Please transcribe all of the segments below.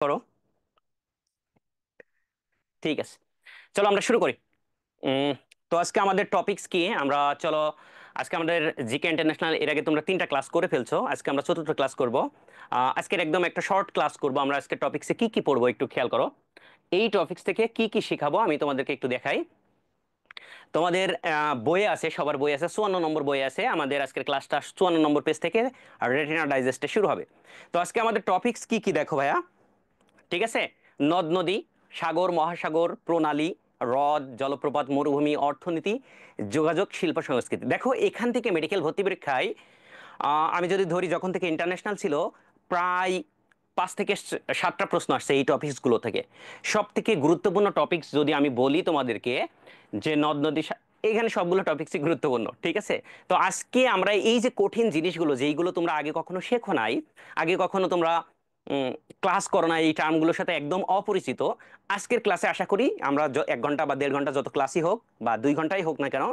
করো। ঠিক আছে, চলো আমরা শুরু করি। উম, তো আজকে আমাদের টপিকস কি? চলো আজকে আমাদের জিকে ইন্টারন্যাশনাল, এর আগে তোমরা 3টা ক্লাস করে ফেলছো, আজকে আমরা চতুর্থ ক্লাস করব। আজকের একদম একটা শর্ট ক্লাস করব। আমরা আজকে টপিকসে কি কি পড়বো একটু খেয়াল করো। এই টপিকস থেকে কি কি শিখাবো আমি তোমাদেরকে একটু দেখাই। তোমাদের বইয়ে আছে, সবার বই আছে, 54 নম্বর বই আছে। আমাদের আজকের ক্লাসটা 54 নম্বর পেজ থেকে রেটিনা ডাইজেস্টে শুরু হবে। তো আজকে আমাদের টপিকস কি কি দেখো ভাইয়া। ঠিক আছে, নদ নদী, সাগর মহাসাগর, প্রণালী, হ্রদ জলপ্রপাত, মরুভূমি, অর্থনীতি, যোগাযোগ, শিল্প সংস্কৃতি। দেখো এখান থেকে মেডিকেল ভর্তি পরীক্ষায় আমি যদি ধরি যখন থেকে ইন্টারন্যাশনাল ছিল, প্রায় 5 থেকে 7টা প্রশ্ন আসছে এই টপিকসগুলো থেকে। সব থেকে গুরুত্বপূর্ণ টপিকস যদি আমি বলি তোমাদেরকে, যে নদ নদী এখানে সবগুলো টপিকসই গুরুত্বপূর্ণ। ঠিক আছে, তো আজকে আমরা এই যে কঠিন জিনিসগুলো যেইগুলো তোমরা আগে কখনো শেখো নাই, আগে কখনো তোমরা ক্লাস করো না, এই টার্মগুলোর সাথে একদম অপরিচিত, আজকের ক্লাসে আশা করি আমরা 1 ঘন্টা বা 1.5 ঘন্টা যত ক্লাসই হোক বা 2 ঘন্টাই হোক না কেন,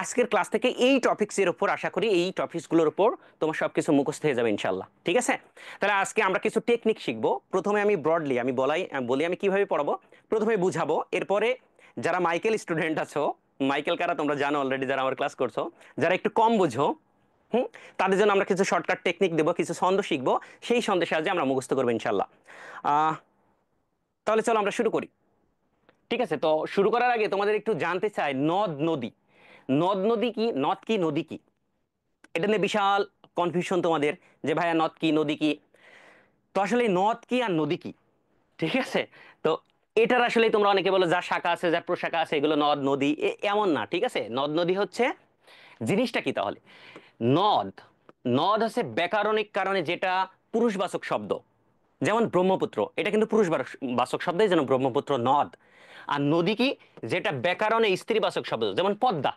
আজকের ক্লাস থেকে এই টপিক্সের উপর আশা করি এই টপিকসগুলোর উপর তোমার সবকিছু মুখস্থ হয়ে যাবে ইনশাল্লাহ। ঠিক আছে, তাহলে আজকে আমরা কিছু টেকনিক শিখবো। প্রথমে আমি ব্রডলি বলি আমি কিভাবে পড়াবো। প্রথমে বুঝাবো, এরপরে যারা মাইকেল স্টুডেন্ট আছো, মাইকেল কারা তোমরা জানো অলরেডি, যারা আমার ক্লাস করছো, যারা একটু কম বুঝো, হুম, তাদের জন্য আমরা কিছু শর্টকাট টেকনিক দেবো, কিছু ছন্দ শিখবো, সেই ছন্দের সাহায্যে আমরা মুখস্থ করবো ইনশাল্লাহ। আহ তাহলে চলো আমরা শুরু করি। ঠিক আছে, তো শুরু করার আগে তোমাদের একটু জানতে চাই, নদ নদী, নদ নদী কি, নদ কি নদী কি, এটা নিয়ে বিশাল কনফিউশন তোমাদের, যে ভাইয়া নদ কি নদী কি। তো আসলে এই নদ কি আর নদী কি? ঠিক আছে, তো এটার আসলে তোমরা অনেকে বলো যার শাখা আছে যার প্রশাখা আছে এগুলো নদ নদী, এমন না। ঠিক আছে, নদ নদী হচ্ছে জিনিসটা কি তাহলে। নদ, নদ হচ্ছে ব্যাকরণিক কারণে যেটা পুরুষবাচক শব্দ, যেমন ব্রহ্মপুত্র, এটা কিন্তু পুরুষবাচক শব্দই, যেন ব্রহ্মপুত্র নদ। আর নদী কি, যেটা ব্যাকরণে স্ত্রীবাচক শব্দ, যেমন পদ্মা।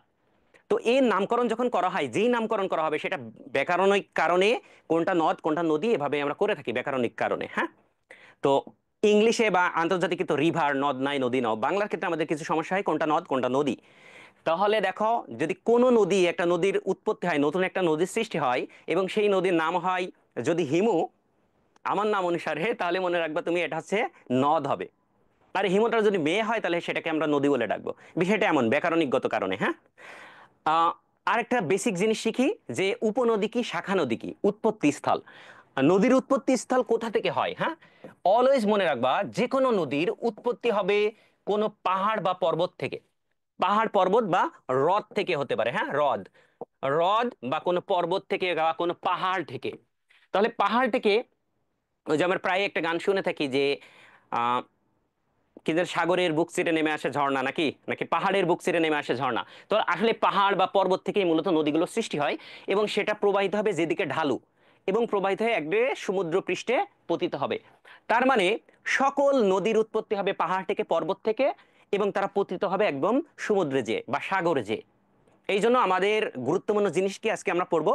তো এর নামকরণ যখন করা হয়, যেই নামকরণ করা হবে সেটা ব্যাকরণিক কারণে, কোনটা নদ কোনটা নদী এভাবে আমরা করে থাকি ব্যাকরণিক কারণে। হ্যাঁ, তো ইংলিশে বা আন্তর্জাতিক তো রিভার, নদ নাই নদী নাও, বাংলার ক্ষেত্রে আমাদের কিছু সমস্যা হয় কোনটা নদ কোনটা নদী। তাহলে দেখো, যদি কোনো নদী, একটা নদীর উৎপত্তি হয়, নতুন একটা নদীর সৃষ্টি হয়, এবং সেই নদীর নাম হয় যদি হিমু, আমার নাম অনুসারে, তাহলে মনে রাখবা তুমি এটা হচ্ছে নদ হবে। আর হিমুটার যদি মেয়ে হয় তাহলে সেটাকে আমরা নদী বলে ডাকবো। বিষয়টা এমন ব্যাকরণিকগত কারণে। হ্যাঁ, আহ আরেকটা বেসিক জিনিস শিখি, যে উপনদী কি শাখা নদী কি, উৎপত্তি স্থল। নদীর উৎপত্তি স্থল কোথা থেকে হয়? হ্যাঁ, অলওয়েজ মনে রাখবা, যে কোনো নদীর উৎপত্তি হবে কোনো পাহাড় বা পর্বত থেকে। পাহাড় পর্বত বা হ্রদ থেকে হতে পারে। হ্যাঁ, হ্রদ, হ্রদ বা কোনো পর্বত থেকে বা কোনো পাহাড় থেকে। তাহলে পাহাড় থেকে, ওই যে আমরা প্রায় একটা গান শুনে থাকি যে আহ কি যে সাগরের বুক চিরে নেমে আসে ঝর্ণা, নাকি নাকি পাহাড়ের বুক চিরে নেমে আসে ঝর্ণা। তো আসলে পাহাড় বা পর্বত থেকেই মূলত নদীগুলো সৃষ্টি হয়, এবং সেটা প্রবাহিত হবে যেদিকে ঢালু, এবং প্রবাহিত হয়ে একদিকে সমুদ্র পৃষ্ঠে পতিত হবে। তার মানে সকল নদীর উৎপত্তি হবে পাহাড় থেকে, পর্বত থেকে, এবং তারা পতিত হবে একদম সমুদ্রে যেয়ে বা সাগরে যেয়ে। এই জন্য আমাদের গুরুত্বপূর্ণ জিনিস কি আজকে আমরা পড়বো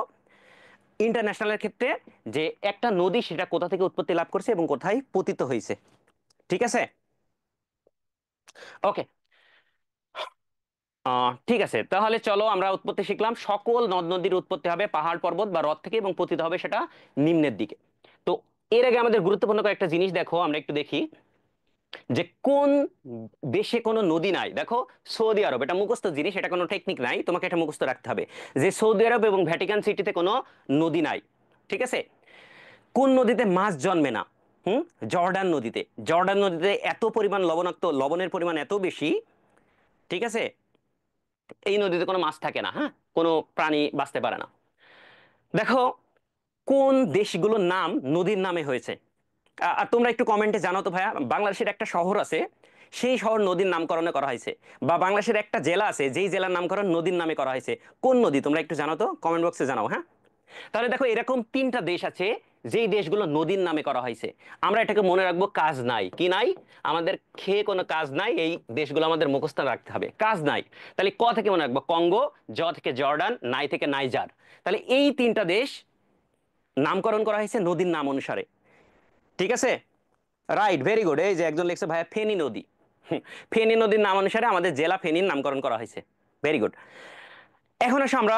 ইন্টারন্যাশনালের ক্ষেত্রে, যে একটা নদী সেটা কোথা থেকে উৎপত্তি লাভ করছে এবং কোথায় পতিত হয়েছে। ঠিক আছে, ওকে। ঠিক আছে, তাহলে চলো আমরা উৎপত্তি শিখলাম। সকল নদ নদীর উৎপত্তি হবে পাহাড় পর্বত বা হ্রদ থেকে, এবং পতিত হবে সেটা নিম্নের দিকে। তো এর আগে আমাদের গুরুত্বপূর্ণ কয়েকটা জিনিস দেখো, আমরা একটু দেখি যে কোন দেশে কোনো নদী নাই। দেখো সৌদি আরব, এটা মুখস্থ জিনিস, এটা কোনো টেকনিক নাই, তোমাকে এটা মুখস্থ রাখতে হবে, যে সৌদি আরব এবং ভ্যাটিকান সিটিতে কোনো নদী নাই। ঠিক আছে, কোন নদীতে মাছ জন্মে না? হুম, জর্ডান নদীতে। জর্ডান নদীতে এত পরিমাণ লবণাক্ত, লবণের পরিমাণ এত বেশি, ঠিক আছে, এই নদীতে কোনো মাছ থাকে না। হ্যাঁ, কোনো প্রাণী বাঁচতে পারে না। দেখো কোন দেশগুলোর নাম নদীর নামে হয়েছে। আর তোমরা একটু কমেন্টে জানাও তো ভাইয়া, বাংলাদেশের একটা শহর আছে, সেই শহর নদীর নামকরণে করা হয়েছে, বা বাংলাদেশের একটা জেলা আছে যেই জেলার নামকরণ নদীর নামে করা হয়েছে, কোন নদী? তোমরা একটু জানাও তো, কমেন্ট বক্সে জানাও। হ্যাঁ, তাহলে দেখো এরকম 3টা দেশ আছে যেই দেশগুলো নদীর নামে করা হয়েছে। আমরা এটাকে মনে রাখবো, কাজ নাই। কি নাই? আমাদের খেয়ে কোনো কাজ নাই, এই দেশগুলো আমাদের মুখস্থ রাখতে হবে, কাজ নাই। তাহলে ক থেকে মনে রাখবো কঙ্গো, জ থেকে জর্ডান, নাই থেকে নাইজার। তাহলে এই 3টা দেশ নামকরণ করা হয়েছে নদীর নাম অনুসারে। ঠিক আছে, রাইট, ভেরি গুড। এই যে একজন লিখছে ভাইয়া ফেনী নদী। ফেনী নদীর নাম অনুসারে আমাদের জেলা ফেনীর নামকরণ করা হয়েছে। Very good. এখন আসো আমরা,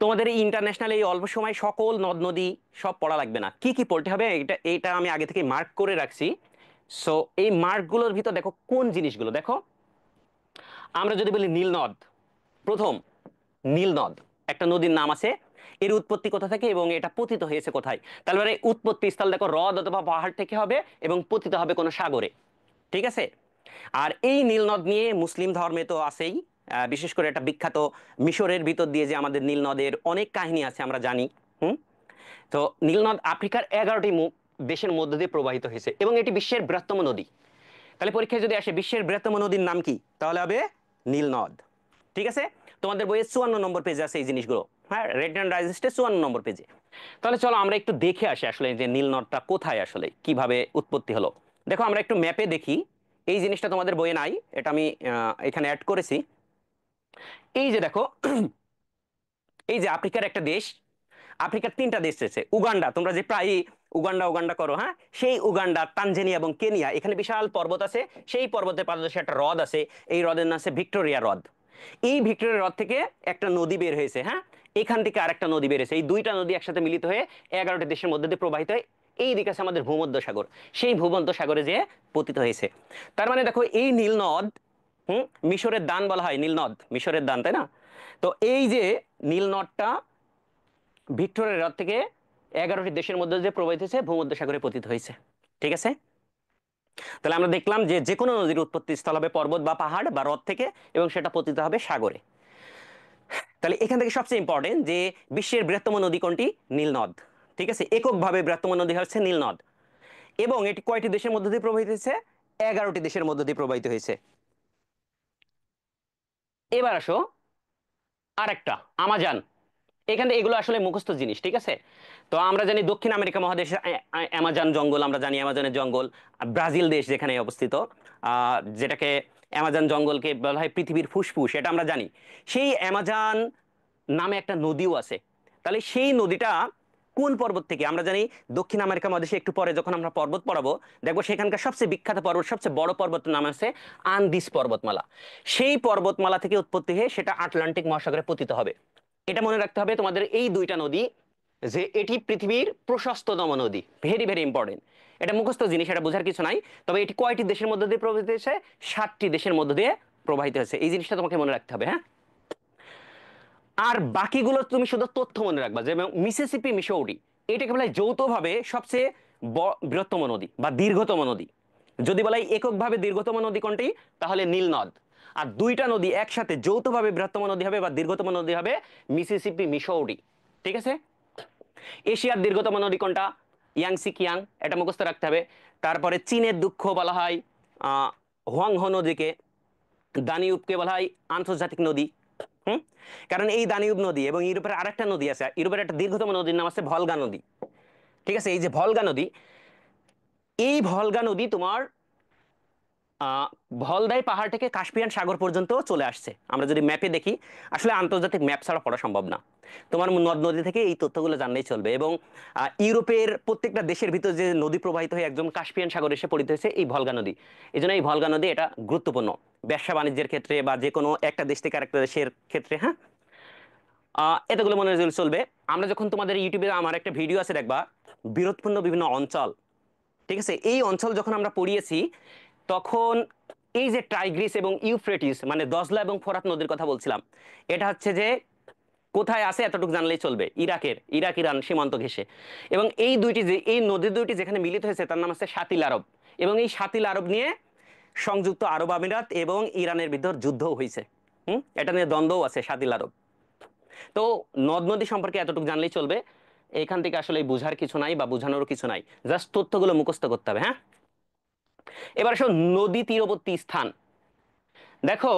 তোমাদের এই ইন্টারন্যাশনাল এই অল্প সময় সকল নদ নদী সব পড়া লাগবে না, কি কি পড়তে হবে এটা এটা আমি আগে থেকে মার্ক করে রাখছি। সো এই মার্কগুলোর ভিতর দেখো কোন জিনিসগুলো দেখো, আমরা যদি বলি নীল নদ, প্রথম নীল নদ একটা নদীর নাম আছে, এর উৎপত্তি কোথা থেকে এবং এটা পতিত হয়েছে কোথায়, তাহলে উৎপত্তি স্থল দেখো হ্রদ অথবা পাহাড় থেকে হবে এবং পতিত হবে কোনো সাগরে। ঠিক আছে। আর এই নীল নদ নিয়ে মুসলিম ধর্মে তো আছেই, বিশেষ করে এটা বিখ্যাত মিশরের ভিতর দিয়ে যে আমাদের নীল নদের অনেক কাহিনী আছে আমরা জানি। হুম। তো নীল নদ আফ্রিকার 11টি দেশের মধ্য দিয়ে প্রবাহিত হয়েছে এবং এটি বিশ্বের বৃহত্তম নদী। তাহলে পরীক্ষায় যদি আসে বিশ্বের বৃহত্তম নদীর নাম কি, তাহলে হবে নীল নদ। ঠিক আছে। তোমাদের বইয়ে 54 নম্বর পেজে আছে এই জিনিসগুলো, হ্যাঁ, রেড অ্যান্ড ডাইজেস্টে 54 নম্বর পেজে। তাহলে চলো আমরা একটু দেখে আসি আসলে যে নীল নদটা কোথায় আসলে কিভাবে উৎপত্তি হলো। দেখো আমরা একটু ম্যাপে দেখি, এই জিনিসটা তোমাদের বইয়ে নাই, এটা আমি এখানে অ্যাড করেছি। এই যে দেখো, এই যে আফ্রিকার একটা দেশ, আফ্রিকার 3টা দেশ রয়েছে। উগান্ডা, তোমরা যে প্রায় উগান্ডা উগান্ডা করো, হ্যাঁ, সেই উগান্ডা, তানজানিয়া এবং কেনিয়া, এখানে বিশাল পর্বত আছে। সেই পর্বতের পাদদেশে একটা হ্রদ আছে, এই হ্রদের নাম আছে ভিক্টোরিয়া হ্রদ। এই ভিক্টোরিয়া হ্রদ থেকে একটা নদী বের হয়েছে, হ্যাঁ, এখান থেকে আরেকটা নদী বের হয়েছে। এই দুইটা নদী একসাথে মিলিত হয়ে 11টি দেশের মধ্যে দিয়ে প্রবাহিত হয়। এই দিকে আছে আমাদের ভূমধ্যসাগর, সেই ভূমধ্যসাগরে যে পতিত হয়েছে। তার মানে দেখো এই নীল নদ, মিশরের দান বলা হয় নীল নদ, মিশরের দান, তাই না? তো এই যে নীল নদটা ভিক্টোরিয়া হ্রদ থেকে 11টি দেশের মধ্যে যে প্রবাহিত হয়েছে ভূমধ্যসাগরে পতিত হয়েছে। ঠিক আছে। তাহলে আমরা দেখলাম যে যে কোনো নদীর উৎপত্তি স্থল হবে পর্বত বা পাহাড় বা হ্রদ থেকে এবং সেটা পতিত হবে সাগরে। তাহলে এখান থেকে সবচেয়ে ইম্পর্টেন্ট যে বিশ্বের বৃহত্তম নদী কোনটি? নীল নদ। ঠিক আছে, এককভাবে বৃহত্তম নদী হচ্ছে নীল নদ এবং এটি কয়টি দেশের মধ্য দিয়ে প্রবাহিত হয়েছে? 11টি দেশের মধ্য দিয়ে প্রবাহিত হয়েছে। এবার আসো আরেকটা, আমাজন। এখানে এগুলো আসলে মুখস্থ জিনিস, ঠিক আছে। তো আমরা জানি দক্ষিণ আমেরিকা মহাদেশে অ্যামাজন জঙ্গল, আমরা জানি অ্যামাজনের জঙ্গল। ব্রাজিল দেশ যেখানে অবস্থিত, যেটাকে অ্যামাজন জঙ্গলকে বলা হয় পৃথিবীর ফুসফুস, এটা আমরা জানি। সেই অ্যামাজন নামে একটা নদীও আছে। তাহলে সেই নদীটা কোন পর্বত থেকে? আমরা জানি দক্ষিণ আমেরিকা মহাদেশে একটু পরে যখন আমরা পর্বত পড়াবো দেখবো সেখানকার সবচেয়ে বিখ্যাত পর্বত, সবচেয়ে বড় পর্বতের নাম আছে আন্দিস পর্বতমালা। সেই পর্বতমালা থেকে উৎপত্তি হয়ে সেটা আটলান্টিক মহাসাগরে পতিত হবে। এটা মনে রাখতে হবে তোমাদের এই দুইটা নদী, যে এটি পৃথিবীর প্রশস্ততম নদী, ভেরি ভেরি ইম্পর্টেন্ট। এটা মুখস্থ জিনিস, এটা বোঝার কিছু নাই। তবে এটি কয়টি দেশের মধ্যে দিয়ে প্রবাহিত হয়েছে? 7টি দেশের মধ্যে দিয়ে প্রবাহিত হয়েছে, এই জিনিসটা তোমাকে মনে রাখতে হবে, হ্যাঁ। আর বাকিগুলো তুমি শুধু তথ্য মনে রাখবা, যেমন মিসিসিপি, মিসৌরি, এটাকে বলা হয় যৌথভাবে সবচেয়ে বৃহত্তম নদী বা দীর্ঘতম নদী। যদি বলাই এককভাবে দীর্ঘতম নদী কোনটি, তাহলে নীল নদ। আর দুইটা নদী একসাথে যৌথভাবে বৃহত্তম নদী হবে বা দীর্ঘতম নদী হবে মিসিসিপি, মিসৌরি। ঠিক আছে। এশিয়ার দীর্ঘতম নদী কোনটা? ইয়াংসি কিয়াং, এটা মুখস্থ রাখতে হবে। তারপরে চীনের দুঃখ বলা হয় হোয়াংহো নদীকে। দানিউবকে বলা হয় আন্তর্জাতিক নদী। হুম। কারণ এই দানিউব নদী এবং ইউরোপের আরেকটা নদী আছে, ইউরোপের একটা দীর্ঘতম নদীর নাম আছে ভলগা নদী। ঠিক আছে, এই যে ভলগা নদী, এই ভলগা নদী তোমার আহ ভলদাই পাহাড় থেকে কাস্পিয়ান সাগর পর্যন্ত চলে আসছে। আমরা যদি ম্যাপে দেখি, আসলে আন্তর্জাতিক ম্যাপ ছাড়া পড়া সম্ভব না, তোমার নদ নদী থেকে এই তথ্যগুলো জানলেই চলবে। এবং ইউরোপের প্রত্যেকটা দেশের ভিতর যে নদী প্রবাহিত হয়ে একদম কাস্পিয়ান সাগর এসে পরিণত হয়েছে এই ভলগা নদী। এই জন্য এই ভলগা নদী এটা গুরুত্বপূর্ণ ব্যবসা বাণিজ্যের ক্ষেত্রে বা যে কোনো একটা দেশ থেকে আরেকটা দেশের ক্ষেত্রে, হ্যাঁ। এতগুলো মনে রাখলে চলবে। আমরা যখন তোমাদের ইউটিউবে আমার একটা ভিডিও আছে দেখবা, বিরোধপূর্ণ বিভিন্ন অঞ্চল, ঠিক আছে, এই অঞ্চল যখন আমরা পড়িয়েছি তখন এই যে টাইগ্রিস এবং ইউফ্রেটিস মানে দজলা এবং ফোরাত নদীর কথা বলছিলাম, এটা হচ্ছে যে কোথায় আছে এতটুকু জানলেই চলবে, ইরাক ইরান সীমান্ত ঘেঁষে। এবং এই দুইটি যে এই নদী দুইটি যেখানে মিলিত হয়েছে তার নাম আছে শাতিল আরব। এবং এই শাতিল আরব নিয়ে সংযুক্ত আরব আমিরাত এবং ইরানের ভিতর যুদ্ধও হয়েছে। এটা নিয়ে দ্বন্দ্বও আছে শাতিল আরব। তো নদ নদী সম্পর্কে এতটুকু জানলেই চলবে, এখান থেকে আসলে বোঝার কিছু নাই বা বোঝানোর কিছু নাই, জাস্ট তথ্যগুলো মুখস্থ করতে হবে, হ্যাঁ। এবার আসো নদী তীরবর্তী স্থান। দেখো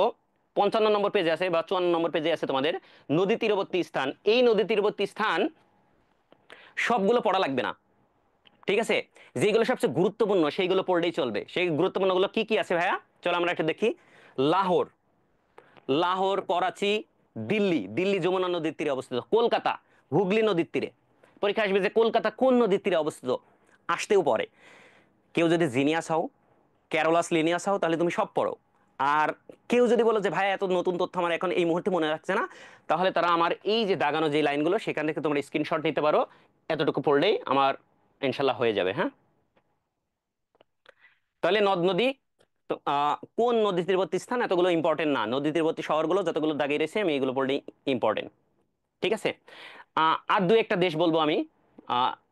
55 নম্বর পেজে আছে বা 54 নম্বর পেজে আছে তোমাদের নদী তীরবর্তী স্থান। এই নদী তীরবর্তী স্থান সবগুলো পড়া লাগবে না, ঠিক আছে। যেগুলো সবচেয়ে গুরুত্বপূর্ণ সেইগুলো পড়লেই চলবে। সেই গুরুত্বপূর্ণগুলো কি কি আছে ভাইয়া, চলো আমরা একটু দেখি। লাহোর, লাহোর, করাচি, দিল্লি, দিল্লি যমুনা নদীর তীরে অবস্থিত। কলকাতা, হুগলি নদীর তীরে। পরীক্ষা আসবে যে কলকাতা কোন নদীর তীরে অবস্থিত, আসতেও পারে। কেউ যদি জিনিয়াস হও, ক্যারোলাস লিনিয়াস হও, তাহলে তুমি সব পড়ো। আর কেউ যদি বলো যে ভাই এত নতুন তথ্য আমার এখন এই মুহূর্তে মনে রাখছে না, তাহলে তারা আমার এই যে দাগানো যে লাইনগুলো সেখান থেকে তোমরা স্ক্রিনশট নিতে পারো, এতটুকু পড়লেই আমার ইনশাল্লাহ হয়ে যাবে, হ্যাঁ। তাহলে নদ নদী, তো কোন নদী তীরবর্তী স্থান এতগুলো ইম্পর্টেন্ট না, নদী তীরবর্তী শহরগুলো যতগুলো দাগিয়ে রয়েছে আমি এগুলো পড়লেই ইম্পর্টেন্ট। ঠিক আছে। আর দু একটা দেশ বলবো আমি।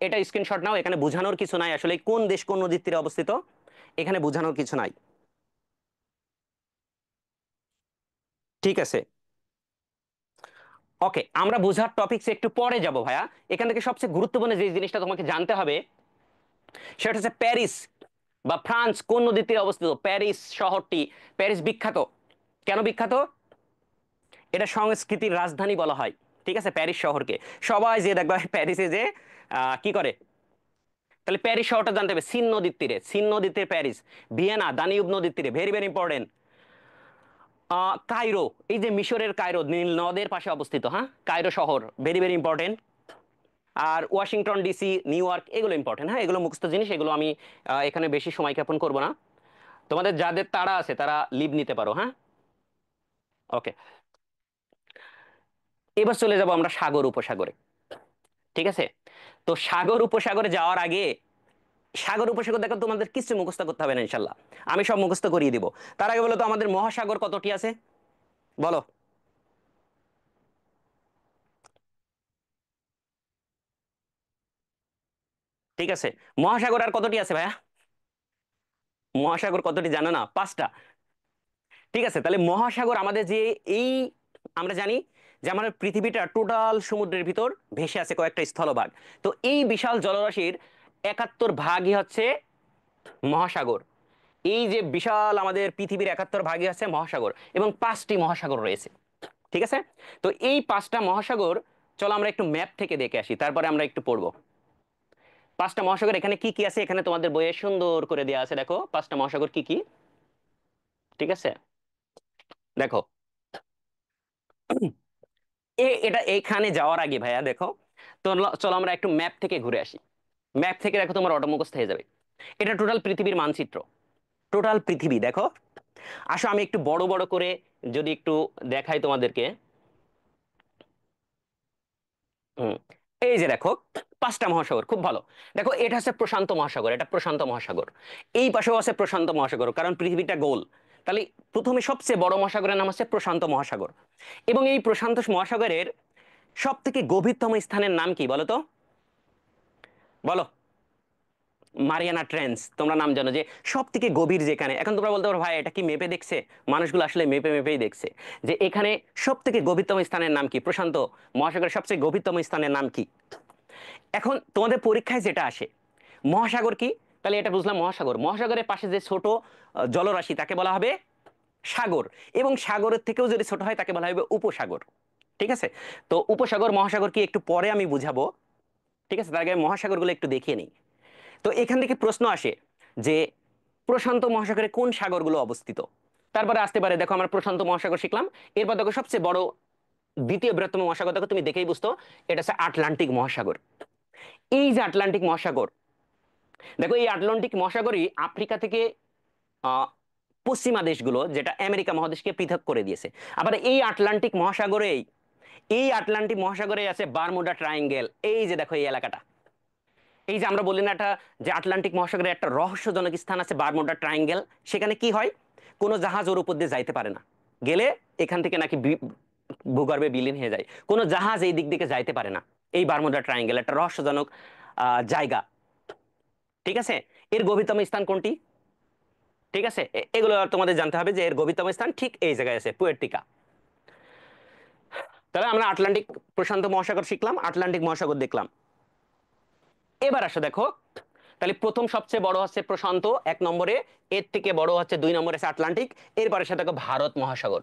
এটা স্ক্রিনশট নাও, এখানে বোঝানোর কিছু নাই আসলে কোন দেশ কোন নদীর তীরে অবস্থিত, এখানে বোঝানোর কিছু নাই। ঠিক আছে। ওকে, আমরা বোঝার টপিকস একটু পরে যাব ভাইয়া। এখান থেকে সবচেয়ে গুরুত্বপূর্ণ যে জিনিসটা তোমাকে জানতে হবে সেটা হচ্ছে প্যারিস বা ফ্রান্স কোন নদীর তীরে অবস্থিত। প্যারিস শহরটি, প্যারিস বিখ্যাত কেন বিখ্যাত? এটা সংস্কৃতির রাজধানী বলা হয়। ঠিক আছে, প্যারিস শহরকে সবাই যে দেখবা প্যারিসে যে কি করে। তাহলে প্যারিস শহরটা জানতে হবে, সিন নদীর তীরে, সিন নদীর তীরে প্যারিস। ভিয়েনা দানিউব নদীর তীরে, ভেরি ভেরি ইম্পর্টেন্ট। কায়রো, এই যে মিশরের কায়রো নীল নদের পাশে অবস্থিত, হ্যাঁ কায়রো শহর, ভেরি ভেরি ইম্পর্টেন্ট। আর ওয়াশিংটন ডিসি, নিউ ইয়র্ক, এগুলো ইম্পর্টেন্ট। হ্যাঁ এগুলো মুখস্থ জিনিস, এগুলো আমি এখানে বেশি সময় ক্ষেপণ করব না। তোমাদের যাদের তাড়া আছে তারা লিভ নিতে পারো, হ্যাঁ। ওকে, এবার চলে যাব আমরা সাগর উপসাগরে। ঠিক আছে। তো সাগর উপসাগরে যাওয়ার আগে, সাগর উপসাগর দেখো তোমাদের কিছু মুখস্থ করতে হবে না ইনশাল্লাহ, আমি সব মুখস্থ করিয়ে দিব। তার আগে বলো তো আমাদের মহাসাগর কতটি আছে, বলো। ঠিক আছে, মহাসাগর আর কতটি আছে ভাইয়া? মহাসাগর কতটি জানো না? পাঁচটা। ঠিক আছে, তাহলে মহাসাগর আমাদের যে এই, আমরা জানি যে আমাদের পৃথিবীটা টোটাল সমুদ্রের ভিতর ভেসে আছে কয়েকটা স্থলভাগ। তো এই বিশাল জলরাশির 71 ভাগই হচ্ছে মহাসাগর। এই যে বিশাল আমাদের পৃথিবীর 71 ভাগই হচ্ছে মহাসাগর, এবং 5টি মহাসাগর রয়েছে। ঠিক আছে। তো এই 5টা মহাসাগর, চলো আমরা একটু ম্যাপ থেকে দেখে আসি, তারপরে আমরা একটু পড়বো 5টা মহাসাগর এখানে কি কি আছে। এখানে তোমাদের বইয়ে সুন্দর করে দেওয়া আছে, দেখো 5টা মহাসাগর কি কি। ঠিক আছে, দেখো। এটা এইখানে যাওয়ার আগে ভাইয়া দেখো, তো চলো আমরা একটু ম্যাপ থেকে ঘুরে আসি। ম্যাপ থেকে দেখো তোমার অটো মুখস্থ হয়ে যাবে। এটা টোটাল পৃথিবীর মানচিত্র, টোটাল পৃথিবী দেখো। আসো আমি একটু বড় বড় করে যদি একটু দেখাই তোমাদেরকে। হুম, এই যে দেখো 5টা মহাসাগর, খুব ভালো। দেখো এটা হচ্ছে প্রশান্ত মহাসাগর, এটা প্রশান্ত মহাসাগর। এই পাশেও আছে প্রশান্ত মহাসাগর, কারণ পৃথিবীটা গোল। তাহলে প্রথমে সবচেয়ে বড় মহাসাগরের নাম হচ্ছে প্রশান্ত মহাসাগর। এবং এই প্রশান্ত মহাসাগরের সব থেকে গভীরতম স্থানের নাম কি বলো তো, বলো। মারিয়ানা ট্রেঞ্চ, তোমরা নাম জানো যে সব থেকে গভীর যেখানে। এখন তোমরা বলতে পারো ভাই এটা কি মেপে দেখছে? মানুষগুলো আসলে মেপে মেপেই দেখছে যে এখানে সব থেকে গভীরতম স্থানের নাম কি, প্রশান্ত মহাসাগরের সবচেয়ে গভীরতম স্থানের নাম কি। এখন তোমাদের পরীক্ষায় যেটা আসে মহাসাগর কি, তাহলে এটা বুঝলাম মহাসাগর, মহাসাগরের পাশে যে ছোট জলরাশি তাকে বলা হবে সাগর, এবং সাগরের থেকেও যদি ছোট হয় তাকে বলা হবে উপসাগর। ঠিক আছে। তো উপসাগর মহাসাগর কি একটু পরে আমি বুঝাবো। ঠিক আছে, তার আগে মহাসাগরগুলো একটু দেখিয়ে নিই। তো এখান থেকে প্রশ্ন আসে যে প্রশান্ত মহাসাগরে কোন সাগরগুলো অবস্থিত। তারপরে আসতে পারে, দেখো আমরা প্রশান্ত মহাসাগর শিখলাম, এরপর দেখো সবচেয়ে বড় দ্বিতীয় বৃহত্তম মহাসাগর, দেখো তুমি দেখেই বুঝতো এটা হচ্ছে আটলান্টিক মহাসাগর। এই যে আটলান্টিক মহাসাগর, দেখো এই আটলান্টিক মহাসাগরই আফ্রিকা থেকে আহ পশ্চিমা দেশগুলো যেটা আমেরিকা মহাদেশকে পৃথক করে দিয়েছে। আবার এই আটলান্টিক মহাসাগরেই, এই আটলান্টিক মহাসাগরে আছে বারমুডা ট্রায়াঙ্গেল। এই যে দেখো এই এলাকাটা, এই যে আমরা বলি না একটা, যে আটলান্টিক মহাসাগরে একটা রহস্যজনক স্থান আছে বারমুডা ট্রায়াঙ্গেল। সেখানে কি হয়, কোনো জাহাজ ওর উপর দিয়ে যাইতে পারে না, গেলে এখান থেকে নাকি ভূগর্ভে বিলীন হয়ে যায়। কোনো জাহাজ এই দিক দিকে যাইতে পারে না। এই বারমুডা ট্রায়াঙ্গেল একটা রহস্যজনক জায়গা। ঠিক আছে। এর গভীরতম স্থান কোনটি? ঠিক আছে, এগুলো তোমাদের জানতে হবে যে এর গভীরতম স্থান ঠিক এই জায়গায় আছে, পুয়ের্টিকা। তাহলে আমরা আটলান্টিক প্রশান্ত মহাসাগর শিখলাম, আটলান্টিক মহাসাগর দেখলাম। এবার আসো দেখো, তাহলে প্রথম সবচেয়ে বড় হচ্ছে প্রশান্ত 1 নম্বরে, এর থেকে বড় হচ্ছে 2 নম্বরে আছে আটলান্টিক। এরপরে সাথে দেখো ভারত মহাসাগর,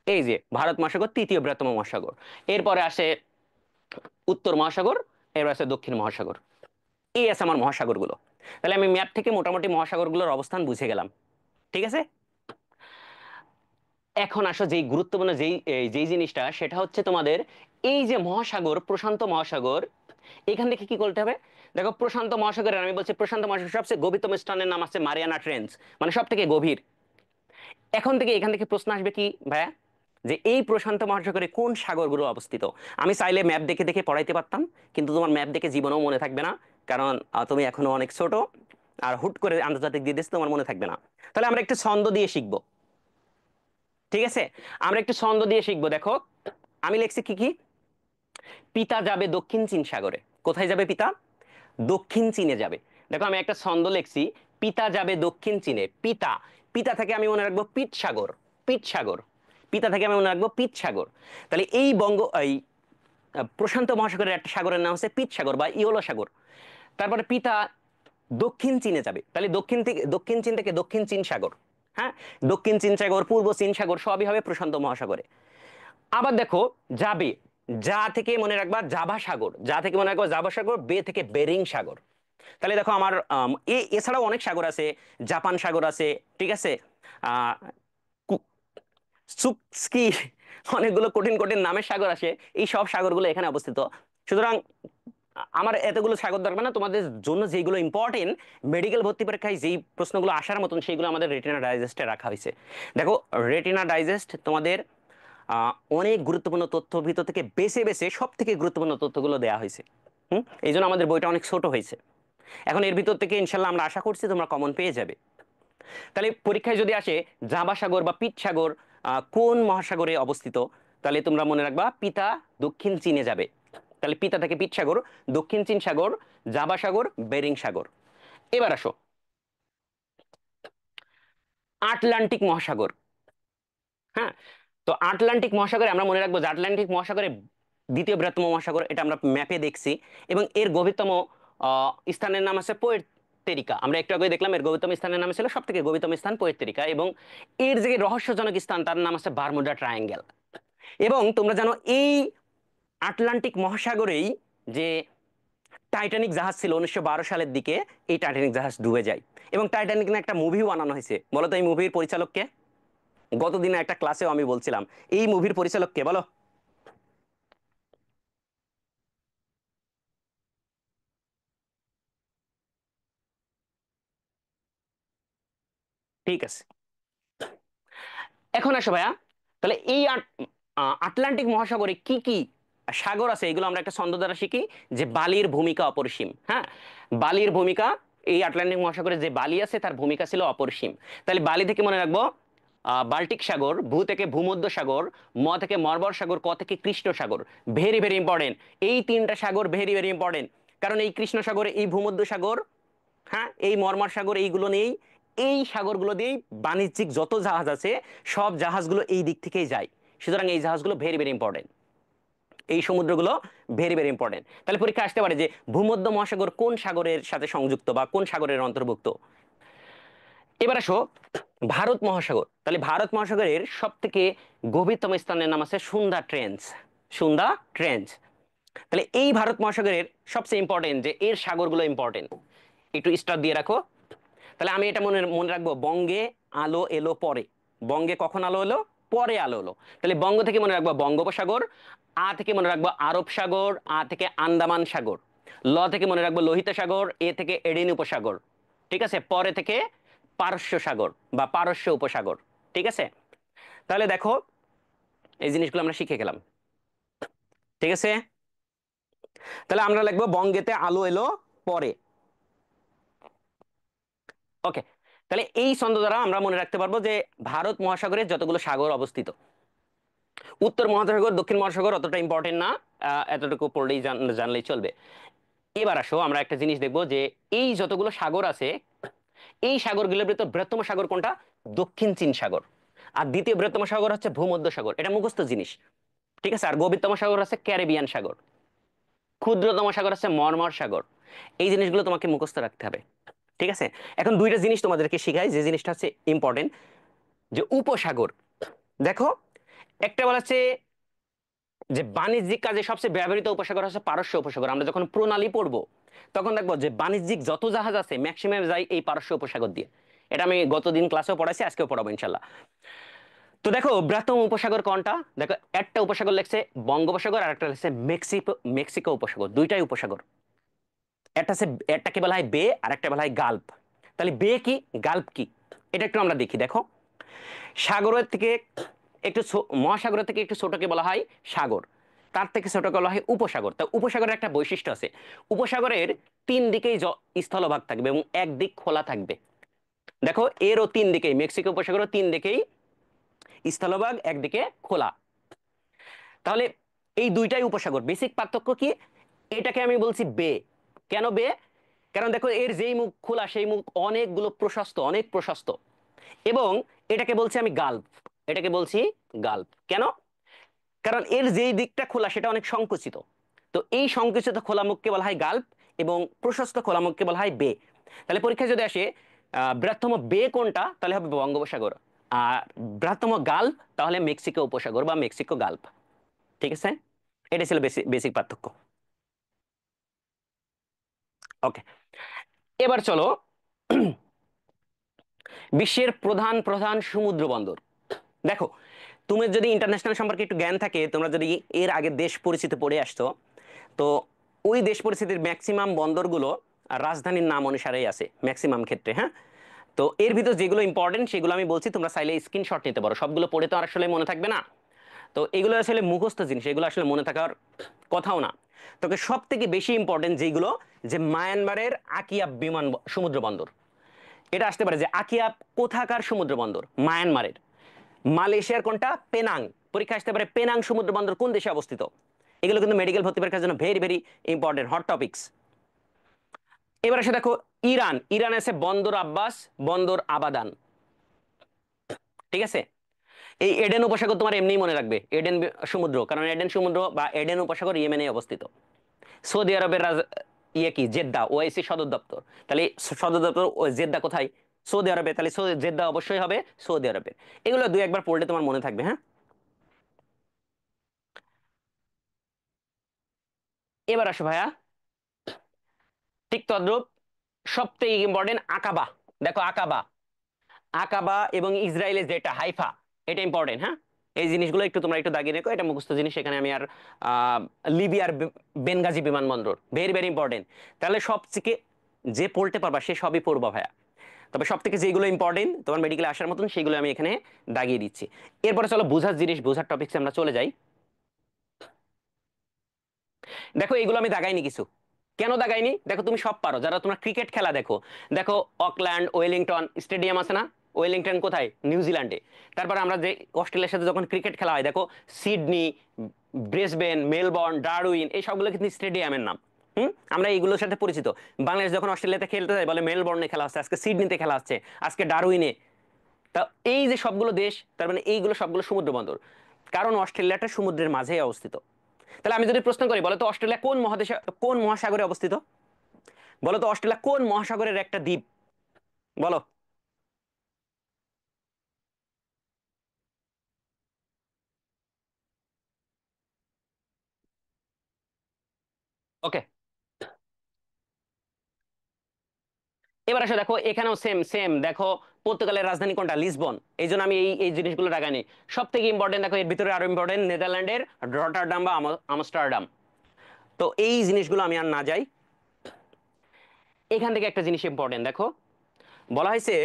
এই যে ভারত মহাসাগর তৃতীয় বৃহত্তম মহাসাগর। এরপরে আসে উত্তর মহাসাগর, এরপর আছে দক্ষিণ মহাসাগর। এই আছে আমার মহাসাগরগুলো। তাহলে আমি ম্যাপ থেকে মোটামুটি মহাসাগরগুলোর অবস্থান বুঝে গেলাম। ঠিক আছে। এখন আসো যেই গুরুত্বপূর্ণ যেই জিনিসটা, সেটা হচ্ছে তোমাদের এই যে মহাসাগর, প্রশান্ত মহাসাগর, এখান থেকে কি করতে হবে। দেখো প্রশান্ত মহাসাগরের, আমি বলছি প্রশান্ত মহাসাগর সবচেয়ে গভীরতম স্থানের নাম আছে মারিয়ানা ট্রেঞ্চ, মানে সব থেকে গভীর। এখন থেকে এখান থেকে প্রশ্ন আসবে কি ভাইয়া, যে এই প্রশান্ত মহাসাগরে কোন সাগরগুলো অবস্থিত। আমি চাইলে ম্যাপ দেখে দেখে পড়াইতে পারতাম, কিন্তু তোমার ম্যাপ দেখে জীবনেও মনে থাকবে না, কারণ তুমি এখনো অনেক ছোট। আর হুট করে আন্তর্জাতিক দিয়ে দিস তোমার মনে থাকবে না। তাহলে আমরা একটু ছন্দ দিয়ে শিখবো, ঠিক আছে? আমরা একটু ছন্দ দিয়ে শিখবো। দেখো আমি লিখছি কি কি, পিতা যাবে দক্ষিণ চীন সাগরে। কোথায় যাবে পিতা? দক্ষিণ চীনে যাবে। দেখো আমি একটা ছন্দ লিখছি, পিতা যাবে দক্ষিণ চীনে। পিতা, পিতা থেকে আমি মনে রাখবো পিত সাগর, পিত সাগর। পিতা থেকে আমি মনে রাখবো পিত সাগর। তাহলে এই এই প্রশান্ত মহাসাগরের একটা সাগরের নাম হচ্ছে পিত সাগর বা ইয়োলো সাগর। তারপরে পিতা দক্ষিণ চীনে যাবে, তাহলে দক্ষিণ থেকে, দক্ষিণ চীন থেকে দক্ষিণ চীন সাগর। হ্যাঁ, দক্ষিণ চীন সাগর, পূর্ব চীন সাগর সবই হবে প্রশান্ত মহাসাগরে। আবার দেখো যাবে, যা থেকে মনে রাখবা জাভা সাগর, যা থেকে মনে রাখবা জাভা সাগর, বে থেকে বেরিং সাগর। তাহলে দেখো আমার এছাড়াও অনেক সাগর আছে, জাপান সাগর আছে, ঠিক আছে, আহ চুক্সকি, অনেকগুলো কঠিন কঠিন নামের সাগর আছে। এই সব সাগরগুলো এখানে অবস্থিত। সুতরাং আমার এতগুলো সাগর দরকার না, তোমাদের জন্য যেগুলো ইম্পর্টেন্ট, মেডিকেল ভর্তি পরীক্ষায় যেই প্রশ্নগুলো আসার মতন সেইগুলো আমাদের রেটিনা ডাইজেস্টে রাখা হয়েছে। দেখো রেটিনা ডাইজেস্ট তোমাদের অনেক গুরুত্বপূর্ণ তথ্য ভিতর থেকে বেছে বেছে সব থেকে গুরুত্বপূর্ণ তথ্যগুলো দেওয়া হয়েছে। এই জন্য আমাদের বইটা অনেক ছোট হয়েছে। এখন এর ভিতর থেকে ইনশাল্লাহ আমরা আশা করছি তোমরা কমন পেয়ে যাবে। তাহলে পরীক্ষায় যদি আসে জাভা সাগর বা পিত সাগর কোন মহাসাগরে অবস্থিত, তাহলে তোমরা মনে রাখবা পিতা দক্ষিণ চীনে যাবে। তাহলে পিতা থেকে পিত সাগর, দক্ষিণ চীন সাগর, জাভা সাগর, বেরিং সাগর। এবার আসো আটলান্টিক মহাসাগর। হ্যাঁ, তো আটলান্টিক মহাসাগরে আমরা মনে রাখবো যে আটলান্টিক মহাসাগরে দ্বিতীয় বৃহত্তম মহাসাগর, এটা আমরা ম্যাপে দেখছি। এবং এর গভীরতম স্থানের নাম আছে পোয়ের্তেরিকা। আমরা একটু আগে দেখলাম এর গভীরতম স্থানের নাম ছিল, সব থেকে গভীরতম স্থান পোয়ের্তেরিকা। এবং এর যে রহস্যজনক স্থান তার নাম আছে বারমুডা ট্রায়াঙ্গেল। এবং তোমরা জানো এই আটলান্টিক মহাসাগরেই যে টাইটানিক জাহাজ ছিল 1912 সালের দিকে, এই টাইটানিক জাহাজ ডুবে যায়। এবং টাইটানিক নিয়ে একটা মুভিও বানানো হয়েছে। বলো তো এই মুভির পরিচালককে? গতদিনে একটা ক্লাসেও আমি বলছিলাম, এই মুভির পরিচালককে বলো। ঠিক আছে, এখন আসো ভাইয়া। তাহলে এই আটলান্টিক মহাসাগরে কি কি সাগর আছে এগুলো আমরা একটা ছন্দ দ্বারা শিখি, যে বালির ভূমিকা অপরিসীম। হ্যাঁ, বালির ভূমিকা, এই আটলান্টিক মহাসাগরে যে বালি আছে তার ভূমিকা ছিল অপরিসীম। তাহলে বালি থেকে মনে রাখবো বাল্টিক সাগর, ভূ থেকে ভূমধ্য সাগর, ম থেকে মর্মর সাগর, ক থেকে কৃষ্ণ সাগর। ভেরি ভেরি ইম্পর্টেন্ট, এই তিনটা সাগর ভেরি ভেরি ইম্পর্টেন্ট। কারণ এই কৃষ্ণ সাগর, এই ভূমধ্য সাগর, হ্যাঁ এই মর্মার সাগর, এইগুলো নেই, এই সাগরগুলো দিয়েই বাণিজ্যিক যত জাহাজ আছে সব জাহাজগুলো এই দিক থেকেই যায়। সুতরাং এই জাহাজগুলো ভেরি ভেরি ইম্পর্টেন্ট, এই সমুদ্রগুলো ভেরি ভেরি ইম্পর্টেন্ট। তাহলে পরীক্ষা আসতে পারে যে ভূমধ্য মহাসাগর কোন সাগরের সাথে সংযুক্ত বা কোন সাগরের অন্তর্ভুক্ত। এবার আসো ভারত মহাসাগর। তাহলে ভারত মহাসাগরের সব থেকে গভীরতম স্থানের নাম আছে সুন্দা ট্রেঞ্চ, সুন্দা ট্রেঞ্চ। তাহলে এই ভারত মহাসাগরের সবচেয়ে ইম্পর্টেন্ট যে এর সাগরগুলো ইম্পর্টেন্ট, একটু স্টার দিয়ে রাখো। তাহলে আমি এটা মনে মনে রাখবো, বঙ্গে আলো এলো পরে। বঙ্গে কখন আলো এলো? পরে আলো এলো। তাহলে বঙ্গ থেকে মনে রাখবো বঙ্গোপসাগর, আ থেকে মনে রাখবো আরব সাগর, আ থেকে আন্দামান সাগর, ল থেকে মনে রাখবো লোহিত সাগর, এ থেকে এডেন উপসাগর, ঠিক আছে, পরে থেকে পারস্য সাগর বা পারস্য উপসাগর। ঠিক আছে, তাহলে দেখো এই জিনিসগুলো আমরা শিখে গেলাম। ঠিক আছে, তাহলে আমরা লিখবো বঙ্গেতে আলো এলো পরে। ওকে, তাহলে এই ছন্দ দ্বারা আমরা মনে রাখতে পারবো যে ভারত মহাসাগরে যতগুলো সাগর অবস্থিত। উত্তর মহাসাগর দক্ষিণ মহাসাগর অতটা ইম্পর্টেন্ট না, এতটুকু পড়লেই জানলেই চলবে। এবার আসো আমরা একটা জিনিস দেখবো যে এই যতগুলো সাগর আছে, এই সাগরগুলোর ভিতর বৃহত্তম সাগর কোনটা? দক্ষিণ চীন সাগর। আর দ্বিতীয় বৃহত্তম সাগর হচ্ছে ভূমধ্য সাগর, এটা মুখস্থ জিনিস। ঠিক আছে, আর গভীরতম সাগর আছে ক্যারিবিয়ান সাগর, ক্ষুদ্রতম সাগর আছে মরমর সাগর। এই জিনিসগুলো তোমাকে মুখস্থ রাখতে হবে। ঠিক আছে, এখন দুইটা জিনিস তোমাদেরকে শিখাই, যে জিনিসটা হচ্ছে ইম্পর্টেন্ট, যে উপসাগর। দেখো একটা বলা আছে যে বাণিজ্যিক কাজে সবচেয়ে ব্যবহৃত উপসাগর হচ্ছে পারস্য উপসাগর। আমরা যখন প্রণালী পড়বো তখন দেখবো যে বাণিজ্যিক যত জাহাজ আছে ম্যাক্সিমাম যায় এই পারস্য উপসাগর দিয়ে। এটা আমি গতদিন ক্লাসেও পড়াইছি, আজকেও পড়াবো ইনশাল্লাহ। তো দেখো বৃহত্তম উপসাগর কোনটা? দেখো একটা উপসাগর লেখছে বঙ্গোপসাগর আর একটা লেখছে মেক্সিকো, মেক্সিকো উপসাগর, দুইটাই উপসাগর। একটা আছে, একটাকে বলা হয় বে আর একটা বলা হয় গাল্প। তাহলে বে কি, গাল্প কি, এটা একটু আমরা দেখি। দেখো সাগরের থেকে একটু মহাসাগরের থেকে একটু ছোটকে বলা হয় সাগর। তার থেকে ছোটকে বলা হয় উপসাগর। তা উপসাগরের একটা বৈশিষ্ট্য আছে, উপসাগরের তিন দিকেই স্থলভাগ থাকবে এবং একদিক খোলা থাকবে। দেখো এরও তিন দিকেই, মেক্সিকো উপসাগরও তিন দিকেই স্থলভাগ, একদিকে খোলা। তাহলে এই দুইটাই উপসাগর, বেসিক পার্থক্য কি? এটাকে আমি বলছি বে। কেন বে? কারণ দেখো এর যেই মুখ খোলা সেই মুখ অনেকগুলো প্রশস্ত, অনেক প্রশস্ত। এবং এটাকে বলছি আমি গাল্ফ, এটাকে বলছি গাল্ফ। কেন? কারণ এর যেই দিকটা খোলা সেটা অনেক সংকুচিত। তো এই সংকুচিত খোলা মুখকে বলা হয় গাল্ফ এবং প্রশস্ত খোলা মুখকে বলা হয় বে। তাহলে পরীক্ষায় যদি আসে বৃহত্তম বে কোনটা, তাহলে হবে বঙ্গোপসাগর। আর বৃহত্তম গাল্ফ তাহলে মেক্সিকো উপসাগর বা মেক্সিকো গাল্ফ। ঠিক আছে, এটা ছিল বেসিক বেসিক পার্থক্য। ওকে, এবার চলো বিশ্বের প্রধান প্রধান সমুদ্র বন্দর। দেখো তুমি যদি ইন্টারন্যাশনাল সম্পর্কে একটু জ্ঞান থাকে, তোমরা যদি এর আগে দেশ পরিচিতি পড়ে আসছো, তো ওই দেশ পরিচিতির ম্যাক্সিমাম বন্দরগুলো রাজধানীর নাম অনুসারেই আছে ম্যাক্সিমাম ক্ষেত্রে। হ্যাঁ, তো এর ভিতর যেগুলো ইম্পর্টেন্ট সেগুলো আমি বলছি, তোমরা চাইলে স্ক্রিনশট নিতে পারো, সবগুলো পড়ে তো আর আসলে মনে থাকবে না। তো এগুলো আসলে মুখস্থ জিনিস, এগুলো আসলে মনে থাকার কথাও না। তবে সব থেকে বেশি ইম্পর্টেন্ট যেগুলো, যে মায়ানমারের আকিয়াব সমুদ্র বন্দর। এটা আসতে পারে যে আকিয়াব কোথাকার সমুদ্র বন্দর? মায়ানমারের। মালয়েশিয়ার কোনটা? পেনাং। পরীক্ষা আসতে পারে পেনাং সমুদ্র বন্দর কোন দেশে অবস্থিত? এগুলো কিন্তু মেডিকেল ভর্তি পরীক্ষার জন্য very very important hot topics. এবার এসে দেখো ইরান, ইরান আছে বন্দর আব্বাস, বন্দর আবাদান। ঠিক আছে, এই এডেন উপসাগর তোমার এমনি মনে রাখবে, এডেন সমুদ্র, কারণ এডেন সমুদ্র বা এডেন উপসাগর ইয়েমেনে অবস্থিত। সৌদি আরবের ইয়ে কি? জেদ্দা, ওআইসি সদর দপ্তর। তাহলে সদর দপ্তর জেদ্দা কোথায়? সৌদি আরবে। তাহলে জেদ্দা অবশ্যই হবে সৌদি আরবের। এগুলো দুই একবার পড়লে তোমার মনে থাকবে। হ্যাঁ, এবার আসো ভাইয়া, ঠিক তদ্রুপ সব থেকে ইম্পর্টেন্ট আকাবা। দেখো আকাবা, আকাবা এবং ইসরায়েলের যেটা হাইফা, এটা ইম্পর্টেন্ট। হ্যাঁ, এই জিনিসগুলো একটু তোমরা একটু দাগিয়ে রেখো, এটা মুখস্থ জিনিস। এখানে আমি আর লিবিয়ার বেনগাজি বিমানবন্দর ভেরি ভেরি ইম্পর্টেন্ট। তাহলে সব থেকে যে পড়তে পারবা সে সবই পড়বা ভাইয়া। তবে সব থেকে যেগুলো ইম্পর্টেন্ট তোমার মেডিকেলে আসার মতন সেগুলো আমি এখানে দাগিয়ে দিচ্ছি। এরপরে চলো বোঝার জিনিস, বোঝার টপিকসে আমরা চলে যাই। দেখো এইগুলো আমি দাগাইনি কিছু। কেন দাগাইনি? দেখো তুমি সব পারো, যারা তোমরা ক্রিকেট খেলা দেখো, দেখো অকল্যান্ড ওয়েলিংটন স্টেডিয়াম আছে না? ওয়েলিংটন কোথায়? নিউজিল্যান্ডে। তারপর আমরা যে অস্ট্রেলিয়ার সাথে যখন ক্রিকেট খেলা হয়, দেখো সিডনি, ব্রিসবেন, মেলবোর্ন, ডারউইন, এই সবগুলো কিন্তু স্টেডিয়ামের নাম। আমরা এইগুলোর সাথে পরিচিত। বাংলাদেশ যখন অস্ট্রেলিয়াতে খেলতে যায় বলে মেলবোর্নে খেলা হচ্ছে, আজকে সিডনিতে খেলা হচ্ছে, আজকে ডারউইনে। তা এই যে সবগুলো দেশ, তার মানে এইগুলো সবগুলো সমুদ্র বন্দর, কারণ অস্ট্রেলিয়াটা সমুদ্রের মাঝেই অবস্থিত। তাহলে আমি যদি প্রশ্ন করি, বলো তো অস্ট্রেলিয়া কোন মহাদেশে, কোন মহাসাগরে অবস্থিত? বলো তো অস্ট্রেলিয়া কোন মহাসাগরের একটা দ্বীপ? বলো। ওকে, এবার আসো দেখো এখানেও সেম সেম। দেখো পর্তুগালের রাজধানী কোনটা? লিসবন। এই জন্য আমি এই এই জিনিসগুলো রাখানি। সব থেকে ইম্পর্টেন্ট দেখো এর ভিতরে আরো ইম্পর্টেন্ট নেদারল্যান্ডের রটারডাম বা আমস্টারডাম। তো এই জিনিসগুলো আমি আর না যাই, এখান থেকে একটা জিনিস ইম্পর্টেন্ট দেখো, বলা হয়েছে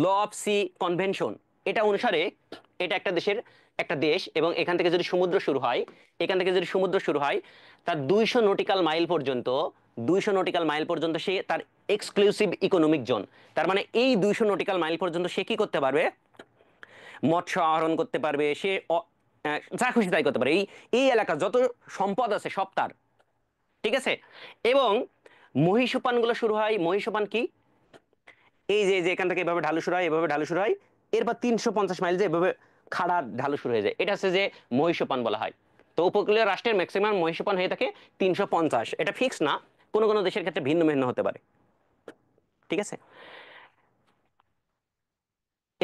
ল অফ সি কনভেনশন। এটা অনুসারে এটা একটা দেশের, একটা দেশ, এবং এখান থেকে যদি সমুদ্র শুরু হয়, এখান থেকে যদি সমুদ্র শুরু হয়, তার 200 নটিক্যাল মাইল পর্যন্ত, 200 নটিক্যাল মাইল পর্যন্ত সে তার এক্সক্লুসিভ ইকোনমিক জোন। তার মানে এই 200 নটিক্যাল মাইল পর্যন্ত সে কি করতে পারবে? মৎস্য আহরণ করতে পারবে, সে যা খুশি তাই করতে পারে। এই এই এলাকার যত সম্পদ আছে সব তার। ঠিক আছে, এবং মহীসোপানগুলো শুরু হয়, মহীসোপান কি? এই যে যে এখান থেকে এভাবে ঢালু শুরু হয়, এভাবে ঢালু শুরু হয়, এরপর 350 মাইল যে এভাবে খাড়া ঢালু শুরু হয়ে যায়, এটা হচ্ছে যে মহীসোপান বলা হয়। তো উপকূলীয় রাষ্ট্রের ম্যাক্সিমাম মহীসোপান হয়ে থাকে 350। এটা ফিক্স না, কোনো কোনো দেশের ক্ষেত্রে ভিন্ন ভিন্ন হতে পারে। ঠিক আছে,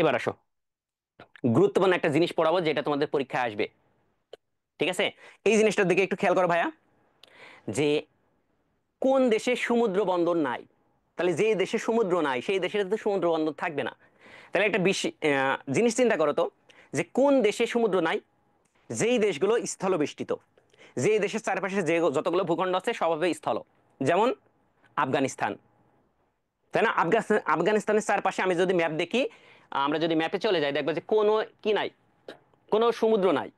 এবার আসো গুরুত্বপূর্ণ একটা জিনিস পড়াবো যেটা তোমাদের পরীক্ষায় আসবে। ঠিক আছে, এই জিনিসটার দিকে একটু খেয়াল করো ভাইয়া, যে কোন দেশে সমুদ্র বন্দর নাই? তাহলে যে দেশে সমুদ্র নাই সেই দেশের তো সমুদ্র বন্দর থাকবে না। তাহলে একটা জিনিস চিন্তা করো তো, যে কোন দেশে সমুদ্র নাই? যেই দেশগুলো স্থলবেষ্টিত, যেই দেশের চারপাশে যে যতগুলো ভূখণ্ড আছে সব হবে স্থল। যেমন আফগানিস্তান, তাই না? আফগানিস্তানের চারপাশে আমি যদি ম্যাপ দেখি, আমরা যদি ম্যাপে চলে যাই দেখবো যে কোনো কি নাই, কোনো সমুদ্র নাই।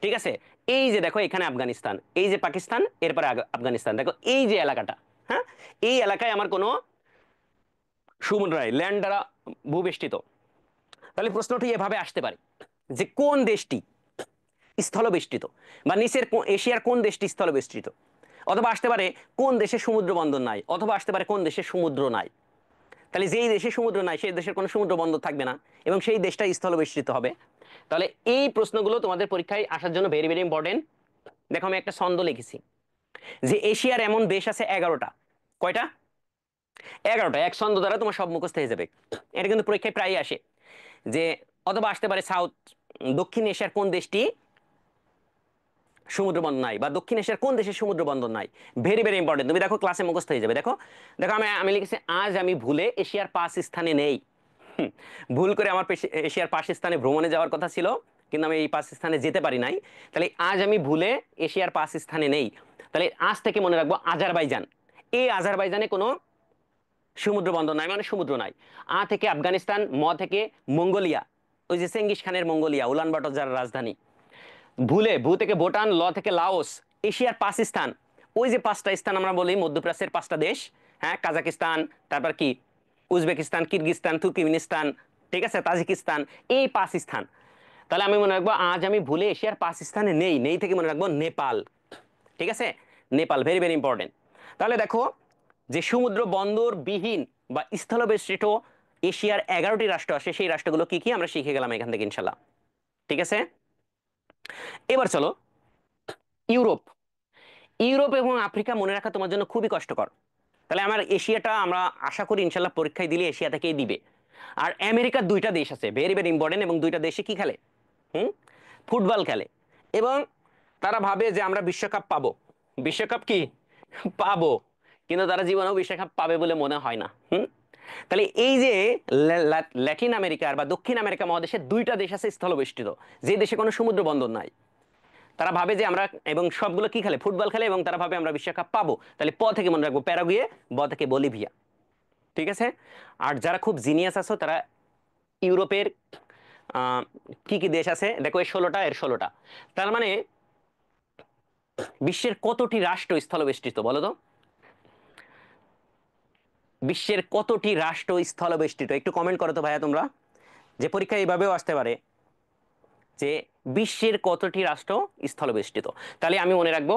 ঠিক আছে, এই যে দেখো এখানে আফগানিস্তান, এই যে পাকিস্তান, এরপরে আফগানিস্তান, দেখো এই যে এলাকাটা, হ্যাঁ, এই এলাকায় আমার কোনো সমুদ্র নাই, ল্যান্ড দ্বারা ভূবেষ্টিত। তাহলে প্রশ্নটি এভাবে আসতে পারে যে কোন দেশটি স্থলবেষ্টিত, বা নিচের এশিয়ার কোন দেশটি স্থলবেষ্টিত, অথবা আসতে পারে কোন দেশে সমুদ্র বন্দর নাই, অথবা আসতে পারে কোন দেশে সমুদ্র নাই। তাহলে যেই দেশে সমুদ্র নাই সেই দেশের কোনো সমুদ্র বন্দর থাকবে না এবং সেই দেশটা স্থলবেষ্টিত হবে। তাহলে এই প্রশ্নগুলো তোমাদের পরীক্ষায় আসার জন্য ভেরি ভেরি ইম্পর্টেন্ট। দেখো আমি একটা ছন্দ লিখেছি যে এশিয়ার এমন দেশ আছে 11টা। কয়টা? 11টা। এক ছন্দ দ্বারা তোমার সব মুখস্থ হয়ে যাবে। এটা কিন্তু পরীক্ষায় প্রায়ই আসে যে, অথবা আসতে পারে সাউথ, দক্ষিণ এশিয়ার কোন দেশটি সমুদ্র বন্দর নাই, বা দক্ষিণ এশিয়ার কোন দেশের সমুদ্র বন্দর নাই। ভেরি ভেরি ইম্পর্টেন্ট, তুমি দেখো ক্লাসে মুখস্থ হয়ে যাবে। দেখো দেখো আমি আমি লিখেছি আজ আমি ভুলে এশিয়ার 5 স্থানে নেই। হুম, ভুল করে আমার এশিয়ার 5 স্থানে ভ্রমণে যাওয়ার কথা ছিল, কিন্তু আমি এই 5 স্থানে যেতে পারি নাই। তাহলে আজ আমি ভুলে এশিয়ার 5 স্থানে নেই। তাহলে আজ থেকে মনে রাখবো আজারবাইজান। এই আজারবাইজানে কোনো সমুদ্র বন্দর নাই, মানে সমুদ্র নাই। আ থেকে আফগানিস্তান, ম থেকে মঙ্গোলিয়া, ওই যে চেঙ্গিস খানের মঙ্গোলিয়া, উলানবাটর যার রাজধানী। ভুলে, ভূ থেকে ভুটান, ল থেকে লাওস। এশিয়ার 5 স্থান, ওই যে 5টা স্থান আমরা বলি মধ্যপ্রাচ্যের 5টা দেশ, হ্যাঁ, কাজাকিস্তান, তারপর কি উজবেকিস্তান, কিরগিজস্তান, তুর্কমেনিস্তান, ঠিক আছে, তাজিকিস্তান, এই 5 স্থান। তাহলে আমি মনে রাখবো আজ আমি ভুলে এশিয়ার 5 স্থানে নেই, নেই থেকে মনে রাখবো নেপাল। ঠিক আছে, নেপাল ভেরি ভেরি ইম্পর্টেন্ট। তাহলে দেখো যে সমুদ্র বন্দর বিহীন বা স্থলবেষ্টিত এশিয়ার 11টি রাষ্ট্র আছে, সেই রাষ্ট্রগুলো কি কি আমরা শিখে গেলাম এখান থেকে ইনশাল্লাহ। ঠিক আছে, এবার চলো ইউরোপ। ইউরোপ এবং আফ্রিকা মনে রাখা তোমার জন্য খুবই কষ্টকর। তাহলে আমার এশিয়াটা আমরা আশা করি ইনশাল্লাহ পরীক্ষায় দিলে এশিয়া থেকেই দিবে। আর আমেরিকার 2টা দেশ আছে ভেরি ভেরি ইম্পর্টেন্ট, এবং 2টা দেশে কি খেলে? হুম, ফুটবল খেলে। এবং তারা ভাবে যে আমরা বিশ্বকাপ পাবো। বিশ্বকাপ কি পাবো, কিন্তু তারা জীবনেও বিশ্বকাপ পাবে বলে মনে হয় না। তাহলে এই যে ল্যাটিন আমেরিকার বা দক্ষিণ আমেরিকা মহাদেশের 2টা দেশ আছে স্থলবেষ্টিত, যে দেশে কোনো সমুদ্র বন্দর নাই। তারা ভাবে যে আমরা, এবং সবগুলো কি খেলে? ফুটবল খেলে, এবং তারা ভাবে আমরা বিশ্বকাপ পাবো। তাহলে প থেকে মনে রাখবো প্যারাগুয়ে, ব থেকে বলিভিয়া। ঠিক আছে। আর যারা খুব জিনিয়াস আছো তারা ইউরোপের আহ, কি কি দেশ আছে দেখো, এর 16টা, এর 16টা। তার মানে বিশ্বের কতটি রাষ্ট্র স্থলবেষ্টিত বলো তো? বিশ্বের কতটি রাষ্ট্র স্থলবেষ্টিত একটু কমেন্ট করো তো ভাইয়া তোমরা, যে পরীক্ষা এইভাবেও আসতে পারে যে বিশ্বের কতটি রাষ্ট্র স্থলবেষ্টিত। তাহলে আমি মনে রাখবো।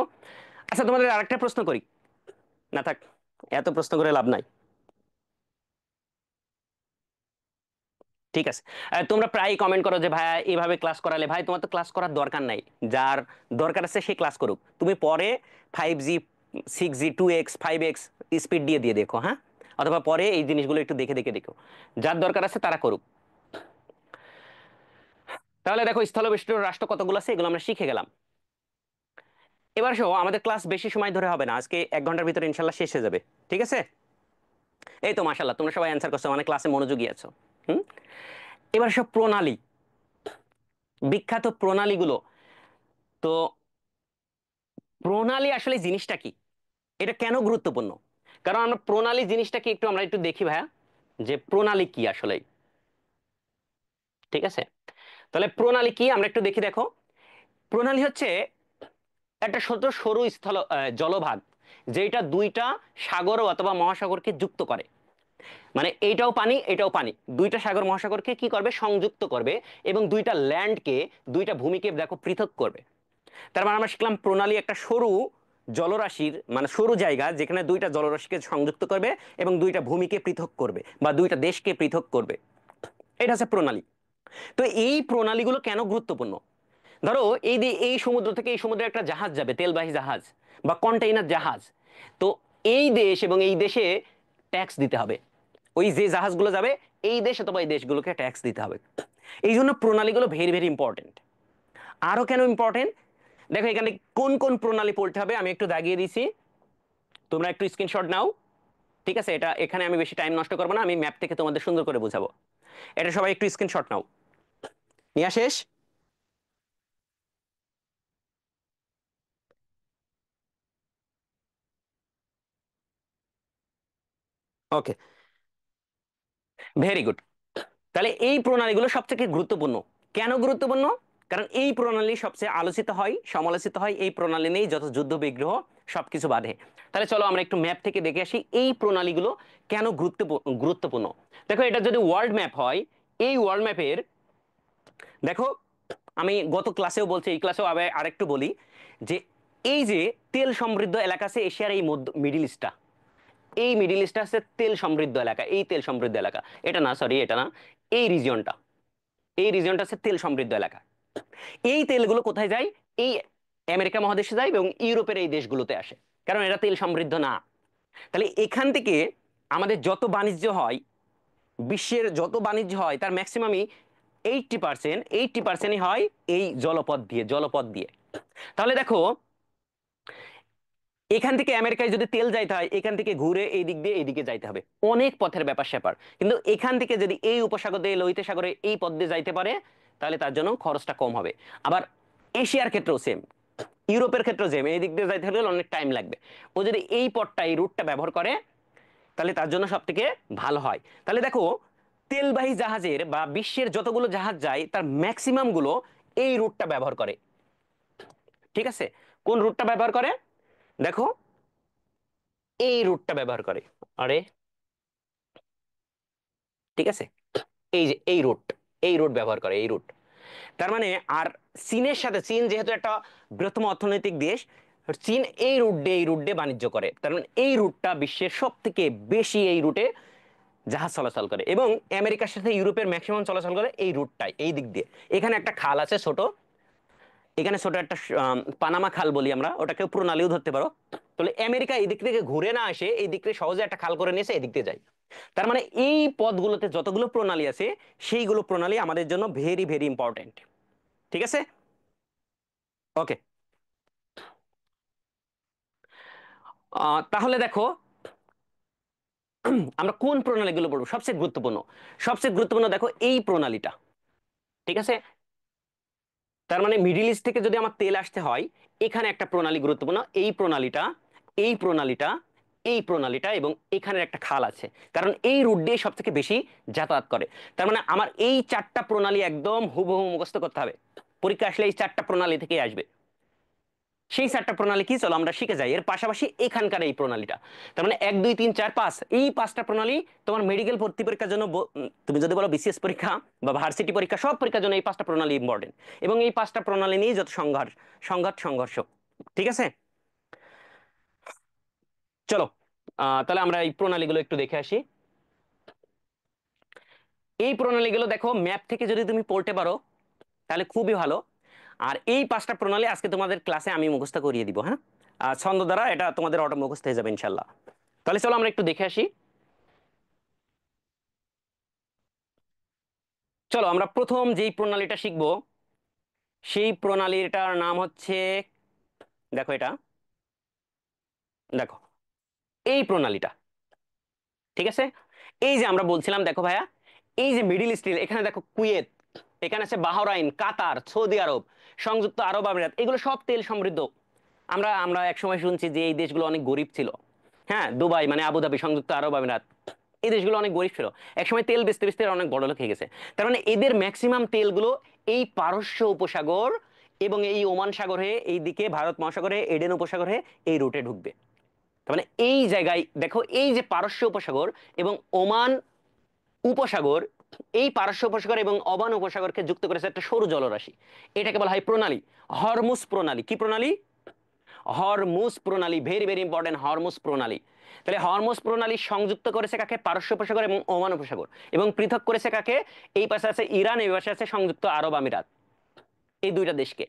আচ্ছা তোমাদের আরেকটা প্রশ্ন করি, না থাক, এত প্রশ্ন করে লাভ নাই। ঠিক আছে, তোমরা প্রায়ই কমেন্ট করো যে ভাইয়া এইভাবে ক্লাস করালে, ভাই তোমার তো ক্লাস করার দরকার নাই, যার দরকার আছে সে ক্লাস করুক। তুমি পরে 5G, 6G, 2X, 5X speed দিয়ে দিয়ে দেখো, হ্যাঁ, অথবা পরে এই জিনিসগুলো একটু দেখে দেখে দেখো। যার দরকার আছে তারা করুক। তাহলে দেখো স্থলবেষ্টিত রাষ্ট্র কতগুলো আছে এগুলো আমরা শিখে গেলাম। এবার সহ আমাদের ক্লাস বেশি সময় ধরে হবে না, আজকে 1 ঘন্টার ভিতরে ইনশাল্লাহ শেষ হয়ে যাবে। ঠিক আছে, এই তো মাশাল্লাহ তোমরা সবাই অ্যান্সার করছো, মানে ক্লাসে মনোযোগী আছো। হুম, এবার সব প্রণালী, বিখ্যাত প্রণালীগুলো। তো প্রণালী আসলে জিনিসটা কি, এটা কেন গুরুত্বপূর্ণ? কারণ আমরা প্রণালী জিনিসটা কি একটু আমরা একটু দেখি ভাইয়া, যে প্রণালী কি আসলে। ঠিক আছে, তাহলে প্রণালী কি আমরা একটু দেখি। দেখো, প্রণালী হচ্ছে একটা ছোট সরু স্থল জলভাগ, যেটা 2টা সাগর অথবা মহাসাগরকে যুক্ত করে। মানে এইটাও পানি, এটাও পানি, 2টা সাগর মহাসাগরকে কি করবে? সংযুক্ত করবে। এবং 2টা ল্যান্ডকে, 2টা ভূমিকে দেখো পৃথক করবে। তার মানে আমরা শিখলাম প্রণালী একটা সরু জলরাশির, মানে সরু জায়গা যেখানে 2টা জলরাশিকে সংযুক্ত করবে এবং 2টা ভূমিকে পৃথক করবে, বা 2টা দেশকে পৃথক করবে। এটা হচ্ছে প্রণালী। তো এই প্রণালীগুলো কেন গুরুত্বপূর্ণ? ধরো এই সমুদ্র থেকে এই সমুদ্রে একটা জাহাজ যাবে, তেলবাহী জাহাজ বা কন্টেইনার জাহাজ। তো এই দেশ এবং এই দেশে ট্যাক্স দিতে হবে। ওই যে জাহাজগুলো যাবে এই দেশ অথবা এই দেশগুলোকে ট্যাক্স দিতে হবে। এই জন্য প্রণালীগুলো ভেরি ভেরি ইম্পর্টেন্ট। আরো কেন ইম্পর্টেন্ট? দেখো এখানে কোন কোন প্রণালী পড়তে হবে আমি একটু দাগিয়ে দিছি, তোমরা একটু স্ক্রিনশট নাও। ঠিক আছে, এটা এখানে আমি বেশি টাইম নষ্ট করবো না, আমি ম্যাপ থেকে তোমাদের সুন্দর করে বোঝাবো। এটা সবাই একটু স্ক্রিনশট নাও। নিয়ে শেষ। ওকে, ভেরি গুড। তাহলে এই প্রণালীগুলো সবথেকে গুরুত্বপূর্ণ। কেন গুরুত্বপূর্ণ? কারণ এই প্রণালী সবচেয়ে আলোচিত হয়, সমালোচিত হয়, এই প্রণালী নেই যত যুদ্ধ বিগ্রহ সবকিছু বাধে। তাহলে চলো আমরা একটু ম্যাপ থেকে দেখে আসি এই প্রণালীগুলো কেন গুরুত্বপূর্ণ। দেখো এটা যদি ওয়ার্ল্ড ম্যাপ হয়, এই ওয়ার্ল্ড ম্যাপের দেখো, আমি গত ক্লাসেও বলছি, এই ক্লাসেও আবার আরেকটু বলি যে এই যে তেল সমৃদ্ধ এলাকা আছে এশিয়ার এই মধ্য মিডিল ইস্টটা, এই মিডিল ইস্টটা হচ্ছে তেল সমৃদ্ধ এলাকা, এই তেল সমৃদ্ধ এলাকা, এটা না, সরি এটা না, এই রিজিয়নটা, এই রিজিয়নটা হচ্ছে তেল সমৃদ্ধ এলাকা। এই তেলগুলো কোথায় যায়? এই আমেরিকা মহাদেশে যায় এবং ইউরোপের এই দেশগুলোতে আসে, কারণ এরা তেল সমৃদ্ধ না। তাহলে এখান থেকে আমাদের যত বাণিজ্য হয়, বিশ্বের যত বাণিজ্য হয় তার ম্যাক্সিমামই 80%ই হয় এই জলপথ দিয়ে। তাহলে দেখো, এখান থেকে আমেরিকায় যদি তেল যাইতে হয়, এখান থেকে ঘুরে এই দিক দিয়ে এইদিকে যাইতে হবে, অনেক পথের ব্যাপার স্যাপার। কিন্তু এখান থেকে যদি এই উপসাগর দিয়ে, লোহিত সাগরে এই পথ দিয়ে যাইতে পারে, তাহলে তার জন্য খরচটা কম হবে। আবার এশিয়ার ক্ষেত্রেও সেম, ইউরোপের ক্ষেত্রেও সেম, এই দিক দিয়ে যাইতে হলে অনেক টাইম লাগবে। ও যদি এই পথটা, এই রুটটা ব্যবহার করে, তাহলে তার জন্য সব থেকে ভালো হয়। তাহলে দেখো, তেলবাহী জাহাজের বা বিশ্বের যতগুলো জাহাজ যায় তার ম্যাক্সিমাম গুলো এই রুটটা ব্যবহার করে। ঠিক আছে, কোন রুটটা ব্যবহার করে? দেখো, এই রুটটা ব্যবহার করে। আরে, ঠিক আছে, এই যে এই রুট ব্যবহার করে, এই রুট। তার মানে, আর চীনের সাথে, চীন যেহেতু একটা বৃহত্তম অর্থনৈতিক দেশ, চীন এই রুট দিয়ে বাণিজ্য করে। তার মানে এই রুটটা বিশ্বের সব থেকে বেশি, এই রুটে জাহাজ চলাচল করে, এবং আমেরিকার সাথে ইউরোপের ম্যাক্সিমাম চলাচল করে এই রুটটাই, এই দিক দিয়ে। এখানে একটা খাল আছে ছোট, এখানে ছোট একটা পানামা খাল বলি আমরা, ওটাকে প্রণালীও ধরতে পারো। তাহলে আমেরিকা এই দিক থেকে ঘুরে না আসে, এই দিক থেকে সহজে একটা খাল করে নিয়েছে, এই দিক দিয়ে যায়। তার মানে এই পথগুলোতে যতগুলো প্রণালী আছে, সেইগুলো প্রণালী আমাদের জন্য ভেরি ভেরি ইম্পর্টেন্ট। ঠিক আছে, ওকে। তাহলে দেখো, আমরা কোন প্রণালীগুলো পড়বো সবচেয়ে গুরুত্বপূর্ণ দেখো এই প্রণালীটা। ঠিক আছে, তার মানে মিডিল ইস্ট থেকে যদি আমার তেল আসতে হয়, এখানে একটা প্রণালী গুরুত্বপূর্ণ, এই প্রণালীটা এই প্রণালীটা এবং এখানের একটা খাল আছে, কারণ এই রুট দিয়ে সব থেকে বেশি যাতায়াত করে। তার মানে আমার এই চারটা প্রণালী একদম হুবহু মুখস্থ করতে হবে, পরীক্ষা আসলে এই চারটা প্রণালী থেকেই আসবে। সেই চারটা প্রণালী কি, চলো আমরা শিখে যাই। এর পাশাপাশি এখানকার এই প্রণালীটা, তার মানে 1 2 3 4 5, এই 5টা প্রণালী তোমার মেডিকেল ভর্তি পরীক্ষার জন্য, তুমি যদি বলো বিসিএস পরীক্ষা বা ভার্সিটি পরীক্ষা, সব পরীক্ষার জন্য এই 5টা প্রণালী ইম্পর্টেন্ট। এবং এই 5টা প্রণালী নিয়ে যত সংঘর্ষ। ঠিক আছে, চলো, তাহলে আমরা এই প্রণালীগুলো একটু দেখে আসি। এই প্রণালীগুলো দেখো, ম্যাপ থেকে যদি তুমি পড়তে পারো তাহলে খুবই ভালো। আর এই 5টা প্রণালী আজকে তোমাদের ক্লাসে আমি মুখস্থ করিয়ে দিব, হ্যাঁ, আর ছন্দ দ্বারা এটা তোমাদের অটো মুখস্থ হয়ে যাবে ইনশাল্লাহ। তাহলে চলো আমরা একটু দেখে আসি। চলো আমরা প্রথম যেই প্রণালীটা শিখবো, সেই প্রণালীটার নাম হচ্ছে, দেখো এটা, দেখো এই প্রণালীটা। ঠিক আছে, এই যে আমরা বলছিলাম, দেখো ভাইয়া, এই যে মিডিল ইস্ট, এখানে দেখো কুয়েত, এখানে আছে বাহরাইন, কাতার, সৌদি আরব, সংযুক্ত আরব আমিরাত, এগুলো সব তেল সমৃদ্ধ। আমরা আমরা একসময় শুনছি যে এই দেশগুলো অনেক গরিব ছিল। হ্যাঁ, দুবাই মানে আবুধাবি, সংযুক্ত আরব আমিরাত, এই দেশগুলো অনেক গরিব ছিল, একসময় তেল বেচতে বেচতে এরা অনেক বড়লোক হয়ে গেছে। তার মানে এদের ম্যাক্সিমাম তেলগুলো এই পারস্য উপসাগর এবং এই ওমান সাগর হয়ে এইদিকে ভারত মহাসাগরে, এডেন উপসাগর হয়ে এই রুটে ঢুকবে। তার মানে এই জায়গায় দেখো, এই যে পারস্য উপসাগর এবং ওমান উপসাগর, এই পারস্য উপসাগর এবং ওমান উপসাগরকে যুক্ত করেছে একটা সরু জলরাশি, এটাকে বলা হয় প্রণালী, হরমুজ প্রণালী। কি প্রণালী? হরমুজ প্রণালী, ভেরি ভেরি ইম্পর্টেন্ট, হরমুজ প্রণালী। তাহলে হরমুজ প্রণালী সংযুক্ত করেছে কাকে? পারস্য উপসাগর এবং ওমান উপসাগর, এবং পৃথক করেছে কাকে? এই পাশে আছে ইরান, এই পাশে আছে সংযুক্ত আরব আমিরাত, এই দুইটা দেশকে।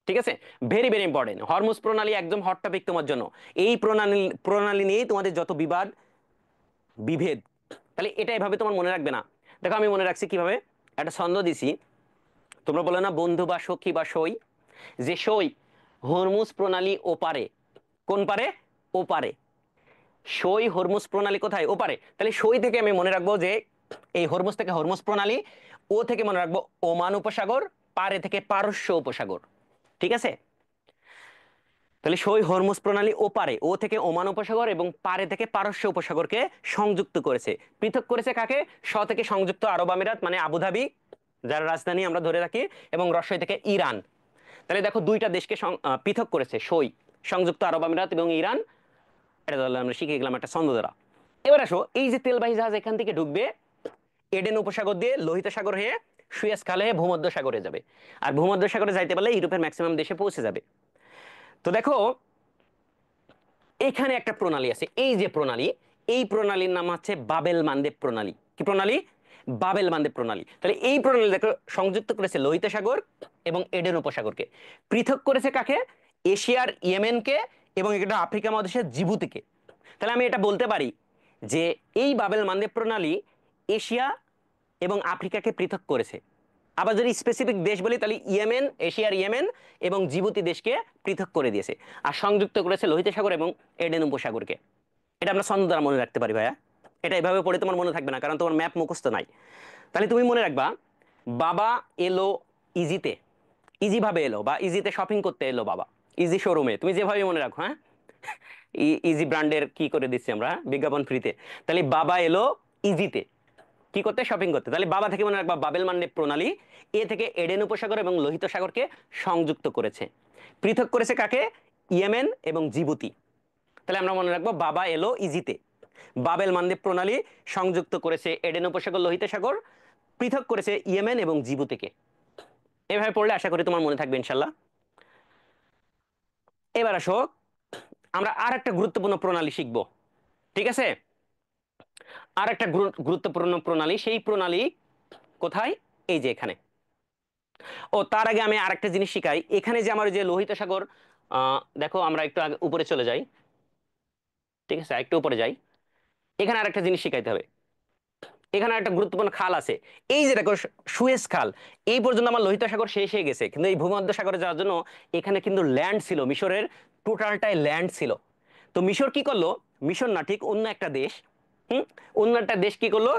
ঠিক আছে, ভেরি ভেরি ইম্পর্টেন্ট, হরমুজ প্রণালী একদম হট টপিক তোমার জন্য। এই প্রণালী প্রণালী নিয়েই তোমাদের যত বিভেদ, তাহলে এটা এভাবে তোমার মনে রাখবে না। দেখো আমি মনে রাখছি কিভাবে, একটা ছন্দ দিছি, তোমরা বলো না বন্ধু বা সখী বা সই, যে সই হরমুজ প্রণালী ওপারে। কোন পারে? ওপারে। সই হরমুজ প্রণালী কোথায়? ওপারে। তাহলে সই থেকে আমি মনে রাখবো যে এই হরমুজ থেকে হরমুজ প্রণালী, ও থেকে মনে রাখবো ওমান উপসাগর, পারে থেকে পারস্য উপসাগর। ঠিক আছে, তাহলে সই হরমুজ প্রণালী ওপারে, ও থেকে ওমান উপসাগর এবং পারে থেকে পারস্য উপসাগরকে সংযুক্ত করেছে। পৃথক করেছে কাকে? থেকে সংযুক্ত আরব আমিরাত মানে আবুধাবি, যার রাজধানী আমরা ধরে রাখি, এবং রস্বই থেকে ইরান। তাহলে দেখো দুইটা দেশকে পৃথক করেছে সই, সংযুক্ত আরব আমিরাত এবং ইরান। এটা তাহলে আমরা শিখে গেলাম একটা ছন্দ দ্বারা। এবার আসো, এই যে তেলবাহী জাহাজ এখান থেকে ঢুকবে এডেন উপসাগর দিয়ে, লোহিত সাগর হয়ে, সুয়েজ খাল হয়ে ভূমধ্য সাগরে যাবে। আর ভূমধ্য সাগরে যাইতে পারলে ইউরোপের ম্যাক্সিমাম দেশে পৌঁছে যাবে। তো দেখো এখানে একটা প্রণালী আছে, এই যে প্রণালী, এই প্রণালীর নাম হচ্ছে বাবেল মানদেব প্রণালী। কি প্রণালী? বাবেল মানদেব প্রণালী। তাহলে এই প্রণালী দেখো সংযুক্ত করেছে লোহিত সাগর এবং এডেন উপসাগরকে। পৃথক করেছে কাকে? এশিয়ার ইয়েমেনকে এবং এটা আফ্রিকা মহাদেশের জিবুতিকে। তাহলে আমি এটা বলতে পারি যে এই বাবেল মানদেব প্রণালী এশিয়া এবং আফ্রিকাকে পৃথক করেছে। আবার যদি স্পেসিফিক দেশ বলি তাহলে ইয়েমেন, এশিয়ার ইয়েমেন এবং জিবুতি দেশকে পৃথক করে দিয়েছে, আর সংযুক্ত করেছে লোহিত সাগর এবং এডেন উপসাগরকে। এটা আমরা ছন্দ দ্বারা মনে রাখতে পারি ভাইয়া। এটা এভাবে পড়ে তোমার মনে থাকবে না, কারণ তোমার ম্যাপ মুখস্থ নাই। তাহলে তুমি মনে রাখবা, বাবা এলো ইজিতে, ইজি ভাবে এলো, বা ইজিতে শপিং করতে এলো বাবা, ইজি শোরুমে, তুমি যেভাবে মনে রাখো। হ্যাঁ, ইজি ব্র্যান্ডের কি করে দিচ্ছি আমরা, বিজ্ঞাপন ফ্রিতে। তাহলে বাবা এলো ইজিতে কি করতে? শপিং করতে। তাহলে বাবা থেকে মনে রাখবা বাবেল মানদেব প্রণালী এ থেকে এডেন উপসাগর এবং লোহিত সাগরকে সংযুক্ত করেছে। পৃথক করেছে কাকে? ইয়েমেন এবং জিবুতি। তাহলে আমরা মনে রাখবো বাবা এলো ইজিতে, বাবেল মানদেব প্রণালী সংযুক্ত করেছে এডেন উপসাগর, লোহিত সাগর, পৃথক করেছে ইয়েমেন এবং জিবুতিকে। এভাবে পড়লে আশা করি তোমার মনে থাকবে ইনশাল্লাহ। এবার আসো, আমরা আর একটা গুরুত্বপূর্ণ প্রণালী শিখব। ঠিক আছে? আর একটা গুরুত্বপূর্ণ প্রণালী, সেই প্রণালী কোথায়? এই যে এখানে। ও তার আগে আমি আরেকটা জিনিস শিখাই। এখানে যে আমার যে লোহিত সাগর, দেখো আমরা একটু আগে উপরে চলে যাই। ঠিক আছে, একটু উপরে যাই। এখানে আরেকটা জিনিস শিখাইতে হবে। এখানে একটা গুরুত্বপূর্ণ খাল আছে, এই যে দেখো সুয়েজ খাল। এই পর্যন্ত আমার লোহিত সাগর শেষ হয়ে গেছে, কিন্তু এই ভূমধ্য সাগরে যাওয়ার জন্য এখানে কিন্তু ল্যান্ড ছিল, মিশরের টোটালটাই ল্যান্ড ছিল। তো মিশর কি করলো? মিশর না, ঠিক অন্য একটা দেশ, হুম, অন্য একটা দেশ কি করলো,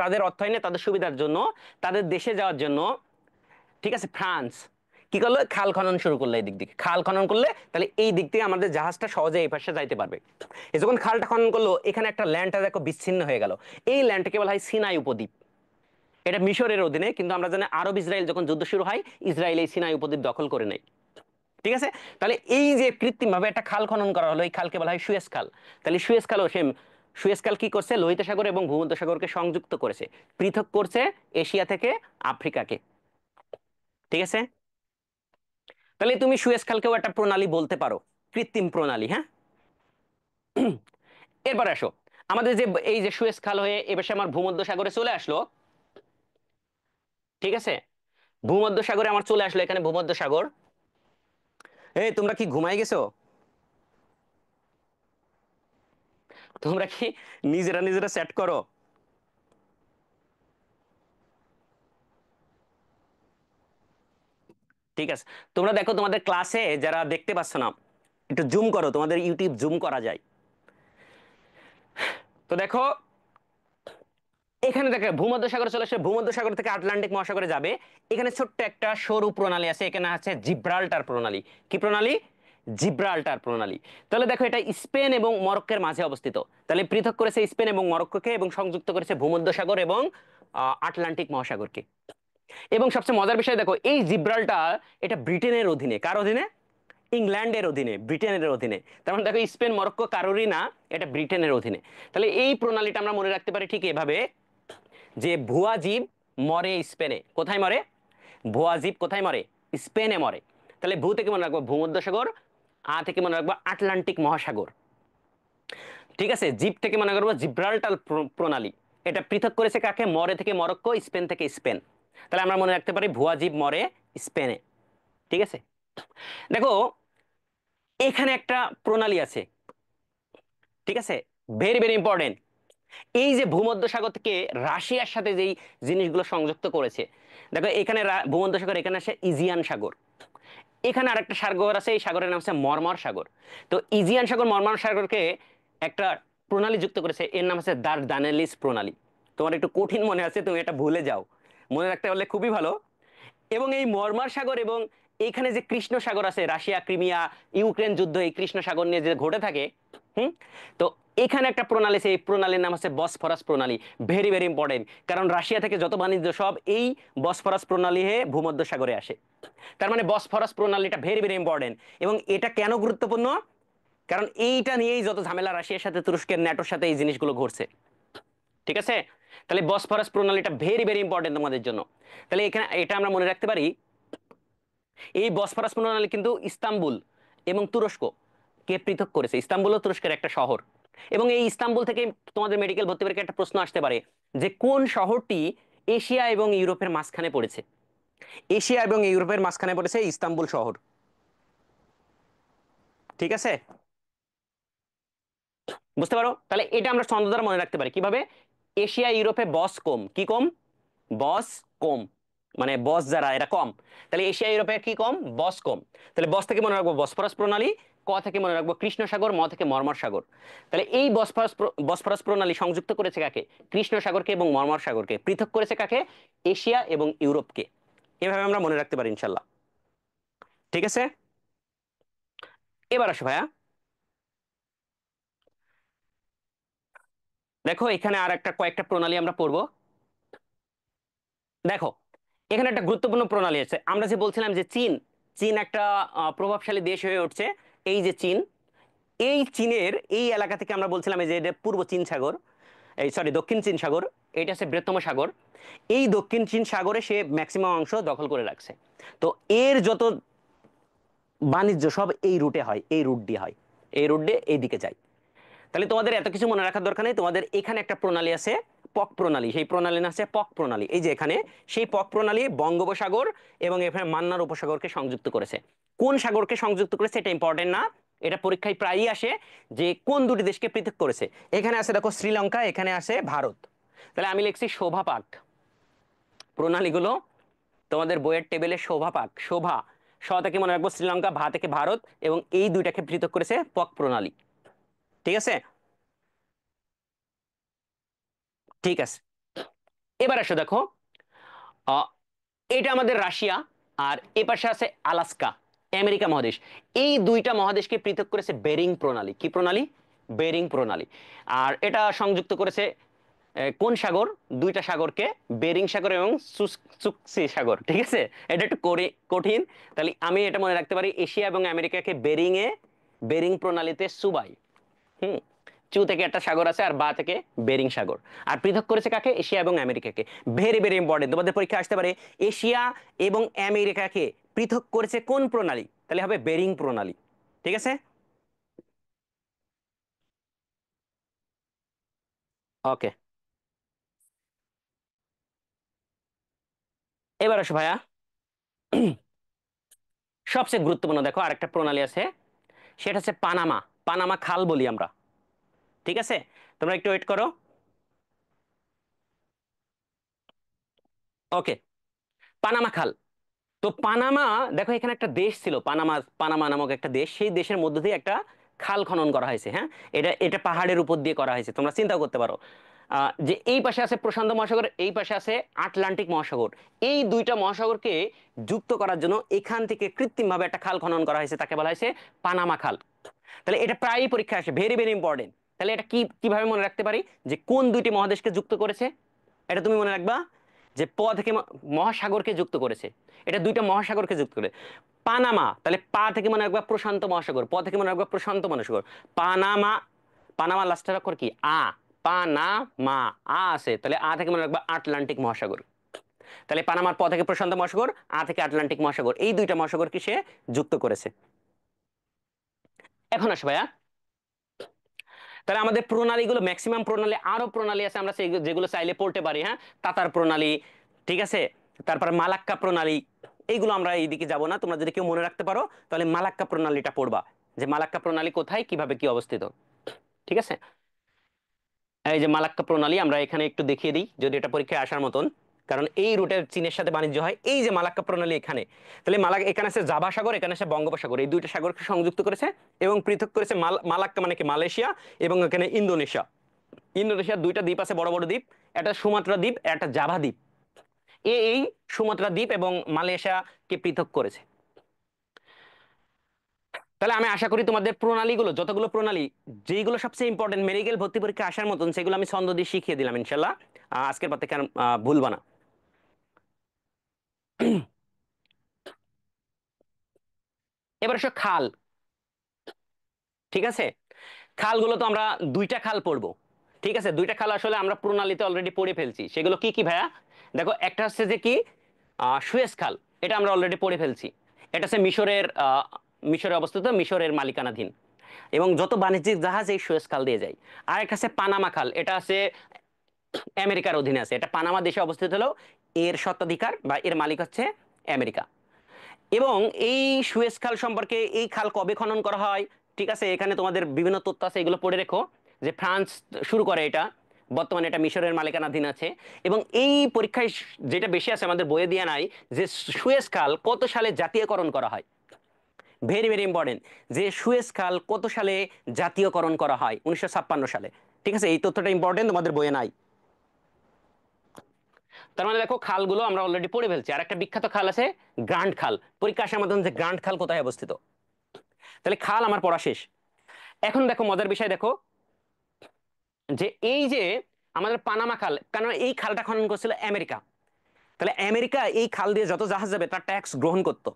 তাদের অর্থায়নে, তাদের সুবিধার জন্য, তাদের দেশে যাওয়ার জন্য, ঠিক আছে, ফ্রান্স কি করলো? খাল খনন শুরু করলো। এই দিক থেকে খাল খনন করলে তাহলে এই দিক থেকে আমাদের জাহাজটা সহজে এই পাশে যাইতে পারবে। এই যখন খালটা খনন করলো, এখানে একটা ল্যান্ডটা দেখো বিচ্ছিন্ন হয়ে গেল। এই ল্যান্ডটাকে বলা হয় সিনাই উপদ্বীপ। এটা মিশরের অধীনে, কিন্তু আমরা জানি আরব ইসরায়েল যখন যুদ্ধ শুরু হয়, ইসরায়েল এই সিনাই উপদ্বীপ দখল করে নেয়। ঠিক আছে? তাহলে এই যে কৃত্রিম ভাবে একটা খাল খনন করা হলো, এই খালকে বলা হয় সুয়েজ খাল। তাহলে সুয়েজ খালও সেম, সুয়েজ খাল কি করছে? লোহিত সাগর এবং ভূমধ্য সাগরকে সংযুক্ত করেছে, পৃথক করছে এশিয়া থেকে আফ্রিকাকে। ঠিক আছে? তাহলে তুমি সুয়েজ খালকেও একটা প্রণালী বলতে পারো, কৃত্রিম প্রণালী। হ্যাঁ, এরপর আসো, আমাদের যে এই যে সুয়েজ খাল হয়ে এবার আমার ভূমধ্য সাগরে চলে আসলো। ঠিক আছে, ভূমধ্য সাগরে আমার চলে আসলো, এখানে ভূমধ্য সাগর। এই তোমরা কি ঘুমাই গেছো? তোমরা কি নিজেরা নিজেরা সেট করো? ঠিক আছে, তোমরা দেখো তোমাদের ক্লাসে যারা দেখতে পাচ্ছ না, একটু জুম করো, তোমাদের ইউটিউব জুম করা যায়। তো দেখো এখানে দেখো ভূমধ্য সাগর চলে আসে, ভূমধ্য সাগর থেকে আটলান্টিক মহাসাগরে যাবে। এখানে ছোট্ট একটা সরু প্রণালী আছে, এখানে আছে জিব্রাল্টার প্রণালী। কি প্রণালী? জিব্রাল্টার প্রণালী। তাহলে দেখো এটা স্পেন এবং মরক্কোর মাঝে অবস্থিত। তাহলে পৃথক করেছে স্পেন এবং মরক্কোকে এবং সংযুক্ত করেছে ভূমধ্য সাগর এবং আটলান্টিক মহাসাগরকে। এবং সবচেয়ে মজার বিষয় দেখো, এই জিব্রাল্টার এটা ব্রিটেনের অধীনে। কার অধীনে? ইংল্যান্ডের অধীনে, ব্রিটেনের অধীনে। তার মানে দেখো স্পেন মরক্কো কারোরই না, এটা ব্রিটেনের অধীনে। তাহলে এই প্রণালীটা আমরা মনে রাখতে পারি ঠিক এভাবে, যে ভুয়া জীব মরে স্পেনে। কোথায় মরে? ভুয়া জীব কোথায় মরে? স্পেনে মরে। তাহলে ভূ থেকে মনে রাখবো ভূমধ্য সাগর, আ থেকে মনে রাখবো আটলান্টিক মহাসাগর। ঠিক আছে, জীব থেকে মনে করবো জিব্রাল্টার প্রণালী। এটা পৃথক করেছে কাকে? মরে থেকে মরক্কো, স্পেন থেকে স্পেন। তাহলে আমরা মনে রাখতে পারি ভুয়া জীব মরে স্পেনে। ঠিক আছে, দেখো এখানে একটা প্রণালী আছে। ঠিক আছে, ভেরি ভেরি ইম্পর্টেন্ট। এই যে ভূমধ্য সাগর থেকে রাশিয়ার সাথে যেই জিনিসগুলো সংযুক্ত করেছে, দেখো এখানে ভূমধ্য সাগর, এখানে আছে ইজিয়ান সাগর, এখানে আরেকটা সাগর আছে, এই সাগরের নাম হচ্ছে মরমর সাগর। তো ইজিয়ান সাগর মরমর সাগরকে একটা প্রণালী যুক্ত করেছে, এর নাম হচ্ছে দারদানেলিস প্রণালী। তোমার একটু কঠিন মনে আছে, তুমি এটা ভুলে যাও, মনে রাখতে পারলে খুবই ভালো। এবং এই মরমর সাগর এবং এইখানে যে কৃষ্ণ সাগর আছে, রাশিয়া ক্রিমিয়া ইউক্রেন যুদ্ধ এই কৃষ্ণ সাগর নিয়ে যে ঘটে থাকে, হুম, তো এখানে একটা প্রণালী আছে, এই প্রণালীর নাম হচ্ছে বসফরাস প্রণালী। ভেরি ভেরি ইম্পর্টেন্ট, কারণ রাশিয়া থেকে যত বাণিজ্য সব এই বসফরাস প্রণালী হয়ে ভূমধ্যসাগরে আসে। তার মানে বসফরাস প্রণালীটা ভেরি ভেরি ইম্পর্টেন্ট। এবং এটা কেন গুরুত্বপূর্ণ? কারণ এইটা নিয়েই যত ঝামেলা রাশিয়ার সাথে তুরস্কের ন্যাটোর সাথে এই জিনিসগুলো ঘটছে। ঠিক আছে? তাহলে বসফরাস প্রণালীটা ভেরি ভেরি ইম্পর্টেন্ট তোমাদের জন্য। তাহলে এখানে এটা আমরা মনে রাখতে পারি, এই বসফরাস প্রণালী কিন্তু ইস্তাম্বুল এবং তুরস্ক কে পৃথক করেছে। ইস্তাম্বুল ও তুরস্কের একটা শহর। এবং এই ইস্তাম্বুল থেকে তোমাদের মেডিকেল ভর্তি পরীক্ষায় একটা প্রশ্ন আসতে পারে যে কোন শহরটি এশিয়া এবং ইউরোপের মাঝখানে পড়েছে। এশিয়া এবং ইউরোপের মাঝখানে পড়েছে ইস্তাম্বুল শহর। ঠিক আছে? বুঝতে পারো? তাহলে এটা আমরা ছন্দ দ্বারা মনে রাখতে পারি কিভাবে। এশিয়া ইউরোপে বস কম, কি কম? বস কম, মানে বস যারা এরা কম। তাহলে এশিয়া ইউরোপে কি কম? বস কম। তাহলে বস থেকে মনে রাখবো বসফরাস প্রণালী, ক থেকে মনে রাখবো কৃষ্ণ সাগর, ম থেকে মর্মর সাগর। তাহলে এই বসফরাস প্রণালী সংযুক্ত করেছে কাকে? কৃষ্ণ সাগরকে এবং মর্মর সাগরকে। পৃথক করেছে কাকে? এশিয়া এবং ইউরোপকে। এভাবে আমরা মনে রাখতে পারি ইনশাল্লাহ। ঠিক আছে? এবার আসো ভাইয়া, দেখো এখানে আর একটা কয়েকটা প্রণালী আমরা পড়বো। দেখো এখানে একটা গুরুত্বপূর্ণ প্রণালী আছে। আমরা যে বলছিলাম যে চীন, চীন একটা প্রভাবশালী দেশ হয়ে উঠছে। এই যে চীন, এই চীনের এই এলাকা থেকে আমরা বলছিলাম এই যে এটা পূর্ব চীন সাগর, এই সরি দক্ষিণ চীন সাগর, এটা হচ্ছে বৃহত্তম সাগর। এই দক্ষিণ চীন সাগরে সে ম্যাক্সিমাম অংশ দখল করে রাখছে। তো এর যত বাণিজ্য সব এই রুটে হয়, এই রুট দিয়ে হয়, এই রুট দিয়ে এইদিকে যায়। তাহলে তোমাদের এত কিছু মনে রাখার দরকার নেই। তোমাদের এখানে একটা প্রণালী আছে, পক প্রণালী। সেই প্রণালী না আছে পক প্রণালী, এই যে এখানে। সেই পক প্রণালী বঙ্গোপসাগর এবং এখানে মান্নার উপসাগরকে সংযুক্ত করেছে। কোন সাগরকে সংযুক্ত করেছে এটা ইম্পর্টেন্ট না, এটা পরীক্ষায় প্রায়ই আসে যে কোন দুটি দেশকে পৃথক করেছে। এখানে আছে দেখো শ্রীলঙ্কা, এখানে আছে ভারত। তাহলে আমি লিখছি শোভা পাক। প্রণালীগুলো তোমাদের বইয়ের টেবিলে শোভা পাক, শোভা, স থেকে মনে রাখবো শ্রীলঙ্কা, ভা থেকে ভারত, এবং এই দুইটাকে পৃথক করেছে পক প্রণালী। ঠিক আছে? ঠিক আছে, এবার আসো দেখো, আহ, এটা আমাদের রাশিয়া, আর এ পাশে আছে আলাস্কা, আমেরিকা মহাদেশ। এই দুইটা মহাদেশকে পৃথক করেছে বেরিং প্রণালী। কি প্রণালী? বেরিং প্রণালী। আর এটা সংযুক্ত করেছে কোন সাগর? দুইটা সাগরকে, বেরিং সাগর এবং চুকসি সাগর। ঠিক আছে? এটা একটু কঠিন। তাহলে আমি এটা মনে রাখতে পারি এশিয়া এবং আমেরিকাকে বেরিং এ, বেরিং প্রণালীতে সুবাই। হুম, চু থেকে একটা সাগর আছে আর বা থেকে বেরিং সাগর। আর পৃথক করেছে কাকে? এশিয়া এবং আমেরিকাকে। ভেরি ভেরি ইম্পর্টেন্ট, তোমাদের পরীক্ষা আসতে পারে এশিয়া এবং আমেরিকাকে পৃথক করেছে কোন প্রণালী? তাহলে হবে বেরিং প্রণালী। ঠিক আছে? ওকে, এবার আসো ভাইয়া, সবচেয়ে গুরুত্বপূর্ণ দেখো আরেকটা প্রণালী আছে, সেটা হচ্ছে পানামা। পানামা খাল বলি আমরা। ঠিক আছে? তোমরা একটু ওয়েট করো। ওকে, পানামা খাল। তো পানামা, দেখো এখানে একটা দেশ ছিল পানামা, পানামা নামক একটা দেশ। সেই দেশের মধ্য দিয়ে একটা খাল খনন করা হয়েছে। হ্যাঁ, এটা এটা পাহাড়ের উপর দিয়ে করা হয়েছে। তোমরা চিন্তা করতে পারো যে এই পাশে আছে প্রশান্ত মহাসাগর, এই পাশে আছে আটলান্টিক মহাসাগর। এই দুইটা মহাসাগরকে যুক্ত করার জন্য এখান থেকে কৃত্রিমভাবে একটা খাল খনন করা হয়েছে, তাকে বলা হয়েছে পানামা খাল। তাহলে এটা প্রায়ই পরীক্ষা আসে, ভেরি ভেরি ইম্পর্টেন্ট। তাহলে এটা কি কিভাবে মনে রাখতে পারি যে কোন দুইটি মহাদেশকে যুক্ত করেছে? এটা তুমি মনে রাখবা যে থেকে মহাসাগরকে যুক্ত করেছে। এটা দুইটা মহাসাগরকে যুক্ত করে পানামা। তাহলে পা থেকে মনে রাখবা প্রশান্ত মহাসাগর, প থেকে মনে রাখবা প্রশান্ত মহাসাগর। পানামা, পানামা লাস্টের অক্ষর কি? আ। পানামা, আ আছে, তাহলে আ থেকে মনে রাখবা আটলান্টিক মহাসাগর। তাহলে পানামার প থেকে প্রশান্ত মহাসাগর, আ থেকে আটলান্টিক মহাসাগর, এই দুইটা মহাসাগরকে সে যুক্ত করেছে। এখন আসো ভাইয়া, তাহলে আমাদের প্রণালীগুলো ম্যাক্সিমাম প্রণালী, আরো প্রণালী আছে আমরা যেগুলো চাইলে পড়তে পারি। হ্যাঁ, তাতার প্রণালী, ঠিক আছে, তারপর মালাক্কা প্রণালী। এইগুলো আমরা এইদিকে যাব না। তোমরা যদি কেউ মনে রাখতে পারো তাহলে মালাক্কা প্রণালীটা পড়বা, যে মালাক্কা প্রণালী কোথায়, কিভাবে, কি অবস্থিত। ঠিক আছে? এই যে মালাক্কা প্রণালী আমরা এখানে একটু দেখিয়ে দিই যদি এটা পরীক্ষায় আসার মতন, কারণ এই রুটের চীনের সাথে বাণিজ্য হয়। এই যে মালাক্কা প্রণালী এখানে, তাহলে এখানে আছে জাভা সাগর, এখানে আছে বঙ্গোপসাগর, এই দুইটা সাগরকে সংযুক্ত করেছে এবং পৃথক করেছে মালাক্কা মানে কি মালয়েশিয়া, এবং এখানে ইন্দোনেশিয়া। ইন্দোনেশিয়ার দুইটা দ্বীপ আছে, বড় বড় দ্বীপ। একটা সুমাত্রা দ্বীপ, একটা জাভা দ্বীপ। এই সুমাত্রা দ্বীপ এবং মালয়েশিয়াকে পৃথক করেছে। তাহলে আমি আশা করি তোমাদের প্রণালীগুলো, যতগুলো প্রণালী, যেইগুলো সবচেয়ে ইম্পর্টেন্ট মেডিকেল ভর্তি পরীক্ষা আসার মতন, সেগুলো আমি ছন্দ দিয়ে শিখিয়ে দিলাম ইনশাল্লাহ। আজকের পর থেকে আর ভুলবা না। এবার এসো খাল। ঠিক আছে, খালগুলো তো আমরা দুইটা খাল পড়বো। ঠিক আছে, দুইটা খাল আসলে আমরা প্রণালীতে অলরেডি পড়ে ফেলছি। সেগুলো কি কি ভাইয়া? দেখো, একটা হচ্ছে যে কি, সুয়েজ খাল। এটা আমরা অলরেডি পড়ে ফেলছি। এটা হচ্ছে মিশরে অবস্থিত, মিশরের মালিকানাধীন, এবং যত বাণিজ্যিক জাহাজ এই সুয়েজ খাল দিয়ে যায়। আর একটা আছে পানামা খাল। এটা আছে আমেরিকার অধীনে আছে। এটা পানামা দেশে অবস্থিত হলেও এর স্বত্বাধিকার বা এর মালিক হচ্ছে আমেরিকা। এবং এই সুয়েজ খাল সম্পর্কে, এই খাল কবে খনন করা হয়, ঠিক আছে, এখানে তোমাদের বিভিন্ন তথ্য আছে, এগুলো পড়ে রেখো। যে ফ্রান্স শুরু করে এটা, বর্তমানে এটা মিশরের মালিকানাধীন আছে। এবং এই পরীক্ষায় যেটা বেশি আছে, আমাদের বইয়ে দিয়ে নাই, যে সুয়েজ খাল কত সালে জাতীয়করণ করা হয়। ভেরি ভেরি ইম্পর্টেন্ট, যে সুয়েজ খাল কত সালে জাতীয়করণ করা হয়? 1956 সালে। ঠিক আছে, এই তথ্যটা ইম্পর্টেন্ট, তোমাদের বইয়ে নাই। তার মানে দেখো, খালগুলো আমরা অলরেডি পড়ে ফেলছি। আর একটা বিখ্যাত খাল আছে গ্র্যান্ড খাল। পরীক্ষা আসার মাধ্যমে যে গ্র্যান্ড খাল কোথায় অবস্থিত। তাহলে খাল আমার পড়া শেষ। এখন দেখো মজার বিষয়, দেখো যে এই যে আমাদের পানামা খাল, কারণ এই খালটা খনন করছিল আমেরিকা। তাহলে আমেরিকা এই খাল দিয়ে যত জাহাজ যাবে তার ট্যাক্স গ্রহণ করত।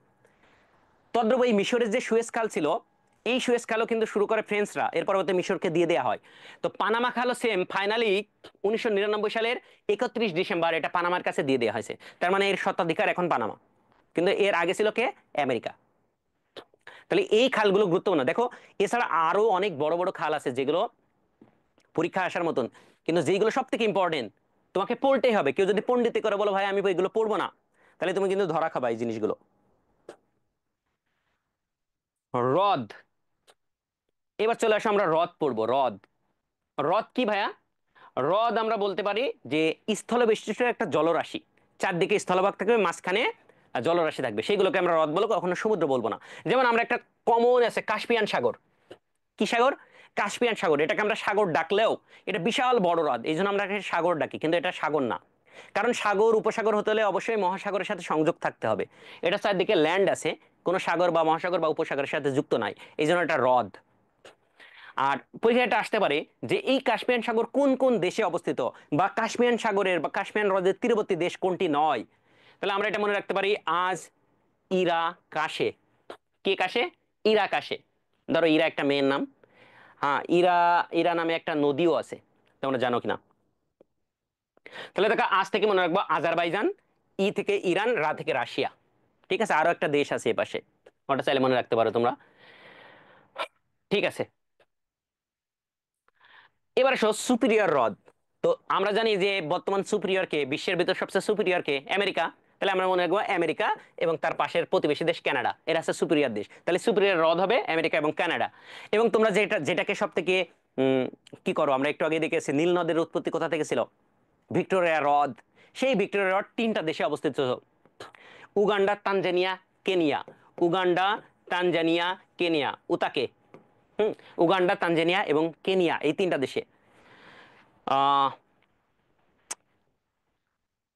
তদ্রূপ এই মিশরের যে সুয়েজ খাল ছিল, এই সুয়েজ খালও কিন্তু শুরু করে ফ্রেঞ্চরা, এর পরবর্তী মিশরকে দিয়ে দেওয়া হয়। তো পানামা খালও সেম, ফাইনালি 1999 সালের 31 ডিসেম্বর এটা পানামার কাছে দিয়ে দেওয়া হয়েছে। তার মানে এর স্বত্বাধিকার এখন পানামা, কিন্তু এর আগে ছিল কে? আমেরিকা। তাহলে এই খালগুলো গুরুত্বপূর্ণ। দেখো, এছাড়া আরো অনেক বড় বড় খাল আছে যেগুলো পরীক্ষা আসার মতন, কিন্তু যেগুলো সব থেকে ইম্পর্টেন্ট তোমাকে পড়তেই হবে। কেউ যদি পণ্ডিতি করে বলো ভাই আমি এগুলো পড়বো না, তাহলে তুমি কিন্তু ধরা খাবা এই জিনিসগুলো। হ্রদ। এবার চলে আসো, আমরা হ্রদ পড়বো। হ্রদ, হ্রদ কি ভাইয়া? হ্রদ আমরা বলতে পারি যে স্থলবেষ্টিত একটা জলরাশি। চারদিকে স্থলভাগ থাকবে, মাঝখানে জলরাশি থাকবে, সেগুলোকে আমরা হ্রদ বলবো, কখনো সমুদ্র বলবো না। যেমন আমরা একটা কমন আছে কাস্পিয়ান সাগর। কি সাগর? কাস্পিয়ান সাগর। এটাকে আমরা সাগর ডাকলেও এটা বিশাল বড় হ্রদ, এই জন্য আমরা এটাকে সাগর ডাকি, কিন্তু এটা সাগর না। কারণ সাগর উপসাগর হতে হলে অবশ্যই মহাসাগরের সাথে সংযোগ থাকতে হবে। এটা চারদিকে ল্যান্ড আছে, কোনো সাগর বা মহাসাগর বা উপসাগরের সাথে যুক্ত নাই, এই জন্য এটা হ্রদ। আর পরীক্ষাটা আসতে পারে যে এই কাস্পিয়ান সাগর কোন কোন দেশে অবস্থিত, বা কাস্পিয়ান সাগরের বা কাস্পিয়ান হ্রদের তীরবর্তী দেশ কোনটি নয়। তাহলে আমরা এটা মনে রাখতে পারি, আজ ইরা কাশে। কে কাশে? ইরা কাশে। ধরো ইরা একটা মেয়ের নাম। হ্যাঁ, ইরা, ইরা নামে একটা নদীও আছে, তোমরা জানো কিনা। তাহলে দেখো, আজ থেকে মনে রাখবো আজারবাইজান, ই থেকে ইরান, রা থেকে রাশিয়া। ঠিক আছে, আরো একটা দেশ আছে এ পাশে, ওটা চাইলে মনে রাখতে পারো তোমরা। ঠিক আছে, এবার আসো সুপিরিয়র হ্রদ। তো আমরা জানি যে বর্তমান সুপিরিয়র কে, বিশ্বের ভিতর সবচেয়ে সুপিরিয়র কে? আমেরিকা। তাহলে আমরা মনে রাখবো আমেরিকা এবং তার পাশের প্রতিবেশী দেশ কানাডা, এরা হচ্ছে সুপিরিয়র দেশ। তাহলে সুপিরিয়র হ্রদ হবে আমেরিকা এবং কানাডা। এবং তোমরা যেটাকে সব থেকে কি করো, আমরা একটু আগে দেখেছি নীল নদের উৎপত্তি কোথা থেকে ছিল? ভিক্টোরিয়া হ্রদ। সেই ভিক্টোরিয়া হ্রদ তিনটা দেশে অবস্থিত: Uganda, Tanzania, Kenya. Uganda, Tanzania, Kenya, উতাকে। হুম, উগান্ডা, তানজানিয়া এবং কেনিয়া, এই তিনটা দেশে। আহ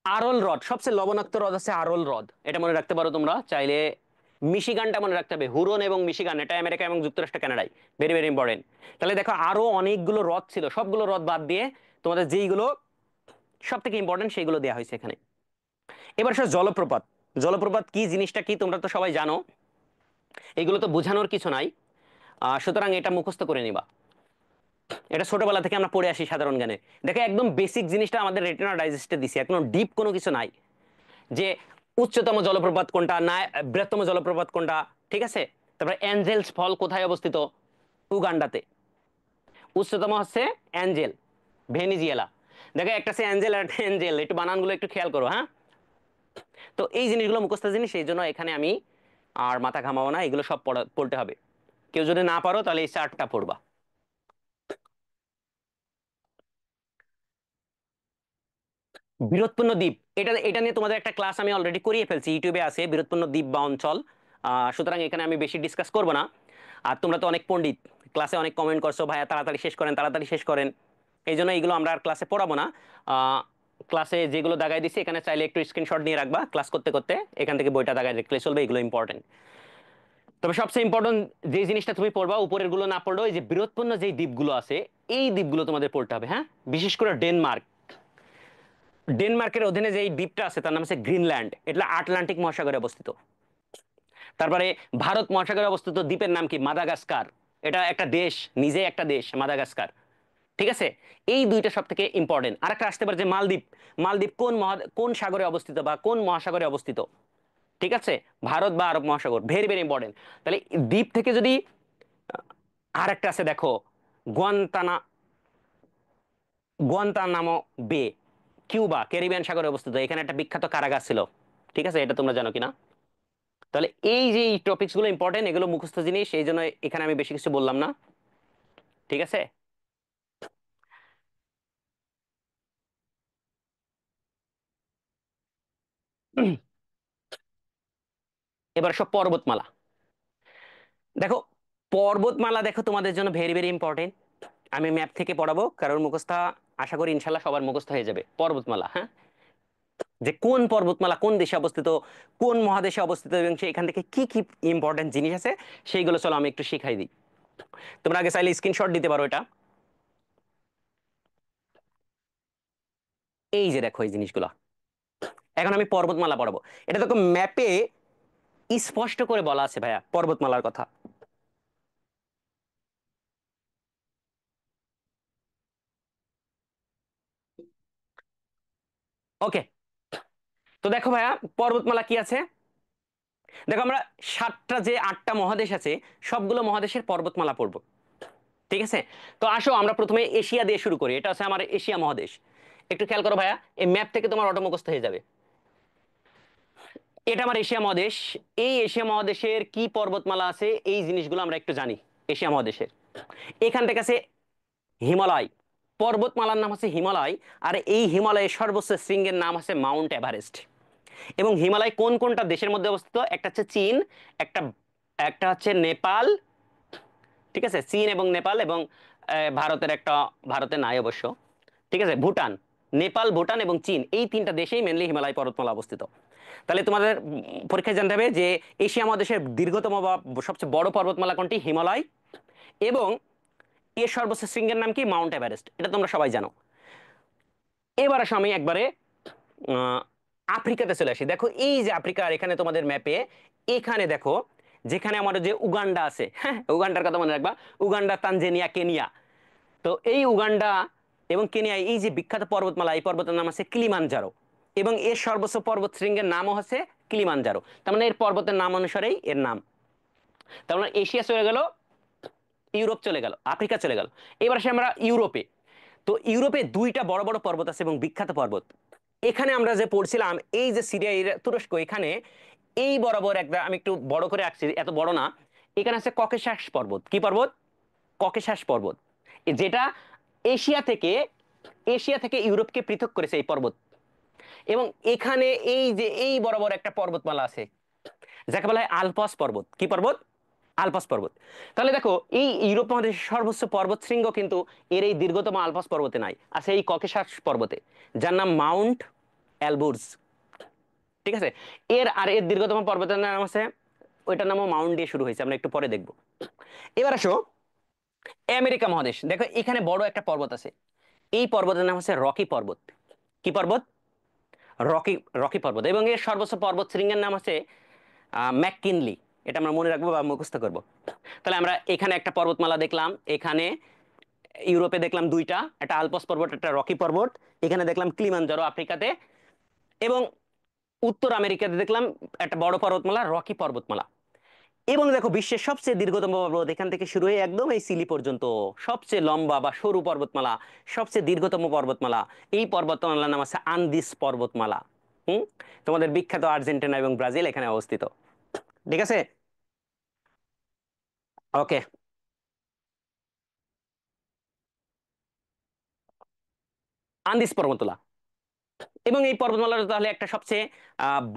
আরল হ্রদ, সবচেয়ে লবণাক্ত হ্রদ আছে আরল হ্রদ, এটা মনে রাখতে পারো তোমরা চাইলে। মিশিগানটা মনে রাখতে হবে, হুরন এবং মিশিগান, এটা আমেরিকা এবং যুক্তরাষ্ট্র কানাডায়। Very very important. তাহলে দেখো, আরো অনেকগুলো হ্রদ ছিল, সবগুলো হ্রদ বাদ দিয়ে তোমাদের যেইগুলো সব থেকে ইম্পর্টেন্ট সেইগুলো দেওয়া হয়েছে এখানে। এবার সে জলপ্রপাত। জলপ্রপাত কি জিনিসটা কি তোমরা তো সবাই জানো, এগুলো তো বোঝানোর কিছু নাই। সুতরাং এটা মুখস্থ করে নিবা। এটা ছোটবেলা থেকে আমরা পড়ে আসি সাধারণ জ্ঞানে। দেখো, একদম বেসিক জিনিসটা আমাদের রেটিনা ডাইজেস্টে দিছি, একদম ডিপ কোনো কিছু নাই। যে উচ্চতম জলপ্রপাত কোনটা, না বৃহত্তম জলপ্রপাত কোনটা, ঠিক আছে। তারপরে অ্যাঞ্জেলস ফল কোথায় অবস্থিত? উগান্ডাতে। উচ্চতম হচ্ছে অ্যাঞ্জেল, ভেনিজুয়েলা। দেখো, একটা হচ্ছে অ্যাঞ্জেল আর একটা অ্যাঞ্জেল, একটু বানানগুলো একটু খেয়াল করো, হ্যাঁ। তো এই জিনিসগুলো মুখস্থ জিনিস, এই জন্য এখানে আমি আর মাথা ঘামাবো না, এগুলো সব পড়তে হবে। কেউ যদি না পারো তাহলে এই চারটা পড়বা। বীরত্বপূর্ণ দ্বীপ, এটা এটা নিয়ে তোমাদের একটা ক্লাস আমি অলরেডি করিয়ে ফেলছি, ইউটিউবে আছে বীরত্বপূর্ণ দ্বীপ বা অঞ্চল। সুতরাং এখানে আমি বেশি ডিসকাস করবো না। আর তোমরা তো অনেক পণ্ডিত, ক্লাসে অনেক কমেন্ট করছো ভাইয়া তাড়াতাড়ি শেষ করেন, তাড়াতাড়ি শেষ করেন। এই জন্য এগুলো আমরা আর ক্লাসে পড়াবো না। ক্লাসে যেগুলো দাগাই দিচ্ছি এখানে চাইলে একটু স্ক্রিনশট নিয়ে রাখবা, ক্লাস করতে করতে এখান থেকে বইটা দাগাই রাখলে চলবে, এগুলো ইম্পর্টেন্ট। তবে সবচেয়ে ইম্পর্টেন্ট যে জিনিসটা তুমি পড়বা, উপরের গুলো না পড়লেও এই যে বৃহৎপূর্ণ যে দ্বীপগুলো আছে, এই দ্বীপগুলো তোমাদের পড়তে হবে। হ্যাঁ, বিশেষ করে ডেনমার্ক। ডেনমার্কের অধীনে যে এই দ্বীপটা আছে তার নাম হচ্ছে গ্রিনল্যান্ড, এটা আটলান্টিক মহাসাগরে অবস্থিত। তারপরে ভারত মহাসাগরে অবস্থিত দ্বীপের নাম কি? মাদাগাস্কার। এটা একটা দেশ, নিজে একটা দেশ মাদাগাস্কার। ঠিক আছে, এই দুইটা সব থেকে ইম্পর্টেন্ট। আর একটা আসতে পারে যে মালদ্বীপ। মালদ্বীপ কোন সাগরে অবস্থিত বা কোন মহাসাগরে অবস্থিত? ঠিক আছে, ভারত বা আরব মহাসাগর, ভেরি ভেরি ইম্পর্টেন্ট। তাহলে দ্বীপ থেকে যদি আর একটা আছে দেখো, গোয়ান্তানা গোয়ান্তানামো বে, কিউবা, ক্যারিবিয়ান সাগরে অবস্থিত। এখানে একটা বিখ্যাত কারাগার ছিল। ঠিক আছে, এটা তোমরা জানো কিনা? তাহলে এই যে এই টপিকস গুলো ইম্পর্টেন্ট, এগুলো মুখস্থ জিনিস, এই জন্য এখানে আমি বেশি কিছু বললাম না। ঠিক আছে। এবার সব পর্বতমালা দেখো। পর্বতমালা দেখো তোমাদের জন্য ভেরি ভেরি ইম্পর্টেন্ট। আমি ম্যাপ থেকে পড়াবো, কারণ মুখস্থ আশা করি ইনশাল্লাহ সবার মুখস্থ হয়ে যাবে পর্বতমালা। হ্যাঁ, যে কোন পর্বতমালা কোন দেশে অবস্থিত, কোন মহাদেশে অবস্থিত, এবং সেখান থেকে কি কি ইম্পর্টেন্ট জিনিস আছে সেইগুলো চলো আমি একটু শিখাই দিই। তোমরা আগে চাইলে স্ক্রিনশট দিতে পারো এটা। এই যে দেখো এই জিনিসগুলো, এখন আমি পর্বতমালা পড়াবো। এটা দেখো ম্যাপে স্পষ্ট করে বলা আছে ভাইয়া পর্বতমালার কথা। ওকে, তো দেখো ভাইয়া পর্বতমালা কি আছে। দেখো আমরা সাতটা যে আটটা মহাদেশ আছে, সবগুলো মহাদেশের পর্বতমালা পড়বো। ঠিক আছে, তো আসো আমরা প্রথমে এশিয়া দিয়ে শুরু করি। এটা হচ্ছে আমার এশিয়া মহাদেশ। একটু খেয়াল করো ভাইয়া, এই ম্যাপ থেকে তোমার অটো মুখস্থ হয়ে যাবে। এটা আমার এশিয়া মহাদেশ। এই এশিয়া মহাদেশের কি পর্বতমালা আছে, এই জিনিসগুলো আমরা একটু জানি। এশিয়া মহাদেশের এখান থেকে আছে হিমালয়, পর্বতমালার নাম হচ্ছে হিমালয়। আর এই হিমালয়ের সর্বোচ্চ শৃঙ্গের নাম হচ্ছে মাউন্ট এভারেস্ট। এবং হিমালয় কোন কোনটা দেশের মধ্যে অবস্থিত? একটা হচ্ছে চীন, একটা একটা হচ্ছে নেপাল। ঠিক আছে, চীন এবং নেপাল, এবং ভারতের একটা, ভারতে নাই অবশ্য। ঠিক আছে, ভুটান। নেপাল, ভুটান এবং চীন, এই তিনটা দেশেই মেনলি হিমালয় পর্বতমালা অবস্থিত। তাহলে তোমাদের পরীক্ষায় জানতে হবে যে এশিয়া মহাদেশের দীর্ঘতম বা সবচেয়ে বড় পর্বতমালা কোনটি? হিমালয়। এবং এর সর্বোচ্চ শৃঙ্গের নাম কি? Mount Everest. এটা তোমরা সবাই জানো। এবার আসো আমি একবারে আহ, আফ্রিকাতে চলে আসি। দেখো এই যে আফ্রিকার এখানে তোমাদের ম্যাপে, এখানে দেখো যেখানে আমাদের যে উগান্ডা আছে, হ্যাঁ উগান্ডার কথা মনে রাখবা। Uganda, Tanzania, Kenya. তো এই উগান্ডা এবং কেনিয়া, এই যে বিখ্যাত পর্বতমালা, এই পর্বতের নাম আছে কিলিমানজারো। এবং এর সর্বোচ্চ পর্বত শৃঙ্গের নামও হচ্ছে কিলিমানজারো। তার মানে এর পর্বতের নাম অনুসারেই এর নাম। তার মানে এশিয়া চলে গেল, ইউরোপ চলে গেল, আফ্রিকা চলে গেল। এবার আসি আমরা ইউরোপে। তো ইউরোপে দুইটা বড় বড় পর্বত আছে এবং বিখ্যাত পর্বত। এখানে আমরা যে পড়ছিলাম, এই যে সিরিয়া, তুরস্ক, এখানে এই বরাবর একটা আমি একটু বড় করে আঁকছি, এত বড় না। এখানে আছে ককেশাস পর্বত। কি পর্বত? ককেশাস পর্বত। যেটা এশিয়া থেকে এশিয়া থেকে ইউরোপকে পৃথক করেছে এই পর্বত। এবং এখানে এই যে এই বরাবর একটা পর্বতমালা আছে, যাকে বলা হয় আলপস পর্বত। কি পর্বত? আলপস পর্বত। তাহলে দেখো এই ইউরোপ মহাদেশের সর্বোচ্চ পর্বত শৃঙ্গ কিন্তু এর এই দীর্ঘতম আলপস পর্বতে নাই, আছে এই ককেশাস পর্বতে, যার নাম মাউন্ট এলবুর্জ। ঠিক আছে, এর দীর্ঘতম পর্বতের নাম আছে, ওইটার নামও মাউন্ট দিয়ে শুরু হয়েছে, আমরা একটু পরে দেখবো। এবার আসো আমেরিকা মহাদেশ। দেখো এখানে বড় একটা পর্বত আছে, এই পর্বতের নাম হচ্ছে রকি পর্বত। কি পর্বত? রকি রকি পর্বত। এবং এর সর্বোচ্চ পর্বত শৃঙ্গের নাম হচ্ছে ম্যাককিনলি। এটা আমরা মনে রাখবো বা মুখস্থ করবো। তাহলে আমরা এখানে একটা পর্বতমালা দেখলাম, এখানে ইউরোপে দেখলাম দুইটা, একটা আলপস পর্বত, একটা রকি পর্বত। এখানে দেখলাম কিলিমানজারো আফ্রিকাতে। এবং উত্তর আমেরিকাতে দেখলাম একটা বড় পর্বতমালা, রকি পর্বতমালা। এবং দেখো বিশ্বের সবচেয়ে দীর্ঘতম পর্বত এখান থেকে শুরু হয়ে একদম এই সিলি পর্যন্ত, সবচেয়ে লম্বা বা সরু পর্বতমালা, সবচেয়ে দীর্ঘতম পর্বতমালা, এই পর্বতমালার নাম আছে আন্দিস পর্বতমালা। হুম, তোমাদের বিখ্যাত আর্জেন্টিনা এবং ব্রাজিল এখানে অবস্থিত। ঠিক আছে, ওকে। আন্দিস পর্বতমালা। এবং এই পর্বতমালার তাহলে একটা সবচেয়ে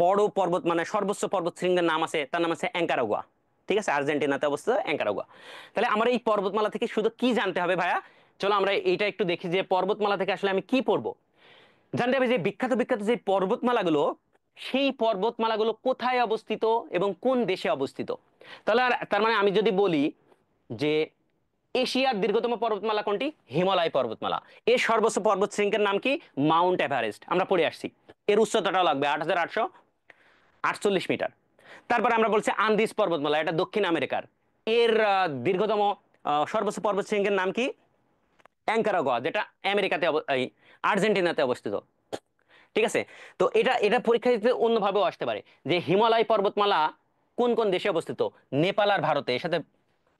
বড় পর্বত, মানে সর্বোচ্চ পর্বত শৃঙ্গের নাম আছে, তার নাম আছে অ্যাঙ্কারাগুয়া। ঠিক আছে, আর্জেন্টিনাতে অবস্থিত অ্যাঙ্কারাগুয়া। তাহলে আমার এই পর্বতমালা থেকে শুধু কি জানতে হবে ভাইয়া? চলো আমরা এইটা একটু দেখি যে পর্বতমালা থেকে আসলে আমি কি পড়বো। জানতে হবে যে বিখ্যাত বিখ্যাত যে পর্বতমালাগুলো, সেই পর্বতমালাগুলো কোথায় অবস্থিত এবং কোন দেশে অবস্থিত। তাহলে তার মানে আমি যদি বলি যে এশিয়ার দীর্ঘতম পর্বতমালা কোনটি? হিমালয় পর্বতমালা। এর সর্বোচ্চ পর্বত শৃঙ্গের নাম কি? Mount Everest. আমরা পড়ে আসছি। এর উচ্চতাটাও লাগবে 8,848 মিটার। তারপরে আমরা বলছি আন্দিজ পর্বতমালা, এটা দক্ষিণ আমেরিকার। এর দীর্ঘতম সর্বোচ্চ পর্বত শৃঙ্গের নাম কি? অ্যাঙ্কারাগুয়া, যেটা আমেরিকাতে এই আর্জেন্টিনাতে অবস্থিত। ঠিক আছে। তো এটা এটা পরীক্ষা দিতে অন্যভাবেও আসতে পারে, যে হিমালয় পর্বতমালা কোন কোন দেশে অবস্থিত? নেপাল আর ভারতে, এর সাথে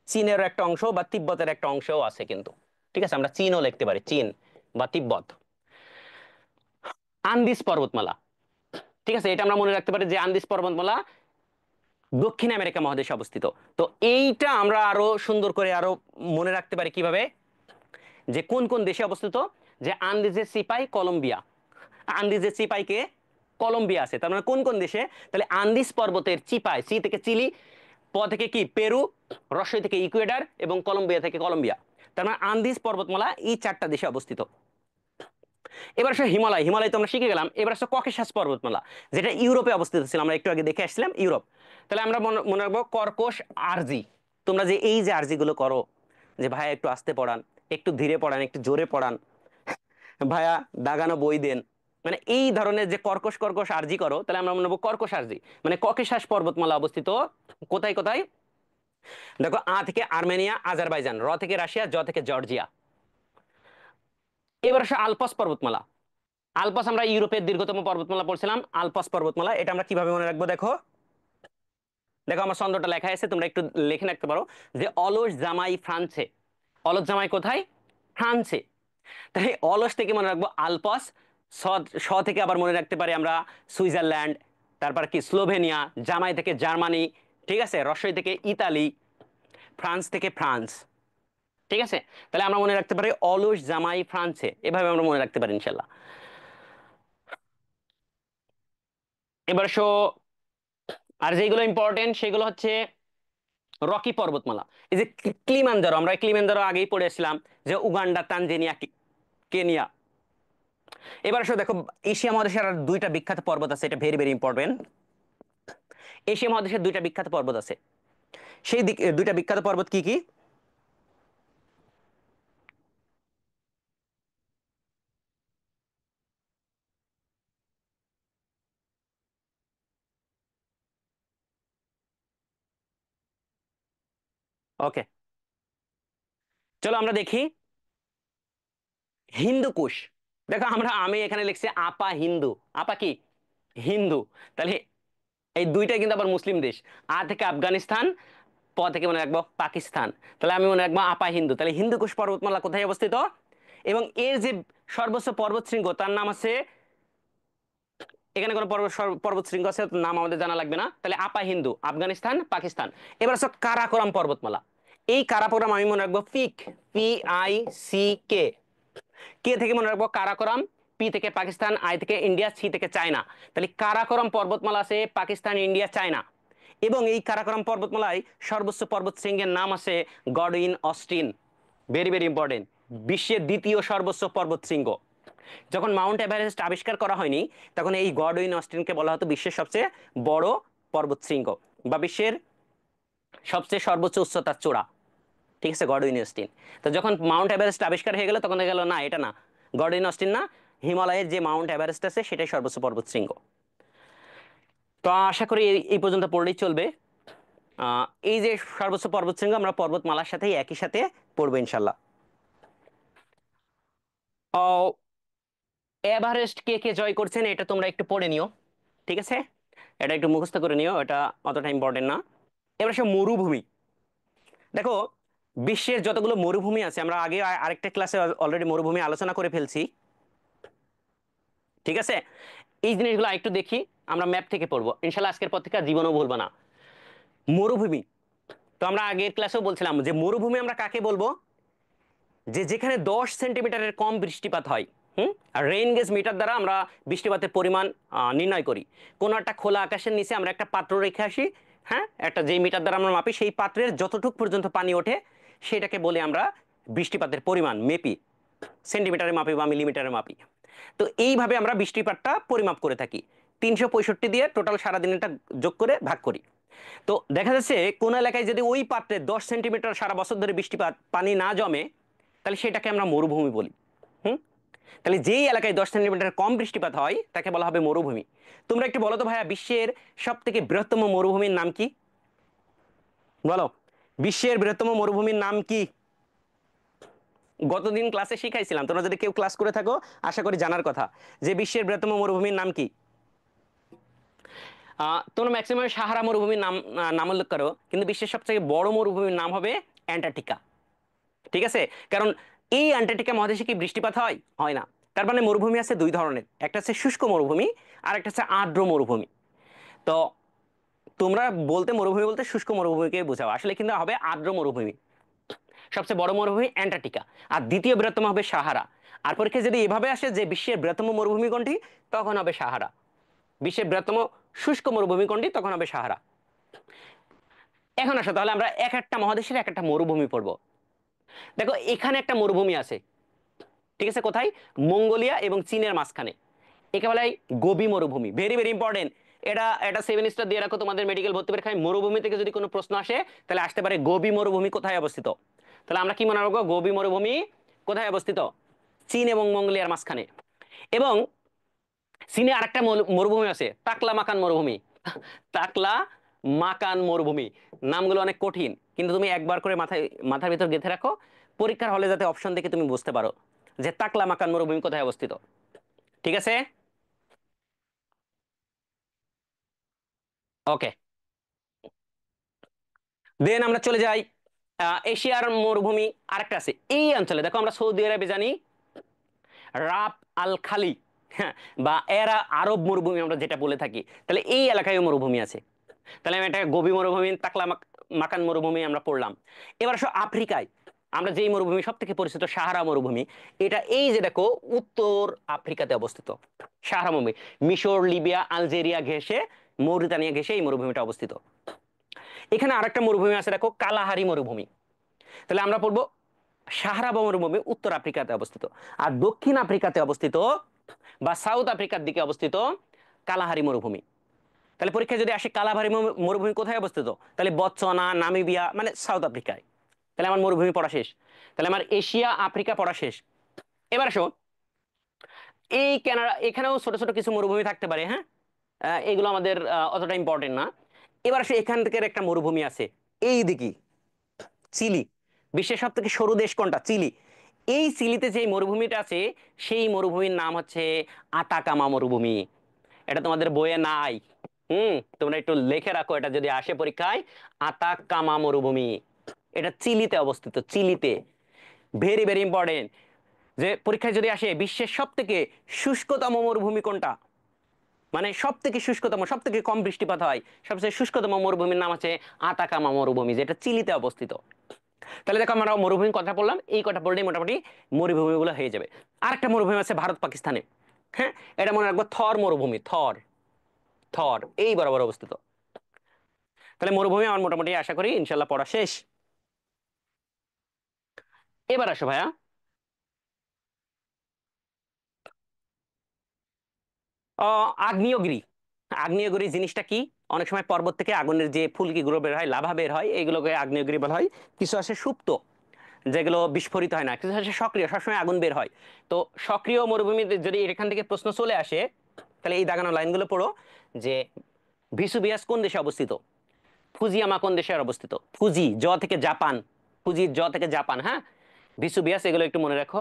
চীনের একটা অংশ বা তিব্বতের একটা অংশও আছে কিন্তু। ঠিক আছে, আমরা চীনও লিখতে পারি, চীন বা তিব্বত। আন্দিজ পর্বতমালা, ঠিক আছে, এটা আমরা মনে রাখতে পারি যে আন্দিজ পর্বতমালা দক্ষিণ আমেরিকা মহাদেশে অবস্থিত। তো এইটা আমরা আরো সুন্দর করে আরো মনে রাখতে পারি কিভাবে, যে কোন কোন দেশে অবস্থিত। যে আন্দিজের সিপাই কলম্বিয়া, আন্দিজের চিপাইকে কলম্বিয়া আছে, তার মানে কোন কোন দেশে? তাহলে আন্দিজ পর্বতের চিপাই, সি থেকে চিলি, প থেকে কি পেরু, রসই থেকে ইকুয়েডর, এবং কলম্বিয়া থেকে কলম্বিয়া। তার মানে আন্দিজ পর্বতমালা এই চারটা দেশে অবস্থিত। এবার আসলে হিমালয়, হিমালয় তো আমরা শিখে গেলাম। এবার আসলে ককেশাস পর্বতমালা, যেটা ইউরোপে অবস্থিত ছিল, আমরা একটু আগে দেখে আসছিলাম ইউরোপ। তাহলে আমরা মনে রাখবো কর্কশ আরজি। তোমরা যে এই যে আরজি গুলো করো, যে ভাইয়া একটু আস্তে পড়ান, একটু ধীরে পড়ান, একটু জোরে পড়ান, ভাইয়া দাগানো বই দেন, মানে এই ধরনের যে কর্কশ কর্কশ আরজি করো, তাহলে আমরা মনে নেবো কর্কশ আরজি। মানে ককেশাস পর্বতমালা অবস্থিত কোথায় কোথায়? দেখো, আ থেকে আর্মেনিয়া আজারবাইজান, র থেকে রাশিয়া, জ থেকে জর্জিয়া। এবার আসে আলপস পর্বতমালা। আলপস আমরা ইউরোপের দীর্ঘতম পর্বতমালা পড়ছিলাম, আলপস পর্বতমালা। এটা আমরা কিভাবে মনে রাখবো? দেখো, দেখো আমার ছন্দটা লেখা আছে, তোমরা একটু লিখে রাখতে পারো, যে অলস জামাই ফ্রান্সে। অলস জামাই কোথায়? ফ্রান্সে। তাই অলস থেকে মনে রাখবো আলপস। স, স থেকে আবার মনে রাখতে পারি আমরা সুইজারল্যান্ড, তারপর কি স্লোভেনিয়া, জামাই থেকে জার্মানি, ঠিক আছে, রসই থেকে ইতালি, ফ্রান্স থেকে ফ্রান্স। ঠিক আছে, তাহলে আমরা মনে রাখতে পারি অলস জামাই ফ্রান্সে, এভাবে আমরা মনে রাখতে পারি ইনশাল্লাহ। এবার আর যেগুলো ইম্পর্টেন্ট সেগুলো হচ্ছে রকি পর্বতমালা। এই যে ক্লিমানজারো, আমরা ক্লিমানজারো আগেই পড়েছিলাম, যে উগান্ডা, তানজানিয়া, কেনিয়া। এবার দেখো, এশিয়া মহাদেশের আর দুইটা বিখ্যাত পর্বত আছে, এটা ভেরি ভেরি ইম্পর্টেন্ট। এশিয়া মহাদেশের দুইটা বিখ্যাত পর্বত আছে, সেই দুইটা বিখ্যাত পর্বত কি কি? ওকে, চলো আমরা দেখি। হিন্দু কুশ। দেখো, আমি এখানে লিখছি আপা হিন্দু। আপা কি? হিন্দু। তাহলে এই দুইটা কিন্তু আবার মুসলিম দেশ। আ থেকে আফগানিস্তান, প থেকে মনে রাখবো পাকিস্তান। তাহলে আমি মনে রাখবো আপা হিন্দু। তাহলে হিন্দু কুশ পর্বতমালা কোথায় অবস্থিত? এবং এর যে সর্বোচ্চ পর্বত শৃঙ্গ, তার নাম আছে, এখানে কোনো পর্বত শৃঙ্গ আছে নাম আমাদের জানা লাগবে না। তাহলে আপা হিন্দু, আফগানিস্তান, পাকিস্তান। এবার হচ্ছে কারাকোরাম পর্বতমালা। এই কারাকোরাম আমি মনে রাখবো পিক, PICK। কে থেকে মনে রাখবো কারাকোরাম, পি থেকে পাকিস্তান, আই থেকে ইন্ডিয়া, সি থেকে চায়না। তাহলে কারাকোরাম পর্বতমালা আছে পাকিস্তান, ইন্ডিয়া, চায়না। এবং এই কারাকোরাম পর্বতমালায় সর্বোচ্চ পর্বত শৃঙ্গের নাম আছে Godwin Austen. Very very important. বিশ্বের দ্বিতীয় সর্বোচ্চ পর্বত শৃঙ্গ। যখন মাউন্ট এভারেস্ট আবিষ্কার করা হয়নি, তখন এই গডউইন অস্টিনকে বলা হতো বিশ্বের সবচেয়ে বড় পর্বত শৃঙ্গ, বা বিশ্বের সবচেয়ে সর্বোচ্চ উচ্চতার চূড়া। ঠিক আছে, গডউইন অস্টিন। তো যখন মাউন্ট এভারেস্ট আবিষ্কার হয়ে গেল, তখন দেখা গেল না, এটা না, গডউইন অস্টিন না, হিমালয়ের যে মাউন্ট এভারেস্ট আছে সেটাই সর্বোচ্চ পর্বত শৃঙ্গ। তো আশা করি এই পর্যন্ত পড়লেই চলবে। এই যে সর্বোচ্চ পর্বত শৃঙ্গ, আমরা পর্বতমালার সাথেই একই সাথে পড়বো ইনশাল্লাহ। এভারেস্ট কে কে জয় করছেন এটা তোমরা একটু পড়ে নিও। ঠিক আছে, এটা একটু মুখস্থ করে নিও, এটা অতটা ইম্পর্টেন্ট না। এবার মরুভূমি। দেখো, বিশ্বের যতগুলো মরুভূমি আছে, আমরা আগে আরেকটা ক্লাসে অলরেডি মরুভূমি আলোচনা করে ফেলছি। ঠিক আছে, এই জিনিসগুলো একটু দেখি, আমরা ম্যাপ থেকে পড়বো ইনশাল্লাহ, আজকের পর থেকে আর জীবনও ভুলবো না। মরুভূমি, তো আমরা আগের ক্লাসেও বলছিলাম যে মরুভূমি আমরা কাকে বলবো? যে যেখানে 10 সেন্টিমিটারের কম বৃষ্টিপাত হয়। আর রেইন গেজ মিটার দ্বারা আমরা বৃষ্টিপাতের পরিমাণ নির্ণয় করি। কোনো একটা খোলা আকাশের নিচে আমরা একটা পাত্র রেখে আসি, হ্যাঁ, একটা যেই মিটার দ্বারা আমরা মাপি, সেই পাত্রের যতটুক পর্যন্ত পানি ওঠে সেটাকে বলে আমরা বৃষ্টিপাতের পরিমাণ মেপি, সেন্টিমিটারে মাপি বা মিলিমিটারে মাপি। তো এইভাবে আমরা বৃষ্টিপাতটা পরিমাপ করে থাকি। 365 দিয়ে টোটাল সারাদিনটা যোগ করে ভাগ করি। তো দেখা যাচ্ছে কোন এলাকায় যদি ওই পাত্রে 10 সেন্টিমিটার সারা বছর ধরে বৃষ্টিপাত পানি না জমে, তাহলে সেটাকে আমরা মরুভূমি বলি। হুম। তাহলে যেই এলাকায় 10 সেন্টিমিটার কম বৃষ্টিপাত হয় তাকে বলা হবে মরুভূমি। তোমরা একটু বলো তো ভাইয়া, বিশ্বের সব থেকে বৃহত্তম মরুভূমির নাম কি? বলো, বিশ্বের বৃহত্তম মরুভূমির নাম কি? গতদিন ক্লাসে শিখাইছিলাম, তোমরা যদি কেউ ক্লাস করে থাকো আশা করি জানার কথা, যে বিশ্বের বৃহত্তম মরুভূমির নাম কি। তোমরা ম্যাক্সিমাম সাহারা মরুভূমির নাম উল্লেখ করো, কিন্তু বিশ্বের সবথেকে বড় মরুভূমির নাম হবে অ্যান্টার্কটিকা। ঠিক আছে? কারণ এই অ্যান্টার্কটিকা মহাদেশে কি বৃষ্টিপাত হয়? হয় না। তার মানে মরুভূমি আছে দুই ধরনের, একটা হচ্ছে শুষ্ক মরুভূমি, আর একটা হচ্ছে আর্দ্র মরুভূমি। তো তোমরা বলতে মরুভূমি বলতে শুষ্ক মরুভূমিকে বোঝাও, আসলে কিন্তু হবে আর্দ্র মরুভূমি। সবচেয়ে বড় মরুভূমি অ্যান্টার্কটিকা, আর দ্বিতীয় বৃহত্তম হবে সাহারা। আর পরীক্ষা যদি এভাবে আসে যে বিশ্বের বৃহত্তম মরুভূমি কোনটি, তখন হবে সাহারা। বিশ্বের বৃহত্তম শুষ্ক মরুভূমি কোনটি, তখন হবে সাহারা। এখন আসো তাহলে আমরা এক একটা মহাদেশের এক একটা মরুভূমি পড়বো। দেখো এখানে একটা মরুভূমি আছে, ঠিক আছে? কোথায়? মঙ্গোলিয়া এবং চীনের মাঝখানে। একে বলে গোবি মরুভূমি। Very very important. এটা এটা 7 স্টার দিয়ে রাখো তোমাদের মেডিকেল ভর্তি পরীক্ষায়। মরুভূমি থেকে যদি কোনো প্রশ্ন আসে তাহলে আসতে পারে গোবি মরুভূমি কোথায় অবস্থিত। তাহলে আমরা কি মনে রাখবো? গোবি মরুভূমি কোথায় অবস্থিত? চীন এবং মঙ্গোলিয়ার মাঝখানে। এবং চীনে আরেকটা মরুভূমি আছে, টাকলা মাকান মরুভূমি। টাকলা মাকান মরুভূমি। নামগুলো অনেক কঠিন, কিন্তু তুমি একবার করে মাথার ভিতর গেঁথে রাখো, পরীক্ষার হলে যাতে অপশন দেখে তুমি বুঝতে পারো যে টাকলা মাকান মরুভূমি কোথায় অবস্থিত। ঠিক আছে? ওকে, দেন আমরা চলে যাই এশিয়ার মরুভূমি। আরেকটা আছে এই অঞ্চলে, দেখো আমরা সৌদি আরবে জানি রাব আল খালি, হ্যাঁ, বা এরা আরব মরুভূমি আমরা যেটা বলে থাকি, তাহলে এই এলাকায় মরুভূমি আছে। তাহলে আমি একটা গোবি মরুভূমি, মাকান মরুভূমি আমরা পড়লাম। এবার আসো আফ্রিকায় আমরা যেই মরুভূমি সব থেকে পরিচিত সাহারা মরুভূমি, এটা এই যে দেখো উত্তর আফ্রিকাতে অবস্থিত সাহারা মরুভূমি। মিশর, লিবিয়া, আলজেরিয়া ঘেঁষে, মৌরিতানিয়া ঘেঁষে এই মরুভূমিটা অবস্থিত। এখানে আরেকটা মরুভূমি আছে দেখো, কালাহারি মরুভূমি। তাহলে আমরা পড়বো সাহারা মরুভূমি উত্তর আফ্রিকাতে অবস্থিত। আর দক্ষিণ আফ্রিকাতে অবস্থিত বা সাউথ আফ্রিকার দিকে অবস্থিত কালাহারি মরুভূমি। তাহলে পরীক্ষায় যদি আসে কালাহারি মরুভূমি কোথায় অবস্থিত, তাহলে বতসোয়ানা, নামিবিয়া, মানে সাউথ আফ্রিকায়। তাহলে আমার মরুভূমি পড়া শেষ। তাহলে আমার এশিয়া আফ্রিকা পড়া শেষ। এবার আসো এই কানাডা, এখানেও ছোট ছোট কিছু মরুভূমি থাকতে পারে, হ্যাঁ, এগুলো আমাদের অতটা ইম্পর্টেন্ট না। এবার আসো এখান থেকে একটা মরুভূমি আছে এই দিকে, চিলি। বিশ্বের সব থেকে সরু দেশ কোনটা? চিলি। এই চিলিতে যে মরুভূমিটা আছে সেই মরুভূমির নাম হচ্ছে আতাকামা মরুভূমি। এটা তোমাদের বইয়ে নাই। তোমরা একটু লিখে রাখো, এটা যদি আসে পরীক্ষায়। আতাকামা মরুভূমি, এটা চিলিতে অবস্থিত, চিলিতে। ভেরি ভেরি ইম্পর্টেন্ট, যে পরীক্ষায় যদি আসে বিশ্বের সব থেকে শুষ্কতম মরুভূমি কোনটা, মানে সব থেকে শুষ্কতম, সব থেকে কম বৃষ্টিপাত হয়, সবচেয়ে শুষ্কতম মরুভূমির নাম আছে আতাকামা মরুভূমি, যেটা চিলিতে অবস্থিত। তাহলে দেখো আমরা মরুভূমির কথা বললাম, এই কথা বললেই মোটামুটি মরুভূমিগুলো হয়ে যাবে। আরেকটা মরুভূমি আছে ভারত পাকিস্তানে, হ্যাঁ, এটা মনে রাখবো থর মরুভূমি। থর, থর এই বরাবর অবস্থিত। তাহলে মরুভূমি আমার মোটামুটি আশা করি ইনশাল্লাহ পড়া শেষ। এবার আসো ভাইয়া, আগ্নেয়গিরি। আগ্নেয়গিরি জিনিসটা কি? অনেক সময় পর্বত থেকে আগুনের যে ফুলকিগুলো বের হয়, লাভা বের হয়, এইগুলোকে আগ্নেয়গিরি বলা হয়। কিছু আছে সুপ্ত, যেগুলো বিস্ফোরিত হয় না। কিছু আছে সক্রিয়, সবসময় আগুন বের হয়। তো সক্রিয় মরুভূমিতে যদি এখান থেকে প্রশ্ন চলে আসে, তাহলে এই দাগানো লাইনগুলো পড়ো, যে ভিসুভিয়াস কোন দেশে অবস্থিত, ফুজিয়ামা কোন দেশে অবস্থিত। ফুজি জ থেকে জাপান, ফুজির জ থেকে জাপান, হ্যাঁ, ভিসুভিয়াস, এগুলো একটু মনে রাখো।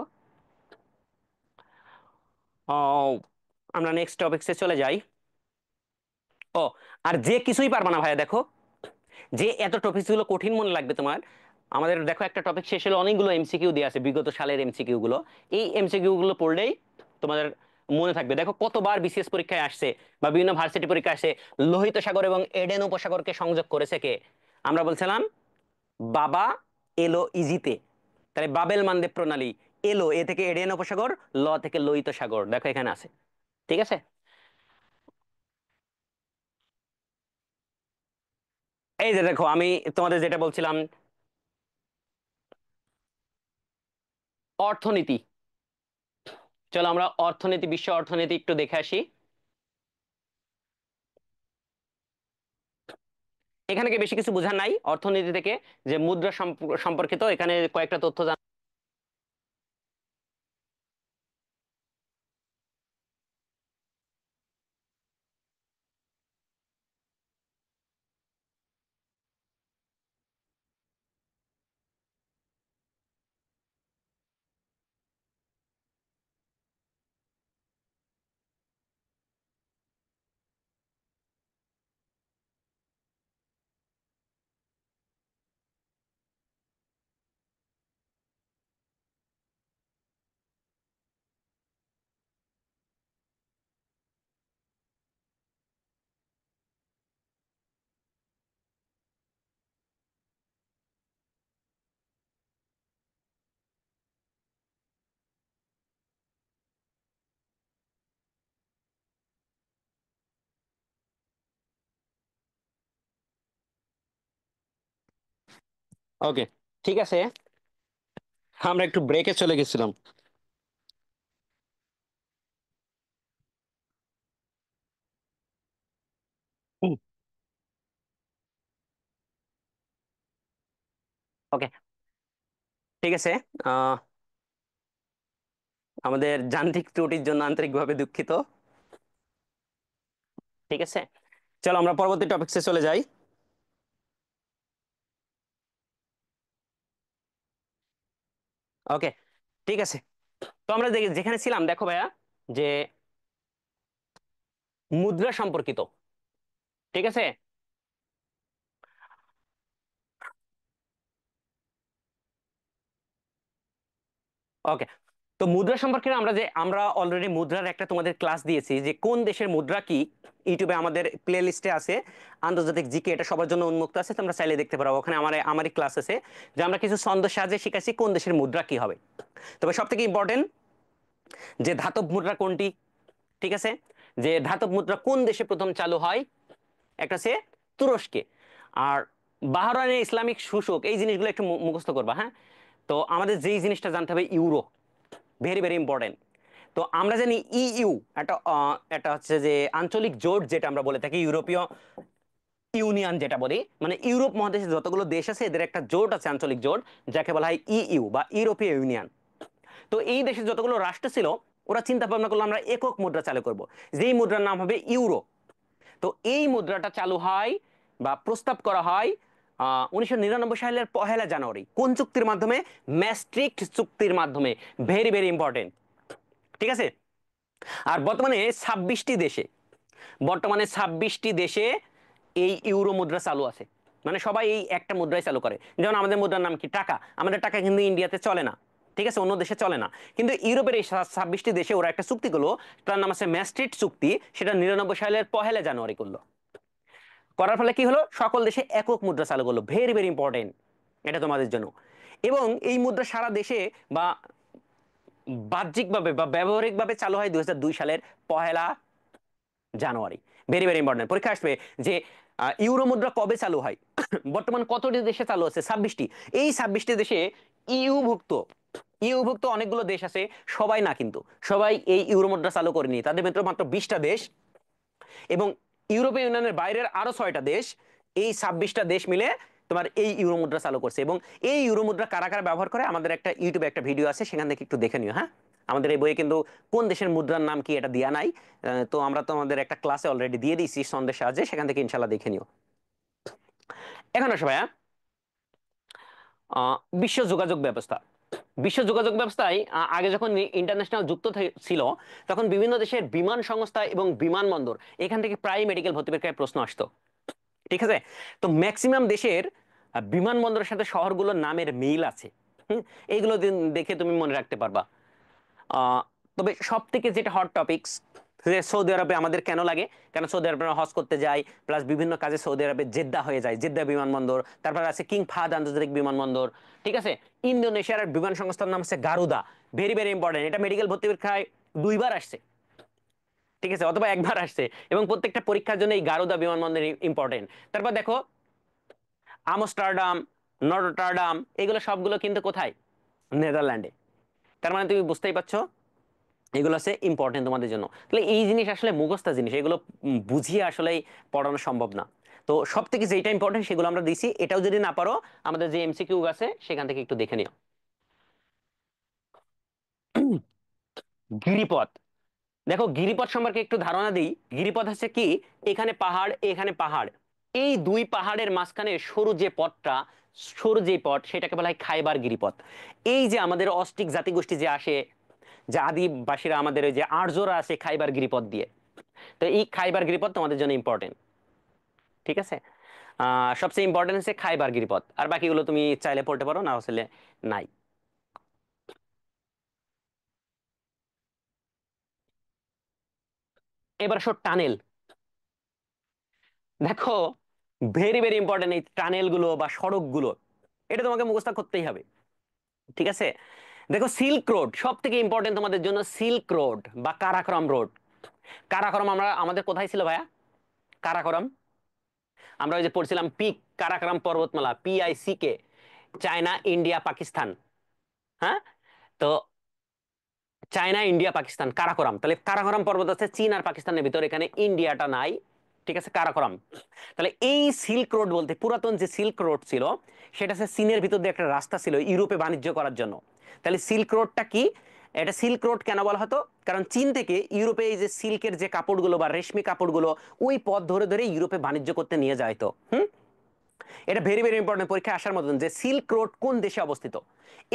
ও, আমরা নেক্সট টপিকসে চলে যাই। ও, আর যে কিছুই পারবা না ভাইয়া, দেখো যে এত টপিকস গুলো কঠিন মনে লাগবে তোমার, আমাদের দেখো একটা টপিক শেষ হলে অনেকগুলো এমসিকিউ দিয়ে আছে, বিগত সালের এমসিকিউ গুলো। এই এমসিকিউ গুলো পড়লেই তোমাদের মনে থাকবে। দেখো কতবার বিসিএস পরীক্ষায় আসছে বা বিভিন্ন ভার্সিটি পরীক্ষায় আসে, লোহিত সাগর এবং এডেন উপসাগরকে সংযোগ করেছে কে? আমরা বলছিলাম বাবা এলো ইজিতে। তাহলে বাবেল মানদেব প্রণালী। এলো, এ থেকে এডেন উপসাগর, ল থেকে লোহিত সাগর, দেখো এখানে আছে। ঠিক আছে? এই যে দেখো আমি তোমাদের যেটা বলছিলাম, অর্থনীতি। চলো আমরা অর্থনীতি, বিশ্ব অর্থনীতি একটু দেখে আসি। এখানে কি বেশি কিছু বোঝার নাই অর্থনীতি থেকে, যে মুদ্রা সম্পর্কিত এখানে কয়েকটা তথ্য ওকে, ঠিক আছে। আমরা একটু ব্রেকে চলে গেছিলাম। ওকে, ঠিক আছে। আহ আমাদের যান্ত্রিক ত্রুটির জন্য আন্তরিকভাবে দুঃখিত। ঠিক আছে, চলো আমরা পরবর্তী টপিকসে চলে যাই। ওকে, ঠিক আছে। তো আমরা যেখানে ছিলাম দেখো ভাইয়া, যে মুদ্রা সম্পর্কিত। ঠিক আছে। ওকে, তো মুদ্রা সম্পর্কে আমরা অলরেডি মুদ্রার একটা তোমাদের ক্লাস দিয়েছি, যে কোন দেশের মুদ্রা কি। ইউটিউবে আমাদের প্লে লিস্টে আছে, আন্তর্জাতিক জিকে, এটা সবার জন্য উন্মুক্ত আছে, তোমরা চাইলে দেখতে পারো। ওখানে আমারই ক্লাস আছে, যে আমরা কিছু ছন্দের সাহায্যে শিখাচ্ছি কোন দেশের মুদ্রা কি হবে। তবে সব থেকে ইম্পর্টেন্ট, যে ধাতব মুদ্রা কোনটি। ঠিক আছে, যে ধাতব মুদ্রা কোন দেশে প্রথম চালু হয়, একটা হচ্ছে তুরস্কে। আর বাহরাইনের ইসলামিক শোষক, এই জিনিসগুলো একটু মুখস্থ করবা, হ্যাঁ। তো আমাদের যেই জিনিসটা জানতে হবে, ইউরো, ভেরি ভেরি ইম্পর্টেন্ট। তো আমরা জানি ইইউ একটা একটা হচ্ছে যে আঞ্চলিক জোট, যেটা আমরা বলে থাকি ইউরোপীয় ইউনিয়ন যেটা বলি, মানে ইউরোপ মহাদেশে যতগুলো দেশ আছে এদের একটা জোট আছে, আঞ্চলিক জোট, যাকে বলা হয় ইইউ বা ইউরোপীয় ইউনিয়ন। তো এই দেশে যতগুলো রাষ্ট্র ছিল, ওরা চিন্তা ভাবনা করলো আমরা একক মুদ্রা চালু করব, যেই মুদ্রার নাম হবে ইউরো। তো এই মুদ্রাটা চালু হয় বা প্রস্তাব করা হয় 1999 সালের 1 জানুয়ারি। কোন চুক্তির মাধ্যমে? ম্যাস্ট্রিক্ট চুক্তির মাধ্যমে। Very very important. ঠিক আছে। আর বর্তমানে 26টি দেশে এই ইউরো মুদ্রা চালু আছে। মানে সবাই এই একটা মুদ্রাই চালু করে। যেমন আমাদের মুদ্রার নাম কি? টাকা। আমাদের টাকা কিন্তু ইন্ডিয়াতে চলে না, ঠিক আছে, অন্য দেশে চলে না। কিন্তু ইউরোপের এই 26টি দেশে ওরা একটা চুক্তি করলো, তার নাম আছে ম্যাস্ট্রিক্ট চুক্তি। সেটা 1999 সালের 1 জানুয়ারি করলো। করার ফলে কি হলো? সকল দেশে একক মুদ্রা চালু করলো। ভেরি ভেরি ইম্পর্টেন্ট এটা তোমাদের জন্য। এবং এই মুদ্রা সারা দেশে বা বাহ্যিকভাবে বা ব্যবহারিকভাবে চালু হয় 2002 সালের 1 জানুয়ারি। ভেরি ভেরি ইম্পর্টেন্ট, পরীক্ষা আসবে যে ইউরো মুদ্রা কবে চালু হয়। বর্তমান কতটি দেশে চালু আছে? 26টি। এই 26টি দেশে ইউভুক্ত ইউভুক্ত অনেকগুলো দেশ আছে, সবাই না কিন্তু, সবাই এই ইউরো মুদ্রা চালু করেনি, তাদের ভিতরে মাত্র 20টা দেশ। এবং ইউরোপীয় ইউনিয়নের বাইরের আরো 6টা দেশ, এই 26টা দেশ মিলে তোমার এই ইউরো মুদ্রা চালু করছে। এবং এই ইউরো মুদ্রা কারা কারা ব্যবহার করে, আমাদের একটা ইউটিউবে একটা ভিডিও আছে, সেখান থেকে একটু দেখে নিও, হ্যাঁ। আমাদের এই বইয়ে কিন্তু কোন দেশের মুদ্রার নাম কি এটা দেয়া নাই। তো আমরা তো আমাদের একটা ক্লাসে অলরেডি দিয়ে দিয়েছি সন্ধ্যের সাহায্যে, সেখান থেকে ইনশাল্লাহ দেখে নিও। এখন আসো ভাইয়া, বিশ্ব যোগাযোগ ব্যবস্থা। বিশ্ব যোগাযোগ ব্যবস্থায় আগে যখন ইন্টারন্যাশনাল যুক্ত ছিল, তখন বিভিন্ন দেশের বিমান সংস্থা এবং বিমানবন্দর, এখান থেকে প্রায় মেডিকেল ভর্তি পরীক্ষায় প্রশ্ন আসতো। ঠিক আছে। তো ম্যাক্সিমাম দেশের বিমানবন্দরের সাথে শহরগুলোর নামের মিল আছে। হুম, এইগুলো দেখে তুমি মনে রাখতে পারবা। আহ, তবে সব থেকে যেটা হট টপিকস, যে সৌদি আরবে আমাদের কেন লাগে, কেন সৌদি আরবে আমরা হজ করতে যাই, প্লাস বিভিন্ন কাজে সৌদি আরবে জেদ্দা হয়ে যায়, জেদ্দা বিমানবন্দর। তারপর আছে কিং ফাহাদ আন্তর্জাতিক বিমানবন্দর। ঠিক আছে। ইন্দোনেশিয়ার বিমান সংস্থার নাম আছে গারুদা। ভেরি ভেরি ইম্পর্টেন্ট, এটা মেডিকেল ভর্তি পরীক্ষায় 2বার আসছে। ঠিক আছে, অথবা 1বার আসছে। এবং প্রত্যেকটা পরীক্ষার জন্য এই গারুদা বিমানবন্দর ইম্পর্টেন্ট। তারপর দেখো আমস্টারডাম, নটরডাম, এগুলো সবগুলো কিন্তু কোথায়? নেদারল্যান্ডে। তার মানে তুমি বুঝতেই পারছো, এগুলো হচ্ছে ইম্পর্টেন্ট তোমাদের জন্য। তাহলে এই জিনিস আসলে মুখস্থ জিনিস, এগুলো বুঝিয়ে আসলে পড়ানো সম্ভব না। তো সব থেকে যেটা ইম্পর্টেন্ট সেগুলো আমরা দিছি, এটাও যদি না পারো আমাদের যে এমসিকিউ আছে সেখান থেকে একটু দেখে নিও। গিরিপথ, দেখো গিরিপথ সম্পর্কে একটু ধারণা দিই। গিরিপথ হচ্ছে কি, এখানে পাহাড় এখানে পাহাড়, এই দুই পাহাড়ের মাঝখানে সরু যে পথটা, সরু যে পথ সেটাকে বলা হয় খাইবার গিরিপথ। এই যে আমাদের অস্ট্রিক জাতিগোষ্ঠী যে আসে, যে আদিবাসীরা আমাদের ওই যে আর্যরা আসে খাইবার গিরিপথ দিয়ে, তো এই খাইবার গিরিপথ তোমাদের জন্য ইম্পর্টেন্ট। ঠিক আছে, সবচেয়ে ইম্পর্টেন্ট হচ্ছে খাইবার গিরিপথ, আর বাকিগুলো তুমি চাইলে পড়তে পারো, না হলে নাই। এবার আসো টানেল। দেখো ভেরি ভেরি ইম্পর্টেন্ট এই টানেল গুলো বা সড়ক গুলো, এটা তোমাকে মুখস্থ করতেই হবে। ঠিক আছে, দেখো সিল্ক রোড সব থেকে ইম্পর্টেন্ট তোমাদের জন্য, সিল্ক রোড বা কারাকরম রোড। কারাকরম আমরা আমাদের কোথায় ছিল ভাইয়া? কারাকরম আমরা ওই যে পড়ছিলাম পিক, কারাকরম পর্বতমালা, PICK, চায়না ইন্ডিয়া পাকিস্তান। হ্যাঁ, তো চায়না ইন্ডিয়া পাকিস্তান কারাকোরাম, তাহলে কারাকোরাম পর্বত আছে চীন আর পাকিস্তানের ভিতর, এখানে ইন্ডিয়াটা নাই। ঠিক আছে, কারাকোরাম। তাহলে এই সিল্ক রোড বলতে পুরাতন যে সিল্ক রোড ছিল, সেটা হচ্ছে চীনের ভিতর দিয়ে একটা রাস্তা ছিল ইউরোপে বাণিজ্য করার জন্য। তাহলে সিল্ক রোডটা কি? এটা সিল্ক রোড কেন বলা হতো? কারণ চীন থেকে ইউরোপে এই যে সিল্কের যে কাপড়গুলো বা রেশমি কাপড়গুলো, ওই পথ ধরে ধরে ইউরোপে বাণিজ্য করতে নিয়ে যাইতো। এটা ভেরি ভেরি ইম্পর্টেন্ট, পরীক্ষায় আসার মতন, যে সিল্ক রোড কোন দেশে অবস্থিত।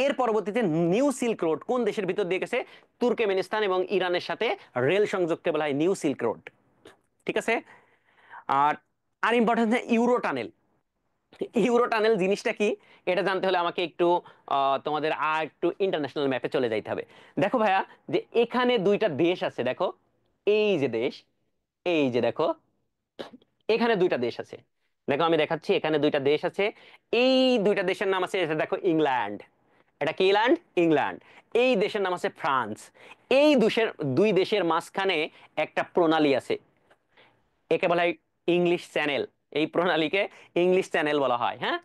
এর পরবর্তীতে নিউ সিল্ক রোড কোন দেশের ভিতর দিয়ে গেছে? তুর্কমেনিস্তান এবং ইরানের সাথে রেল সংযোগকে বলা হয় নিউ সিল্ক রোড। ঠিক আছে, আর আর important Euro tunnel. Euro tunnel জিনিসটা কি, এটা জানতে হলে আমাকে একটু তোমাদের আর একটু ইন্টারন্যাশনাল ম্যাপে চলে যাইতে হবে। দেখো ভাইয়া, যে এখানে দুইটা দেশ আছে, দেখো এই যে দেশ, এই যে দেখো এখানে দুইটা দেশ আছে। দেখো আমি দেখাচ্ছি, এখানে দুইটা দেশ আছে। এই দুইটা দেশের নাম আছে, এটা দেখো ইংল্যান্ড, এটা কি ল্যান্ড? ইংল্যান্ড। এই দেশের নাম আছে ফ্রান্স। এই দুই দেশের মাঝখানে একটা প্রণালী আছে, একে বলা হয় ইংলিশ চ্যানেল। এই প্রণালীকে ইংলিশ চ্যানেল বলা হয়। হ্যাঁ,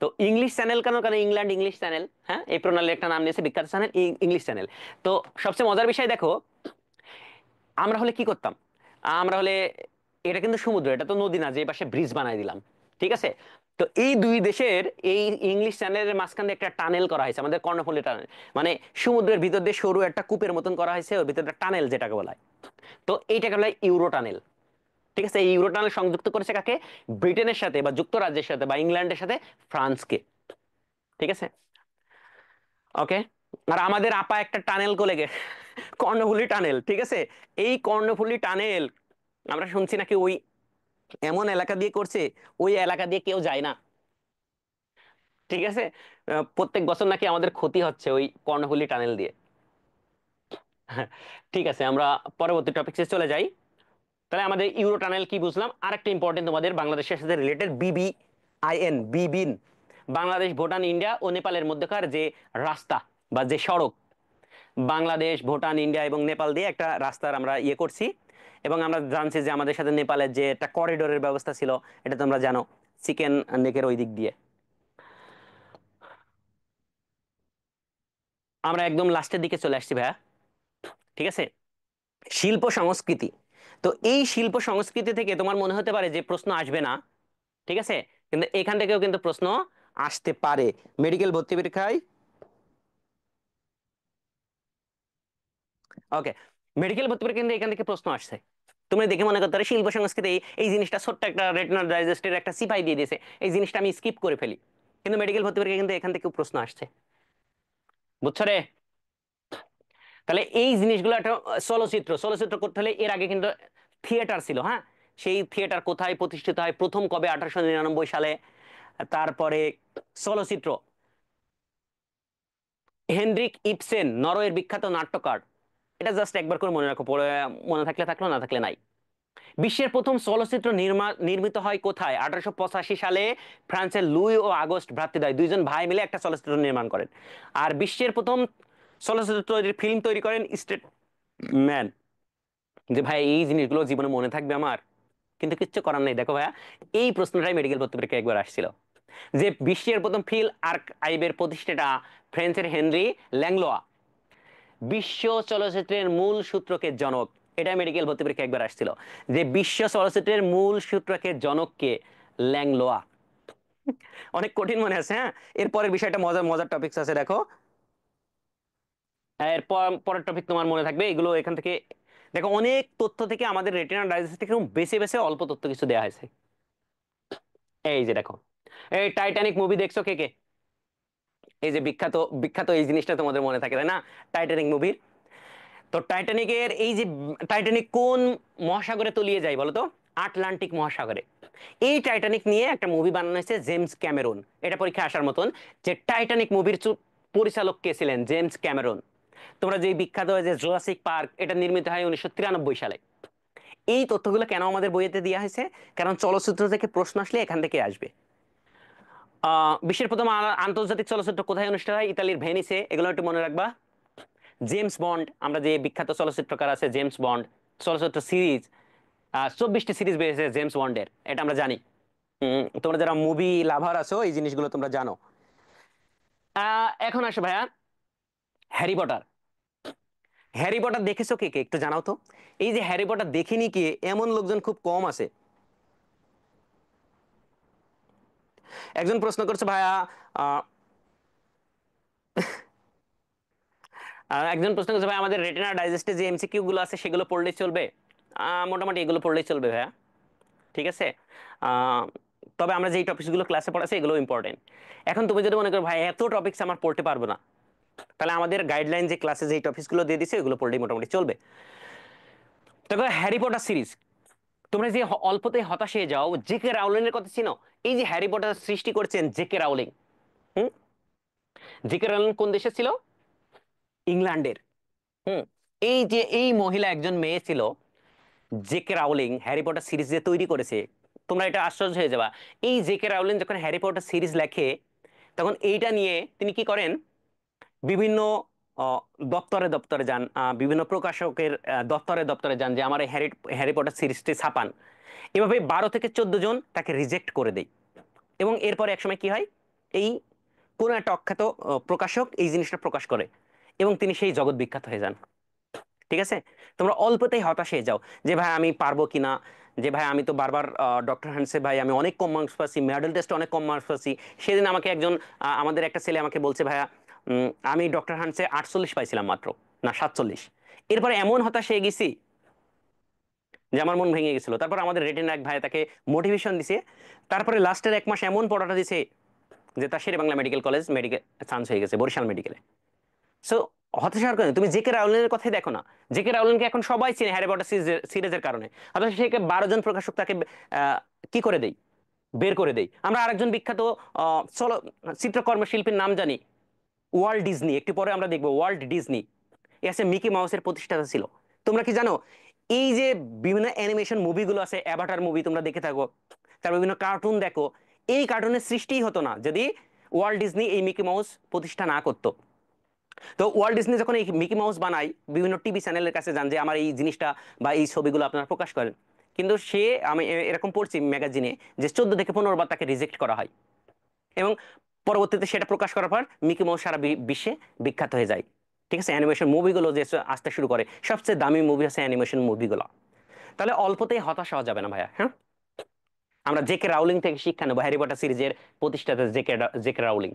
তো ইংলিশ চ্যানেল কেন? কারণ ইংল্যান্ড ইংলিশ চ্যানেল। হ্যাঁ, এই প্রণালীর একটা নাম নিয়েছে বিখ্যাত চ্যানেল, ইংলিশ চ্যানেল। তো সবচেয়ে মজার বিষয় দেখো, আমরা হলে কি করতাম? আমরা হলে, এটা কিন্তু সমুদ্র, এটা তো নদী না যে এই পাশে ব্রিজ বানাই দিলাম। ঠিক আছে, তো এই দুই দেশের এই ইংলিশ চ্যানেলের মাঝখানে একটা টানেল করা হয়েছে, আমাদের কর্ণফুলী টানেল। মানে সমুদ্রের ভিতর দিয়ে সরু একটা কূপের মতন করা হয়েছে, ওর ভিতরে একটা টানেল যেটাকে বলা হয়। তো এইটাকে বলা হয় ইউরো টানেল। ঠিক আছে, এই ইউরো টানেল সংযুক্ত করেছে কাকে? ব্রিটেনের সাথে বা যুক্তরাজ্যের সাথে বা ইংল্যান্ডের সাথে ফ্রান্সকে। ঠিক আছে, ওকে। আর আমাদের আপা একটা টানেল করে গেছে, কর্ণফুলী টানেল। ঠিক আছে, এই কর্ণফুলী টানেল আমরা শুনছি নাকি ওই এমন এলাকা দিয়ে করছে, ওই এলাকা দিয়ে কেউ যায় না। ঠিক আছে, প্রত্যেক বছর নাকি আমাদের ক্ষতি হচ্ছে ওই কর্ণফুলী টানেল দিয়ে। ঠিক আছে, আমরা পরবর্তী টপিকসে চলে যাই। তাহলে আমাদের ইউরো টানেল কি বুঝলাম, আর একটা ইম্পর্টেন্ট তোমাদের বাংলাদেশের সাথে related, BBIN, BBIN, Bangladesh Bhutan India ও নেপালের মধ্যকার যে রাস্তা বা যে সড়ক, বাংলাদেশ ভুটান ইন্ডিয়া এবং নেপাল দিয়ে একটা রাস্তার আমরা ইয়ে করছি। এবং আমরা জানছি যে আমাদের সাথে নেপালের যে একটা করিডোরের ব্যবস্থা ছিল, এটা তোমরা জানো, চিকেন নেকের ওই দিক দিয়ে। আমরা একদম লাস্টের দিকে চলে আসছি ভাইয়া। ঠিক আছে, শিল্প সংস্কৃতি। তো এই শিল্প সংস্কৃতি থেকে তোমার মনে হতে পারে যে প্রশ্ন আসবে না। ঠিক আছে, কিন্তু এখান থেকেও কিন্তু প্রশ্ন আসতে পারে মেডিকেল ভর্তি পরীক্ষায়। ওকে, মেডিকেল ভর্তি পরীক্ষা কিন্তু এখান থেকে প্রশ্ন আসছে। তুমি দেখে মনে করতে পারো শিল্প সংস্কৃতি এই জিনিসটা ছোট্ট একটা রেটিনাল ডাইজেস্টের একটা সিপাই দিয়ে দিয়েছে, এই জিনিসটা আমি স্কিপ করে ফেলি। কিন্তু মেডিকেল ভর্তি পরীক্ষা কিন্তু এখান থেকেও প্রশ্ন আসছে। বুঝছো রে? তাহলে এই জিনিসগুলো একটা চলচ্চিত্র, চলচ্চিত্র করতে হলে এর আগে কিন্তু থিয়েটার ছিল। হ্যাঁ, সেই থিয়েটার কোথায় প্রতিষ্ঠিত হয়, প্রথম কবে? 1899 সালে। তারপরে চলচ্চিত্র, হেনরিক ইপসেন, নরওয়ের বিখ্যাত নাট্যকার। এটা জাস্ট একবার করে মনে রাখো, পড়ে মনে থাকলে থাকলো, না থাকলে নাই। বিশ্বের প্রথম চলচ্চিত্র নির্মিত হয় কোথায়? 1885 সালে ফ্রান্সের লুই ও আগস্ট ভ্রাতৃদ্বয়, দুইজন ভাই মিলে একটা চলচ্চিত্র নির্মাণ করেন। আর বিশ্বের প্রথম চলচ্চিত্র ফিল্ম তৈরি করেন স্টেট ম্যান। যে ভাই এই জিনিসগুলো জীবনে মনে থাকবে আমার, কিন্তু কিচ্ছু করার নেই। দেখো ভাইয়া, এই প্রশ্নটাই মেডিকেল ভর্তি পরীক্ষায় একবার আসছিল, যে বিশ্বের প্রথম ফিল আর্কাইভের প্রতিষ্ঠাতা ফ্রান্সের হেনরি ল্যাংলোয়া বিশ্ব চলচ্চিত্রের মূল সূত্রকে জনক। এটা মেডিকেল ভর্তি পরীক্ষা একবার আসছিল, যে বিশ্ব চলচ্চিত্রের মূল সূত্রকে জনক কে? ল্যাংলোয়া। অনেক কঠিন মনে আছে, হ্যাঁ। এরপরের বিষয়টা মজার মজার টপিকস আছে, দেখো। এরপর পরের টপিক তোমার মনে থাকবে এগুলো এখান থেকে। দেখো, অনেক তথ্য থেকে আমাদের রেটিনা ডাইজেস্ট থেকে বেছে বেছে অল্প তথ্য কিছু দেওয়া হয়েছে। এই যে দেখো, এই টাইটানিক মুভি দেখছো কে কে? এই যে বিখ্যাত বিখ্যাত এই জিনিসটা তোমাদের মনে থাকে, তাই না? টাইটানিক মুভির। তো টাইটানিকের এই যে টাইটানিক কোন মহাসাগরে তলিয়ে যায় বলো তো? আটলান্টিক মহাসাগরে। এই টাইটানিক নিয়ে একটা মুভি বানানো হয়েছে জেমস ক্যামেরন। এটা পরীক্ষা আসার মতন, যে টাইটানিক মুভির পরিচালক কে ছিলেন? James Cameron. তোমরা যে বিখ্যাত যে জুরাসিক পার্ক, এটা নির্মিত হয় 1993 সালে। এই তথ্যগুলো কেন আমাদের বইয়েতে দেওয়া হয়েছে? কারণ চলচ্চিত্র থেকে প্রশ্ন আসলে এখান থেকে আসবে। বিশ্বের প্রথম আন্তর্জাতিক চলচ্চিত্র কোথায় অনুষ্ঠিত হয়? ইতালির ভেনিসে। এগুলো একটু মনে রাখবা। জেমস বন্ড, আমরা যে বিখ্যাত চলচ্চিত্রকার আছে জেমস বন্ড, চলচ্চিত্র সিরিজ 24টি সিরিজ বেরিয়েছে জেমস বন্ডের, এটা আমরা জানি। তোমরা যারা মুভি লাভার আছো এই জিনিসগুলো তোমরা জানো। এখন আসো ভাইয়া, হ্যারি পটার। হ্যারি পটার দেখেছো কে কে একটু জানাও তো। এই যে হ্যারি পটার দেখেনি কে, এমন লোকজন খুব কম আছে। একজন প্রশ্ন করছে ভাইয়া, আহ, একজন প্রশ্ন করছে ভাই, আমাদের রেটিনা ডাইজেস্টে যে এমসিকিউ গুলো আছে সেগুলো পড়লেই চলবে? মোটামুটি এগুলো পড়লেই চলবে ভাইয়া। ঠিক আছে। আহ, তবে আমরা যেই টপিকস গুলো ক্লাসে পড়াচ্ছি এগুলো ইম্পর্টেন্ট। এখন তুমি যদি মনে করো ভাই এত টপিকস আমার পড়তে পারবো না, তাহলে আমাদের গাইডলাইন যে ক্লাসে যেই টপিকস গুলো দিয়ে দিছে এগুলো পড়লেই মোটামুটি চলবে। তবে হ্যারি পটার সিরিজ, তোমরা যে অল্পতেই হতাশ হয়ে যাও, জেকে রাউলিং এর কথা চিনো? এই যে হ্যারি পটার সৃষ্টি করেছেন জেকে রাউলিং। হুম। জেকে রাউলিং কোন দেশে ছিল? ইংল্যান্ডের। হুম। এই যে এই মহিলা একজন মেয়ে ছিল, J K Rowling Harry Potter series যে তৈরি করেছে, তোমরা এটা আশ্চর্য হয়ে যাবা। এই জেকে রাউলিং যখন হ্যারি পটার সিরিজ লেখে, তখন এইটা নিয়ে তিনি কি করেন? বিভিন্ন আহ, দপ্তরে দপ্তরে যান, বিভিন্ন প্রকাশকের দপ্তরে দপ্তরে যান, যে আমার এই হ্যারি হ্যারি পটার সিরিজটি ছাপান। এভাবে 12 থেকে 14 জন তাকে রিজেক্ট করে দেয়। এবং এরপরে একসময় কি হয়? এই কোনো একটা অখ্যাত প্রকাশক এই জিনিসটা প্রকাশ করে, এবং তিনি সেই জগৎ বিখ্যাত হয়ে যান। ঠিক আছে। তোমরা অল্পতেই হতাশ হয়ে যাও, যে ভাই আমি পারবো কিনা, যে ভাই আমি তো বারবার ডক্টর হান্সে ভাই আমি অনেক কম মার্কস পাচ্ছি, মেডেল টেস্টে অনেক কম মার্কস পাচ্ছি। সেদিন আমাকে একজন আমাদের একটা ছেলে আমাকে বলছে, ভাইয়া আমি ডক্টর হান্সে 48 পাইছিলাম মাত্র, না 47। এরপরে এমন হতাশ হয়ে গেছি যে আমার মন ভেঙে গেছিল। তারপর আমাদের রেটিনা এক ভাই তাকে মোটিভেশন দিছে। তারপরে লাস্টের 1 মাস এমন পড়াটা দিছে যে তার Sher-e Bangla medical college medical chance হয়ে গেছে, বরিশাল মেডিকেলে। সো হতাশ হওয়ার কারণে তুমি জেকে রাউলিংয়ের কথাই দেখো না। জেকে রাউলিংকে এখন সবাই চিনে হ্যারি পটার সিরিজের কারণে। অথচ সে 12 জন প্রকাশক তাকে কি করে দেই, বের করে দেই। আমরা আরেকজন বিখ্যাত চলো চিত্রকর্ম শিল্পীর নাম জানি, ওয়াল্ট ডিজনি। একটু পরে আমরা দেখবো ওয়াল্ট ডিজনি। এ আছে মিকি মাউসের প্রতিষ্ঠাতা ছিল। তোমরা কি জানো এই যে বিভিন্ন অ্যানিমেশন মুভিগুলো আছে, অ্যাভাটার মুভি তোমরা দেখে থাকো, তার বিভিন্ন কার্টুন দেখো, এই কার্টুনের সৃষ্টিই হতো না যদি ওয়াল্ট ডিজনি এই মিকি মাউস প্রতিষ্ঠা না করতো। তো ওয়াল্ট ডিজনি যখন এই মিকি মাউস বানায়, বিভিন্ন টিভি চ্যানেলের কাছে যান যে আমার এই জিনিসটা বা এই ছবিগুলো আপনারা প্রকাশ করেন। কিন্তু সে, আমি এরকম পড়ছি ম্যাগাজিনে, যে 14 থেকে 15 বার তাকে রিজেক্ট করা হয়। এবং পরবর্তীতে সেটা প্রকাশ করার পর মিকি মাউস সারা বিশ্বে বিখ্যাত হয়ে যায়। ঠিক আছে। অ্যানিমেশন মুভিগুলো যে আসতে শুরু করে, সবচেয়ে দামি মুভি আছে অ্যানিমেশন মুভিগুলো। তাহলে অল্পতেই হতাশ হওয়া যাবে না ভাইয়া, হ্যাঁ। আমরা জেকে রাউলিং থেকে শিক্ষা নেবো, হ্যারি পটার সিরিজের প্রতিষ্ঠাতা জেকে জেকে রাউলিং।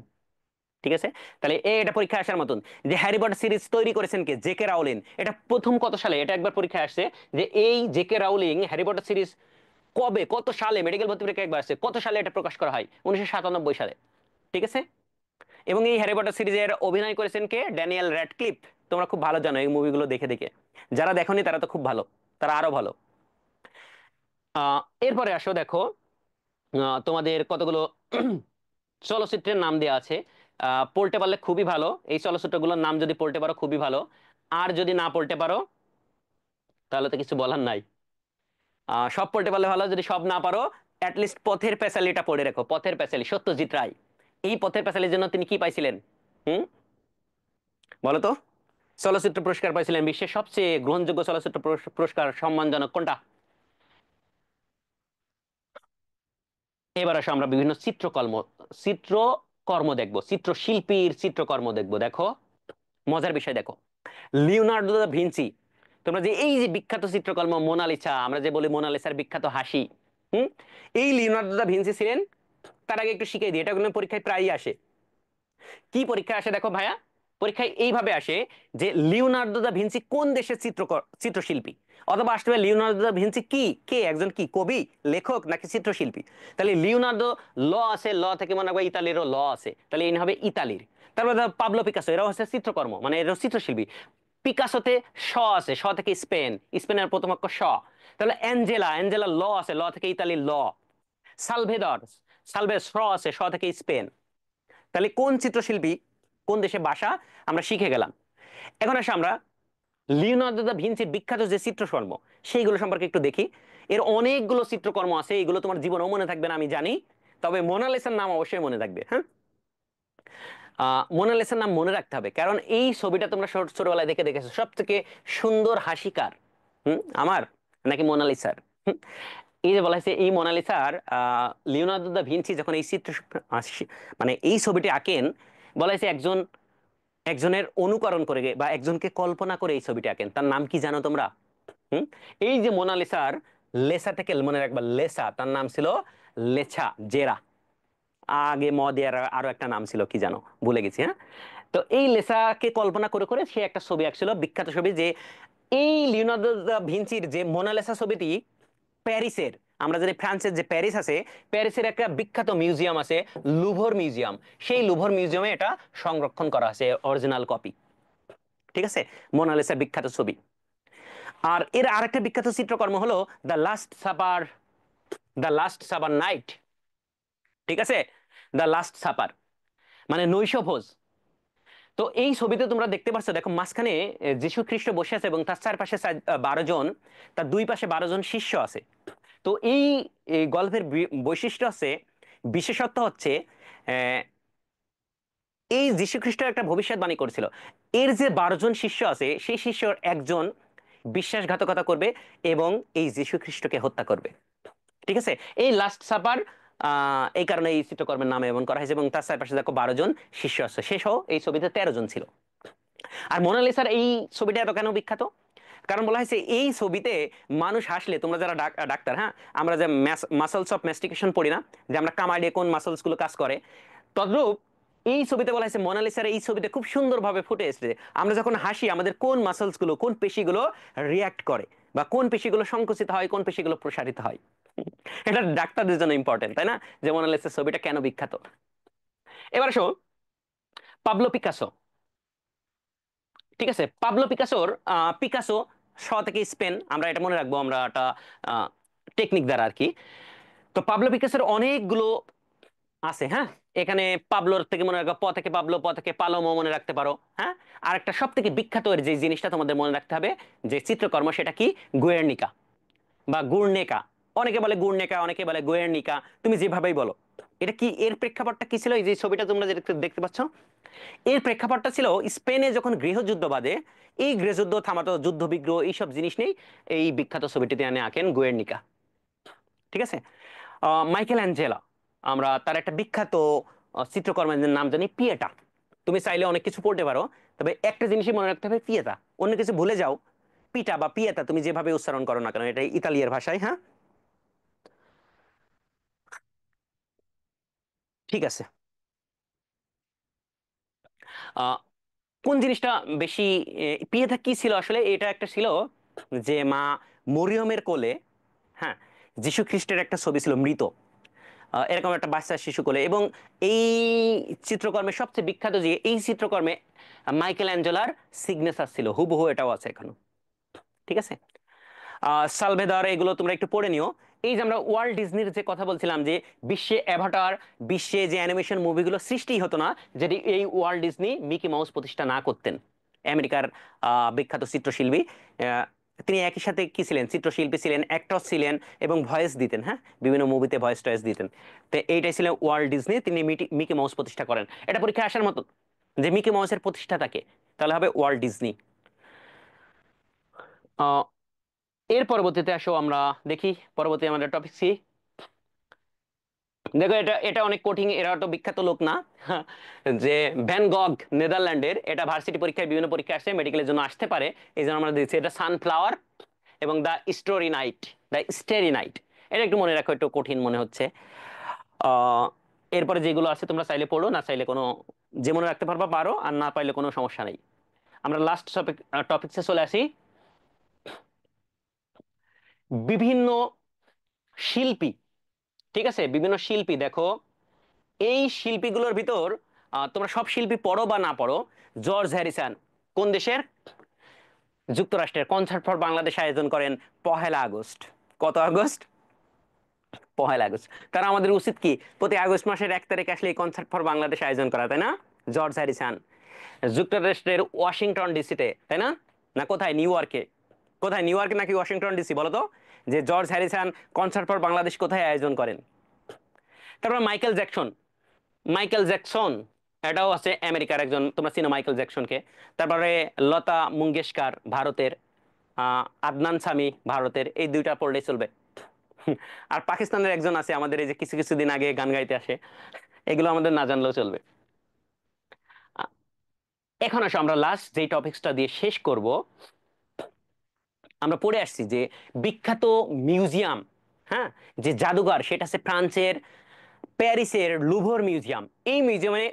ঠিক আছে। তাহলে এটা পরীক্ষা আসার মতন, যে হ্যারি পটার সিরিজ তৈরি করেছেন কে? JK Rowling. এটা প্রথম কত সালে, এটা একবার পরীক্ষা আসছে, যে এই J K Rowling Harry Potter series কবে কত সালে, মেডিকেল ভর্তি পরীক্ষা একবার আসছে, কত সালে এটা প্রকাশ করা হয়? 1997 সালে। ঠিক আছে। এবং এই হ্যারি পটার সিরিজের অভিনয় করেছেন কে? Daniel Radcliffe. তোমরা খুব ভালো জানো এই মুভিগুলো দেখে দেখে। যারা দেখোনি তারা তো খুব ভালো, তারা আরো ভালো। আহ এরপরে আসো, দেখো তোমাদের কতগুলো চলচ্চিত্রের নাম দেওয়া আছে। পড়তে পারলে খুবই ভালো, এই চলচ্চিত্রগুলোর নাম যদি পড়তে পারো খুবই ভালো। আর যদি না পড়তে পারো তাহলে তো কিছু বলার নাই। সব পড়তে পারলে ভালো, যদি সব না পারো অ্যাটলিস্ট পথের প্যাচালিটা পড়ে রাখো। পথের প্যাচালি, সত্যজিৎ রায়। এই পথের প্যাচালির জন্য তিনি কি পাইছিলেন? হুম, বলো তো। চলচ্চিত্র পুরস্কার পাইছিলেন। বিশ্বের সবচেয়ে গ্রহণযোগ্য চলচ্চিত্র পুরস্কার সম্মানজনক কোনটা? এবার আসো আমরা বিভিন্ন চিত্রকর্ম দেখবো, চিত্রশিল্পীর চিত্রকর্ম দেখবো। দেখো, মজার বিষয় দেখো, লিওনার্দো দা ভিঞ্চি। তোমরা যে এই যে বিখ্যাত চিত্রকর্ম মোনালিসা, আমরা যে বলি মোনালিসার বিখ্যাত হাসি, হুম। এই লিওনার্দো দা ভিঞ্চি ছিলেন, তার আগে একটু শিখিয়ে দিই, এটা কিন্তু পরীক্ষায় প্রায়ই আসে। কি পরীক্ষায় আসে দেখো ভাইয়া, পরীক্ষায় এইভাবে আসে যে লিওনার্দো দা ভিঞ্চি কোন দেশের চিত্রশিল্পী, অথবা আসতে পারে লিওনার্দো দা ভিঞ্চি কি, কে একজন কি কবি, লেখক নাকি চিত্রশিল্পী। তাহলে লিওনার্দো ল আছে, ল থেকে মনে হয় ইতালিরও ল আছে, তাহলে এই হবে ইতালির। তারপরে ধরো পাবলো পিকাসো, এরাও হচ্ছে চিত্রকর্ম, মানে এরাও চিত্রশিল্পী। পিকাসোতে শ আছে, শ থেকে স্পেন, স্পেনের প্রথম অক্ষর শ। তাহলে অ্যাঞ্জেলা, অ্যাঞ্জেলা ল আছে, ল থেকে ইতালির ল। সালভেদর, সালভে শ আছে, শ থেকে স্পেন। তাহলে কোন চিত্রশিল্পী, কোন দেশে বাসা, আমরা শিখে গেলাম। এখন আসে আমরা লিওনার্দো দা ভিঞ্চির বিখ্যাত যে চিত্রকর্ম সেইগুলো সম্পর্কে একটু দেখি। এর অনেকগুলো চিত্রকর্ম আছে, এগুলো তোমার জীবনেও মনে থাকবে না আমি জানি, তবে মোনালিসার নাম অবশ্যই মনে থাকবে। হ্যাঁ, মোনালিসার নাম মনে রাখতে হবে, কারণ এই ছবিটা তোমরা ছোটবেলায় দেখে দেখেছো। সব থেকে সুন্দর হাসিকার আমার নাকি মোনালিসার? হুম, এই যে বলা হয়েছে এই মোনালিসার, লিওনার্দো দা ভিঞ্চি যখন এই মানে এই ছবিটি আঁকেন, বলা হয়েছে একজনের অনুকরণ করে বা একজনকে কল্পনা করে এই ছবিটি আঁকেন। তার নাম কি জানো তোমরা? হুম, এই যে মোনালিসার লেসা থেকে মনে রাখবা, লেসা, তার নাম ছিল লেছা জেরা। আগে মদের আরো একটা নাম ছিল কি জানো, ভুলে গেছি। হ্যাঁ, তো এই লেসাকে কল্পনা করে করে সে একটা ছবি আঁকছিল, বিখ্যাত ছবি। যে এই লিওনার্দো দা ভিঞ্চির যে মোনালিসা ছবিটি প্যারিসের, আমরা জানি ফ্রান্সের যে প্যারিস আছে, প্যারিসের একটা বিখ্যাত মিউজিয়াম আছে, লুভর মিউজিয়াম। সেই লুভর মিউজিয়ামে এটা সংরক্ষণ করা আছে, অরিজিনাল কপি। ঠিক আছে, মোনালিসার বিখ্যাত ছবি। আর এর আরেকটা বিখ্যাত চিত্রকর্ম হলো the Last Supper, the Last Supper night. ঠিক আছে, দ্য লাস্ট সাপার মানে নৈশভোজ। তো এই ছবিতে তোমরা দেখতে পাচ্ছ, দেখো মাঝখানে যীশু খ্রিস্ট বসে আছে এবং তার চারপাশে 12 জন, তার দুই পাশে 12 জন শিষ্য আছে। তো এই গল্পের বৈশিষ্ট্য আছে, বিশেষত্ব হচ্ছে আহ, এই যীশু খ্রিস্ট একটা ভবিষ্যৎবাণী করেছিল। এর যে 12 জন শিষ্য আছে, সেই শিষ্যর একজন বিশ্বাসঘাতকতা করবে এবং এই যীশু খ্রিস্টকে হত্যা করবে। ঠিক আছে, এই লাস্ট সাপার, এই কারণে এই চিত্রকর্মের নাম এমন করা হয়েছে। এবং তার চারপাশে দেখো 12 জন শিষ্য আছে, সে সহ এই ছবিতে 13 জন ছিল। আর মোনালিসার এই ছবিটা এত কেন বিখ্যাত? কারণ বলা হয়েছে এই ছবিতে মানুষ হাসলে, তোমরা যারা ডাক্তার, হ্যাঁ, আমরা যে মাসলস অফ ম্যাস্টিকেশন পড়ি না, যে আমরা কামাই দিয়ে কোন মাসলস গুলো কাজ করে, তদ্রূপ এই ছবিতে বলা হয়েছে মোনালিসার এই ছবিতে খুব সুন্দরভাবে ফুটে এসেছে। আমরা যখন হাসি আমাদের কোন মাসলস গুলো, কোন পেশিগুলো রিয়াক্ট করে, বা কোন পেশিগুলো সংকুচিত হয়, কোন পেশিগুলো প্রসারিত হয়। এটা ডাক্তারদের জন্য ইম্পর্টেন্ট, তাই না? যে মোনালিসার ছবিটা কেন বিখ্যাত। এবার আসো পাবলো পিকাসো। ঠিক আছে, পাবলো পিকাসোর, পিকাসো শ থেকে স্পেন, আমরা এটা মনে রাখবো, আমরা একটা টেকনিক দ্বারা আর কি। তো পাবলো পিকাসোর অনেকগুলো আছে। হ্যাঁ, এখানে পাবলোর থেকে মনে রাখবো, প থেকে পাবলো, প থেকে পালোমো মনে রাখতে পারো। হ্যাঁ, আর একটা সব থেকে বিখ্যাত এর যে জিনিসটা তোমাদের মনে রাখতে হবে, যে চিত্রকর্ম, সেটা কি? গুয়ের্নিকা বা গুর্নেকা। অনেকে বলে গুর্নেকা, অনেকে বলে গুয়ের্নিকা, তুমি যেভাবেই বলো। এটা কি, এর প্রেক্ষাপটটা কি ছিল? এই যে ছবিটা তোমরা যেটা দেখতে পাচ্ছ, এর প্রেক্ষাপটটা ছিল স্পেনে যখন গৃহযুদ্ধ বাধে, এই গৃহযুদ্ধ থামাতো, যুদ্ধ বিগ্রহ এইসব জিনিস নেই, এই বিখ্যাত ছবিটি তিনি আঁকেন গুয়ের্নিকা। ঠিক আছে, মাইকেল অ্যাঞ্জেলা, আমরা তার একটা বিখ্যাত চিত্রকর্মের নাম জানি পিয়েটা। তুমি চাইলে অনেক কিছু পড়তে পারো, তবে একটা জিনিসই মনে রাখতে হবে, পিয়েতা। অন্য কিছু ভুলে যাও, পিটা বা পিয়েতা তুমি যেভাবে উচ্চারণ করো না কেন, এটা ইতালিয়ার ভাষায়। হ্যাঁ, ঠিক আছে। আহ, কোন জিনিসটা বেশি, পিয়েতা কি ছিল আসলে? এটা একটা ছিল যে মা মরিয়মের কোলে, হ্যাঁ, যীশু খ্রিস্টের একটা ছবি ছিল মৃত, এরকম একটা বাচ্চা শিশু কোলে। এবং এই চিত্রকর্মে সবচেয়ে বিখ্যাত যে এই চিত্রকর্মে মাইকেল অ্যাঞ্জেলার সিগনেচার ছিল, হুবহু এটাও আছে এখনো। ঠিক আছে, সালভেদার, এগুলো তোমরা একটু পড়ে নিও। এই যে আমরা ওয়ার্ল্ড ডিজনির যে কথা বলছিলাম, যে বিশ্বে অ্যাভাটার, বিশ্বে যে অ্যানিমেশন মুভিগুলো সৃষ্টি হতো না যদি এই ওয়ার্ল্ড ডিজনি মিকি মাউস প্রতিষ্ঠা না করতেন। আমেরিকার বিখ্যাত চিত্রশিল্পী, আহ, তিনি একই সাথে কি ছিলেন? চিত্রশিল্পী ছিলেন, অ্যাক্টর ছিলেন, এবং ভয়েস দিতেন। হ্যাঁ, বিভিন্ন মুভিতে ভয়েস টয়েস দিতেন। তো এইটাই ছিলেন ওয়ার্ল্ড ডিজনি, তিনি মিকি মাউস প্রতিষ্ঠা করেন। এটা পরীক্ষায় আসার মতো, যে মিকি মাউসের প্রতিষ্ঠাতাকে, তাহলে হবে ওয়ার্ল্ড ডিজনি। এর পরবর্তীতে আসো আমরা দেখি পরবর্তী আমাদের টপিক কি। দেখো, এটা এটা অনেক কঠিন, এরা তো বিখ্যাত লোক না। যে ভ্যান গগ, নেদারল্যান্ডের, এটা ভার্সিটি পরীক্ষায় বিভিন্ন পরীক্ষা আসছে, মেডিকেলের জন্য আসতে পারে, এই জন্য আমরা দিচ্ছি। এটা সানফ্লাওয়ার এবং the story night, the stereo night, এটা একটু মনে রাখো, একটু কঠিন মনে হচ্ছে। আহ এরপরে যেগুলো আছে তোমরা চাইলে পড়ো, না চাইলে কোনো, যে মনে রাখতে পারবা পারো, আর না পাইলে কোনো সমস্যা নেই। আমরা লাস্ট টপিকসে চলে আসি। বিভিন্ন শিল্পী, ঠিক আছে, বিভিন্ন শিল্পী দেখো, এই শিল্পীগুলোর ভিতর তোমরা সব শিল্পী পড়ো বা না পড়ো, জর্জ হ্যারিসন কোন দেশের? যুক্তরাষ্ট্রের। কনসার্ট ফর বাংলাদেশ আয়োজন করেন 1 আগস্ট। কত আগস্ট? 1 আগস্ট। তারা আমাদের উচিত কি প্রতি আগস্ট মাসের 1 তারিখ আসলে এই কনসার্ট ফর বাংলাদেশ আয়োজন করা, তাই না? জর্জ হ্যারিসন যুক্তরাষ্ট্রের ওয়াশিংটন ডিসিতে, তাই না? না কোথায়, নিউ ইয়র্কে? কোথায়, নিউ ইয়র্কে নাকি ওয়াশিংটন ডিসি বলো তো? যে George Harrison concert for Bangladesh কোথায় আয়োজন করেন? তারপর মাইকেল জ্যাকসন। মাইকেল জ্যাকসন এটাও আছে আমেরিকার একজন, তোমরা চিনো মাইকেল জ্যাকসনকে। তারপরে লতা মঙ্গেশকর ভারতের, আদনান সামি ভারতের। এই দুইটা পড়লেই চলবে। আর পাকিস্তানের একজন আছে আমাদের, এই যে কিছু কিছু দিন আগে গান গাইতে আসে। এগুলো আমাদের না জানলেও চলবে। আ, এখন আসো আমরা লাস্ট যেই টপিকসটা দিয়ে শেষ করব। আমরা পড়ে আসছি যে বিখ্যাত মিউজিয়াম, হ্যাঁ, যে জাদুঘর, সেটা আছে ফ্রান্সের প্যারিসের লুভর মিউজিয়াম। এই মিউজিয়ামে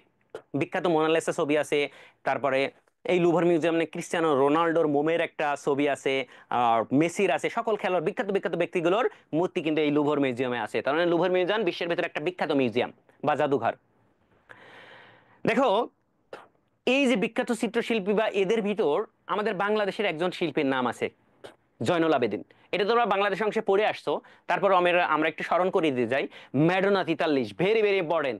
বিখ্যাত মোনালিসা ছবি আছে। তারপরে এই লুভর মিউজিয়ামে ক্রিস্টিয়ানো রোনাল্ডোর মোমের একটা ছবি আছে, আর মেসির আছে, সকল খেলোয়াড় বিখ্যাত বিখ্যাত ব্যক্তিগুলোর মূর্তি কিন্তু এই লুভর মিউজিয়ামে আছে। তার মানে লুভর মিউজিয়াম বিশ্বের ভেতরে একটা বিখ্যাত মিউজিয়াম বা জাদুঘর। দেখো, এই যে বিখ্যাত চিত্রশিল্পী বা এদের ভিতর আমাদের বাংলাদেশের একজন শিল্পীর নাম আছে, জয়নুল আবেদিন। এটা তোমরা বাংলাদেশ অংশে পড়ে আসছো। তারপর আমরা আমরা একটু স্মরণ করিয়ে দিয়ে যাই। Madonna 43, very very important.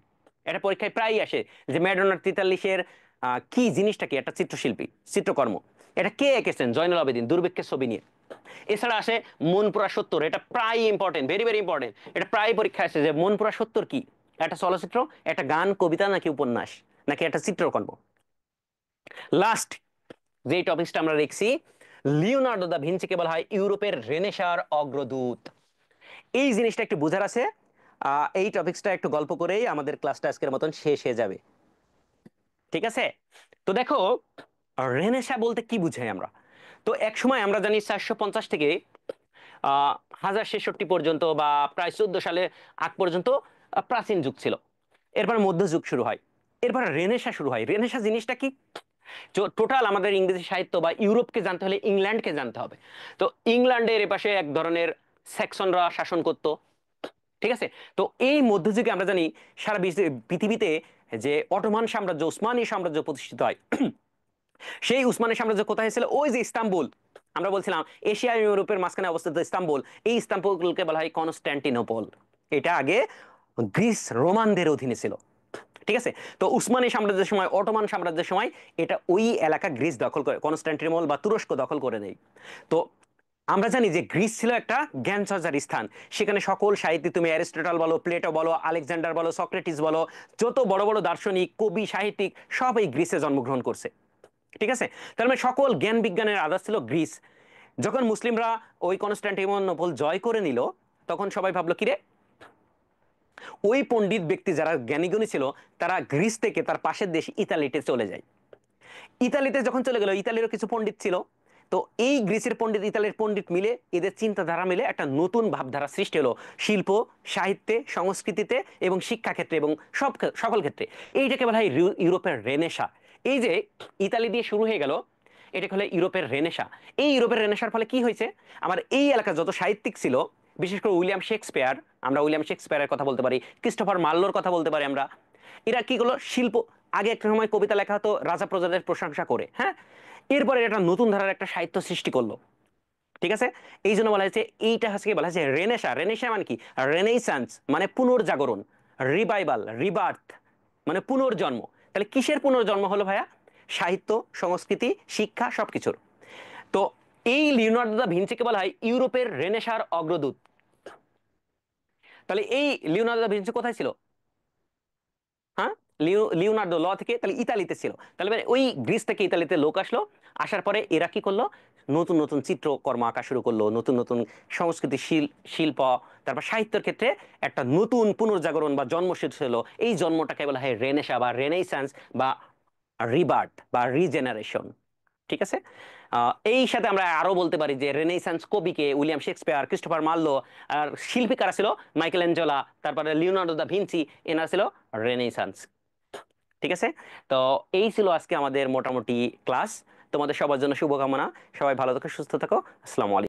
এটা পরীক্ষায় প্রায়ই আসে যে ম্যাডোনা 43-এর কি জিনিসটা কি, একটা চিত্রশিল্পী, চিত্রকর্ম। এটা কে এঁকেছেন? জয়নুল আবেদিন, দুর্ভিক্ষের ছবি নিয়ে। এছাড়া আসে মনপুরা 70, এটা প্রায় ইম্পর্টেন্ট, ভেরি ভেরি ইম্পর্টেন্ট। এটা প্রায় পরীক্ষায় আসে যে মনপুরা 70 কি, একটা চলচ্চিত্র, একটা গান, কবিতা, নাকি উপন্যাস, নাকি একটা চিত্রকর্ম। লাস্ট যে টপিকসটা আমরা দেখছি, লিওনার্দো দা ভিঞ্চিকে বলা হয় ইউরোপের রেনেসার অগ্রদূত। এই জিনিসটা একটু বোঝার আছে। এই টপিকসটা একটু গল্প করেই আমাদের ক্লাসটা আজকের মতন শেষ হয়ে যাবে। ঠিক আছে? তো দেখো, রেনেসা বলতে কি বুঝাই আমরা? তো এক সময় আমরা জানি 450 থেকে 1066 পর্যন্ত বা প্রায় 14 সালে আগ পর্যন্ত প্রাচীন যুগ ছিল। এরপর মধ্যযুগ শুরু হয়, এরপর রেনেসা শুরু হয়। রেনেসা জিনিসটা কি? টোটাল আমাদের ইংরেজি সাহিত্য বা ইউরোপকে জানতে হলে ইংল্যান্ডকে জানতে হবে। তো ইংল্যান্ডের এপাশে এক ধরনের স্যাক্সনরা শাসন করত, ঠিক আছে? তো এই মধ্যযুগে আমরা জানি সারা পৃথিবীতে যে অটোমান সাম্রাজ্য, উসমানী সাম্রাজ্য প্রতিষ্ঠিত হয়। সেই উসমানী সাম্রাজ্য কোথায় হয়েছিল? ওই যে ইস্তাম্বুল, আমরা বলছিলাম এশিয়া ইউরোপের মাঝখানে অবস্থিত ইস্তাম্বুল, এই ইস্তাম্বুলকে বলা হয় কনস্ট্যান্টিনোপল। এটা আগে গ্রিস রোমানদের অধীনে ছিল, ঠিক আছে? তো উসমানী সাম্রাজ্যের সময়, অটোমান সাম্রাজ্যের সময় এটা ওই এলাকা গ্রিস দখল করে, কনস্ট্যান্টিনোপল বা তুরস্ক দখল করে নেয়। তো আমরা জানি যে গ্রিস ছিল একটা জ্ঞান চর্চার স্থান। সেখানে সকল সাহিত্যিক, তুমি অ্যারিস্টটল বলো, প্লেটো বলো, আলেকজান্ডার বলো, সক্রেটিস বলো, যত বড় বড় দার্শনিক, কবি, সাহিত্যিক, সব এই গ্রিসে জন্মগ্রহণ করছে, ঠিক আছে? তার মানে সকল জ্ঞান বিজ্ঞানের আধার ছিল গ্রিস। যখন মুসলিমরা ওই কনস্ট্যান্টিনোপল জয় করে নিল, তখন সবাই ভাবলো কিরে, ওই পণ্ডিত ব্যক্তি যারা জ্ঞানীগুণী ছিল, তারা গ্রিস থেকে তার পাশের দেশ ইতালিতে চলে যায়। ইতালিতে যখন চলে গেল, ইতালিরও কিছু পণ্ডিত ছিল। তো এই গ্রিসের পণ্ডিত, ইতালির পণ্ডিত মিলে, এদের চিন্তাধারা মিলে একটা নতুন ভাবধারা সৃষ্টি হলো শিল্প, সাহিত্যে, সংস্কৃতিতে এবং শিক্ষাক্ষেত্রে এবং সকল ক্ষেত্রে। এইটাকে বলা হয় ইউরোপের রেনেসা। এই যে ইতালি দিয়ে শুরু হয়ে গেল, এটাকে হলো ইউরোপের রেনেসা। এই ইউরোপের রেনেসার ফলে কি হয়েছে, আমার এই এলাকার যত সাহিত্যিক ছিল, বিশেষ করে উইলিয়াম শেক্সপিয়ার, আমরা উইলিয়াম শেক্সপিয়ারের কথা বলতে পারি, ক্রিস্টোফার মার্লোর কথা বলতে পারি আমরা। এরা কি করলো, শিল্প, আগে একটা সময় কবিতা লেখা হতো রাজা প্রজাদের প্রশংসা করে, হ্যাঁ, এরপরে এটা নতুন ধারার একটা সাহিত্য সৃষ্টি করলো, ঠিক আছে? এই জন্য বলা হয়েছে, এইটা হচ্ছে বলা হয়েছে রেনেসা। রেনেসা মানে কি? রেনেসান্স মানে পুনর্জাগরণ, রিভাইভাল, রিবার্থ মানে পুনর্জন্ম। তাহলে কিসের পুনর্জন্ম হলো ভাইয়া? সাহিত্য, সংস্কৃতি, শিক্ষা, সবকিছুর। তো এই লিওনার্দো দা ভিঞ্চিকে বলা হয় ইউরোপের রেনেসার অগ্রদূত। তাহলে এই লিওনার্দো দা ভিঞ্চি কোথায় ছিল? হ্যাঁ, লিওনার্দো থেকে তাহলে ইতালিতে ছিল। তাহলে মানে ওই গ্রিস থেকে ইতালিতে লোক আসলো, আসার পরে এরা কি করলো, নতুন নতুন চিত্রকর্ম আঁকা শুরু করলো, নতুন নতুন সংস্কৃতি, শিল্প, তারপর সাহিত্যের ক্ষেত্রে একটা নতুন পুনর্জাগরণ বা জন্ম সৃষ্টি হলো। এই জন্মটাকে বলা হয় রেনেসা বা রেনেসান্স বা রিবার্থ বা রিজেনারেশন। ঠিক আছে। এই সাথে আমরা আরো বলতে পারি যে রেনেসান্স কবিকে উইলিয়াম শেক্সপিয়ার, ক্রিস্টোফার মার্লো। আর শিল্পী কারা ছিল? মাইকেল অ্যাঞ্জেলা, তারপরে লিওনার্দো দা ভিঞ্চি, এনারা ছিল রেনেসান্স। ঠিক আছে। তো এই ছিল আজকে আমাদের মোটামুটি ক্লাস। তোমাদের সবার জন্য শুভকামনা। সবাই ভালো থাকো, সুস্থ থাকো। আসসালামু আলাইকুম।